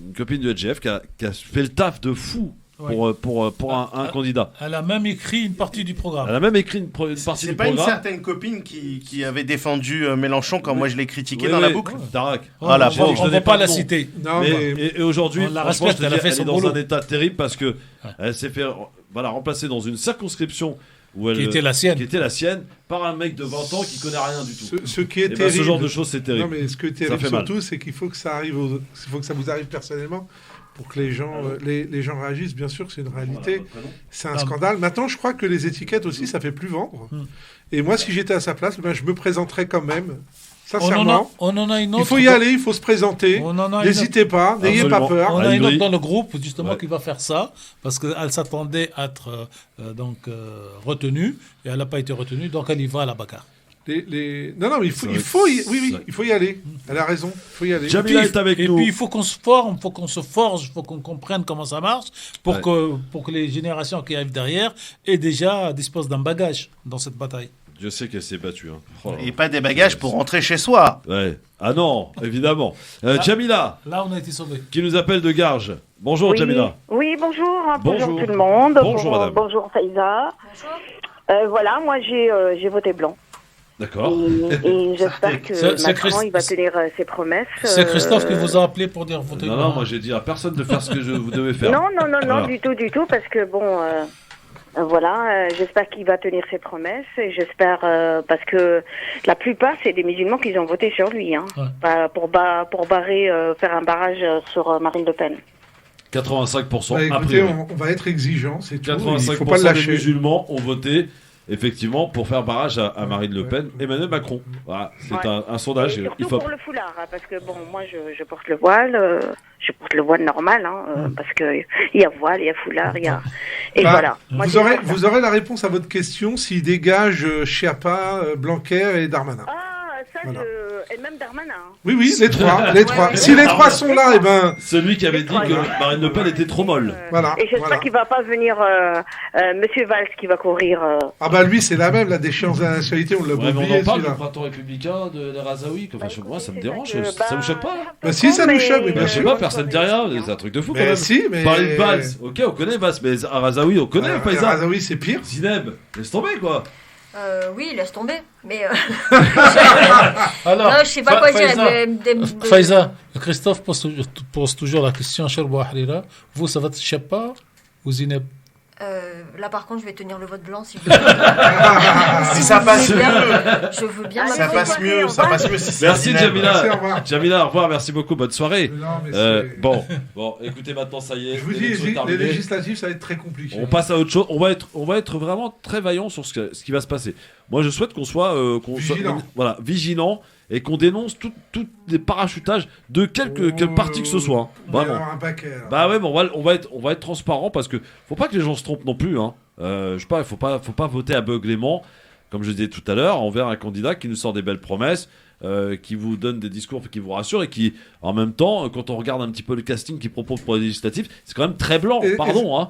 Speaker 2: une copine du LGF qui a fait le taf de fou pour un candidat.
Speaker 14: Elle a même écrit une partie du programme.
Speaker 2: Elle a même écrit une partie du programme.
Speaker 10: C'est pas une certaine copine qui avait défendu Mélenchon quand moi je l'ai critiqué dans la boucle.
Speaker 2: Darak.
Speaker 14: Voilà, je n'ai pas la citer.
Speaker 2: Et aujourd'hui,
Speaker 14: elle est
Speaker 2: dans un état terrible parce que elle s'est fait remplacer dans une circonscription
Speaker 14: qui était
Speaker 2: la sienne par un mec de 20 ans qui connaît rien du tout.
Speaker 8: Ce qui est terrible.
Speaker 2: Ce genre de choses, c'est terrible.
Speaker 8: Non, mais ce qui est terrible surtout, c'est qu'il faut que ça arrive, il faut que ça vous arrive personnellement pour que les gens réagissent. Bien sûr que c'est une réalité. C'est un scandale. Maintenant, je crois que les étiquettes aussi, ça fait plus vendre. Et moi, si j'étais à sa place, je me présenterais quand même. Sincèrement,
Speaker 14: on en a une autre.
Speaker 8: Il faut y aller, il faut se présenter. N'hésitez pas, n'ayez pas peur.
Speaker 14: On a une autre dans le groupe justement qui va faire ça parce qu'elle s'attendait à être retenue et elle n'a pas été retenue, donc elle y va à la bagarre.
Speaker 8: Non, mais il faut y aller. Elle a raison, il faut y aller.
Speaker 2: Jamila est avec nous.
Speaker 14: Et puis il faut qu'on se forme, il faut qu'on se forge, il faut qu'on comprenne comment ça marche pour que les générations qui arrivent derrière disposent d'un bagage dans cette bataille.
Speaker 2: Dieu sait qu'elle s'est battue.
Speaker 10: Et pas des bagages pour rentrer chez soi.
Speaker 2: Ouais. Ah non, évidemment. Jamila.
Speaker 14: Là, on a été sauvés.
Speaker 2: Qui nous appelle de Garges. Bonjour, Jamila.
Speaker 19: Oui, bonjour. Bonjour tout le monde.
Speaker 2: Bonjour, madame.
Speaker 19: Bonjour, Faïza. Bonjour. Moi, j'ai voté blanc.
Speaker 2: D'accord.
Speaker 19: Et j'espère que Macron il va tenir ses promesses.
Speaker 14: C'est Christophe qui vous a appelé pour dire voter blanc.
Speaker 2: Non, moi j'ai dit à personne de faire ce que vous devez faire.
Speaker 19: Non, du tout, parce que j'espère qu'il va tenir ses promesses et j'espère parce que la plupart c'est des musulmans qui ont voté sur lui, pour faire un barrage sur Marine Le Pen.
Speaker 2: 85%.
Speaker 8: Écoutez, on va être exigeant, c'est tout.
Speaker 2: 85%
Speaker 8: faut pas le lâcher.
Speaker 2: des musulmans ont voté. Effectivement, pour faire barrage à Marine Le Pen, Emmanuel Macron. Voilà, c'est un sondage.
Speaker 19: Et surtout pour le foulard, parce que moi je porte le voile, normal, parce que il y a voile, il y a foulard, il y a voilà.
Speaker 8: Vous aurez la réponse à votre question s'il dégage Schiappa, Blanquer et Darmanin.
Speaker 19: et même Darmanin. Hein.
Speaker 8: Oui, les trois. Si les trois sont là, et ben.
Speaker 2: Celui qui avait dit que Marine Le Pen était trop molle.
Speaker 8: Voilà.
Speaker 19: Et j'espère qu'il va pas venir Monsieur Valls qui va courir.
Speaker 8: Ah bah lui, c'est la même, la déchéance de la nationalité, on l'a oublié.
Speaker 2: On en parle du printemps républicain, de Razaoui. Moi, ça me dérange. Ça vous choque pas?
Speaker 8: Bah si, ça nous choque, mais bien
Speaker 2: sûr. Je sais pas, personne ne dit rien. C'est un truc de fou quand même.
Speaker 8: Si, mais.
Speaker 2: Parler de Valls, ok, on connaît Valls, mais Razaoui, on connaît Faiza.
Speaker 8: Razaoui, c'est pire.
Speaker 2: Zineb, laisse tomber quoi.
Speaker 3: Oui, laisse tomber. Mais.
Speaker 14: Alors,
Speaker 3: non, je sais pas quoi dire.
Speaker 14: Faiza, Christophe pose toujours la question à Cherboua Harira. Vous, ça va te Chapa ou Zineb?
Speaker 3: Là, par contre, je vais tenir le vote blanc si vous voulez.
Speaker 10: Si ça passe mieux.
Speaker 3: Je veux bien.
Speaker 10: Ça passe mieux.
Speaker 2: Merci Jamila. Jamila, au revoir. Merci beaucoup. Bonne soirée. Bon, écoutez, maintenant, ça y est.
Speaker 8: Je vous dis, les législatives, ça va être très compliqué.
Speaker 2: On passe à autre chose. On va être vraiment très vaillant sur ce qui va se passer. Moi, je souhaite qu'on soit vigilant et qu'on dénonce tout les parachutages de quelque parti que ce soit. Vraiment. Bah ouais, mais on va être transparent parce que faut pas que les gens se trompent non plus. Hein. Je sais pas, faut pas voter aveuglément, comme je disais tout à l'heure, envers un candidat qui nous sort des belles promesses, qui vous donne des discours qui vous rassurent et qui, en même temps, quand on regarde un petit peu le casting qu'il propose pour les législatives, c'est quand même très blanc.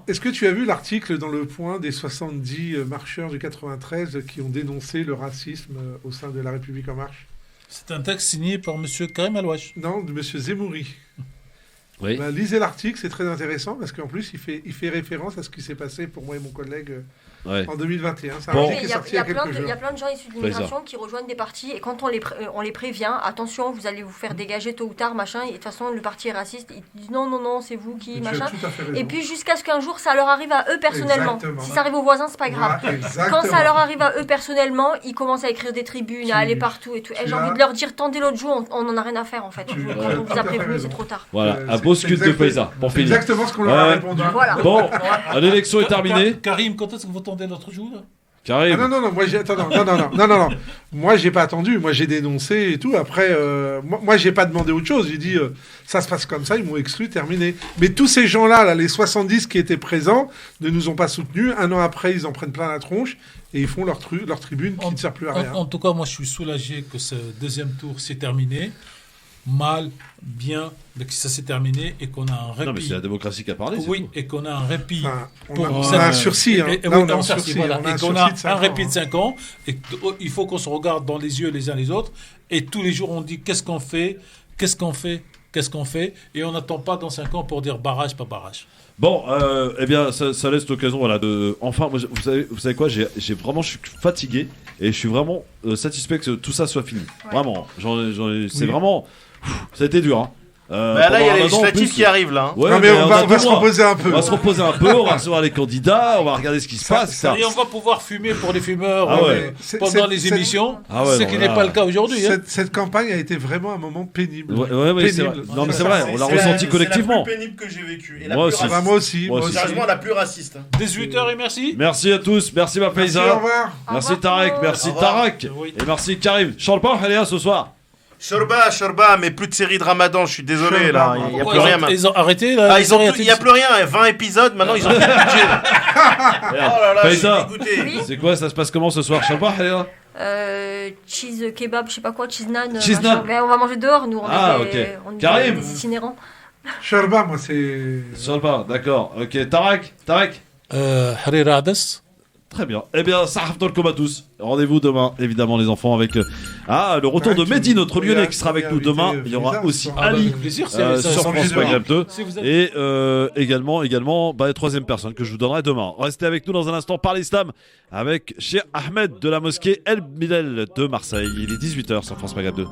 Speaker 8: Est-ce que tu as vu l'article dans Le Point des 70 marcheurs du 93 qui ont dénoncé le racisme au sein de La République En Marche?
Speaker 14: C'est un texte signé par M. Karim Alouache.
Speaker 8: Non, de M. Zemmouri.
Speaker 2: Oui.
Speaker 8: Bah, lisez l'article, c'est très intéressant parce qu'en plus, il fait référence à ce qui s'est passé pour moi et mon collègue en 2021. C'est un article qui est sorti il y a quelques jours.
Speaker 3: Il y a plein de gens issus de l'immigration qui rejoignent des partis et quand on les prévient, attention, vous allez vous faire dégager tôt ou tard, machin, et de toute façon, le parti est raciste, ils disent non, c'est vous qui, machin. Et puis jusqu'à ce qu'un jour, ça leur arrive à eux personnellement. Si ça arrive aux voisins, c'est pas grave. Quand ça leur arrive à eux personnellement, ils commencent à écrire des tribunes, à aller partout et tout. Et j'ai envie de leur dire, tendez l'autre jour, on en a rien à faire en fait. Quand on vous a prévenu, c'est trop tard.
Speaker 2: Voilà, un beau scut de Faiza pour finir.
Speaker 8: Exactement ce qu'on leur a répondu.
Speaker 3: Voilà.
Speaker 2: Bon, l'élection est terminée.
Speaker 14: Karim, quand est-ce que vous tendez l'autre jour là?
Speaker 2: Karim.
Speaker 8: Ah non, non. Moi, j'ai pas attendu. Moi, j'ai dénoncé et tout. Après, moi, j'ai pas demandé autre chose. J'ai dit, ça se passe comme ça, ils m'ont exclu, terminé. Mais tous ces gens-là, les 70 qui étaient présents, ne nous ont pas soutenus. Un an après, ils en prennent plein la tronche et ils font leur tribune qui ne sert plus à rien.
Speaker 14: En tout cas, moi, je suis soulagé que ce deuxième tour s'est terminé. Mal, bien, que ça s'est terminé et qu'on a un répit.
Speaker 2: Non, mais c'est la démocratie qui a parlé.
Speaker 14: Oui, et qu'on a un répit.
Speaker 8: On a un sursis.
Speaker 14: Et qu'on a un répit de 5 ans. Et il faut qu'on se regarde dans les yeux les uns les autres. Et tous les jours, on dit qu'est-ce qu'on fait. Et on n'attend pas dans 5 ans pour dire barrage, pas barrage.
Speaker 2: Bon, eh bien, ça laisse l'occasion, de. Enfin, moi, vous savez quoi, je suis fatigué et je suis vraiment satisfait que tout ça soit fini. Ouais. Vraiment, c'est vraiment. Ça a été dur, hein.
Speaker 10: Là, il y a les législatives qui arrivent là.
Speaker 2: Ouais,
Speaker 8: non, mais on va se reposer un peu.
Speaker 2: On va se reposer un peu, on va recevoir les candidats, on va regarder ce qui se passe.
Speaker 14: Et on va pouvoir fumer pour les fumeurs pendant les émissions, ce qui n'est pas le cas aujourd'hui.
Speaker 8: Cette campagne a été vraiment un moment pénible.
Speaker 2: Ouais, c'est vrai. Non, mais c'est vrai, on l'a ressenti collectivement.
Speaker 10: C'est la plus pénible que j'ai vécue.
Speaker 2: Moi aussi.
Speaker 10: Sérieusement, la plus raciste.
Speaker 14: 18h et merci.
Speaker 2: Merci à tous, merci ma Faiza.
Speaker 8: Au revoir.
Speaker 2: Merci Tarek, merci Tarak. Et merci Karim. Charles pas, allez, ce soir.
Speaker 10: Shorba, mais plus de série de Ramadan, je suis désolé là, il n'y a plus rien maintenant.
Speaker 14: Ils ont arrêté là.
Speaker 10: Il n'y a plus rien, 20 épisodes, maintenant ils ont plus de budget. Oh là là,
Speaker 2: Faiza, c'est quoi, ça se passe comment ce soir, Shorba,
Speaker 3: cheese kebab, je sais pas quoi, cheese naan.
Speaker 2: Mais
Speaker 3: on va manger dehors, nous. On
Speaker 2: Karim.
Speaker 3: est itinérants.
Speaker 8: Shorba, moi c'est.
Speaker 2: Shorba, d'accord. Ok, Tarek.
Speaker 14: Harira Ades.
Speaker 2: Très bien. Eh bien, Sarafdolkom à tous. Rendez-vous demain, évidemment, les enfants, avec le retour de Mehdi, notre Lyonnais, qui sera avec nous demain. Il y aura aussi Ali sur France Maghreb 2. Et également, troisième personne que je vous donnerai demain. Restez avec nous dans un instant par l'islam avec Cheikh Ahmed de la mosquée El Bilal de Marseille. Il est 18h sur France Maghreb 2.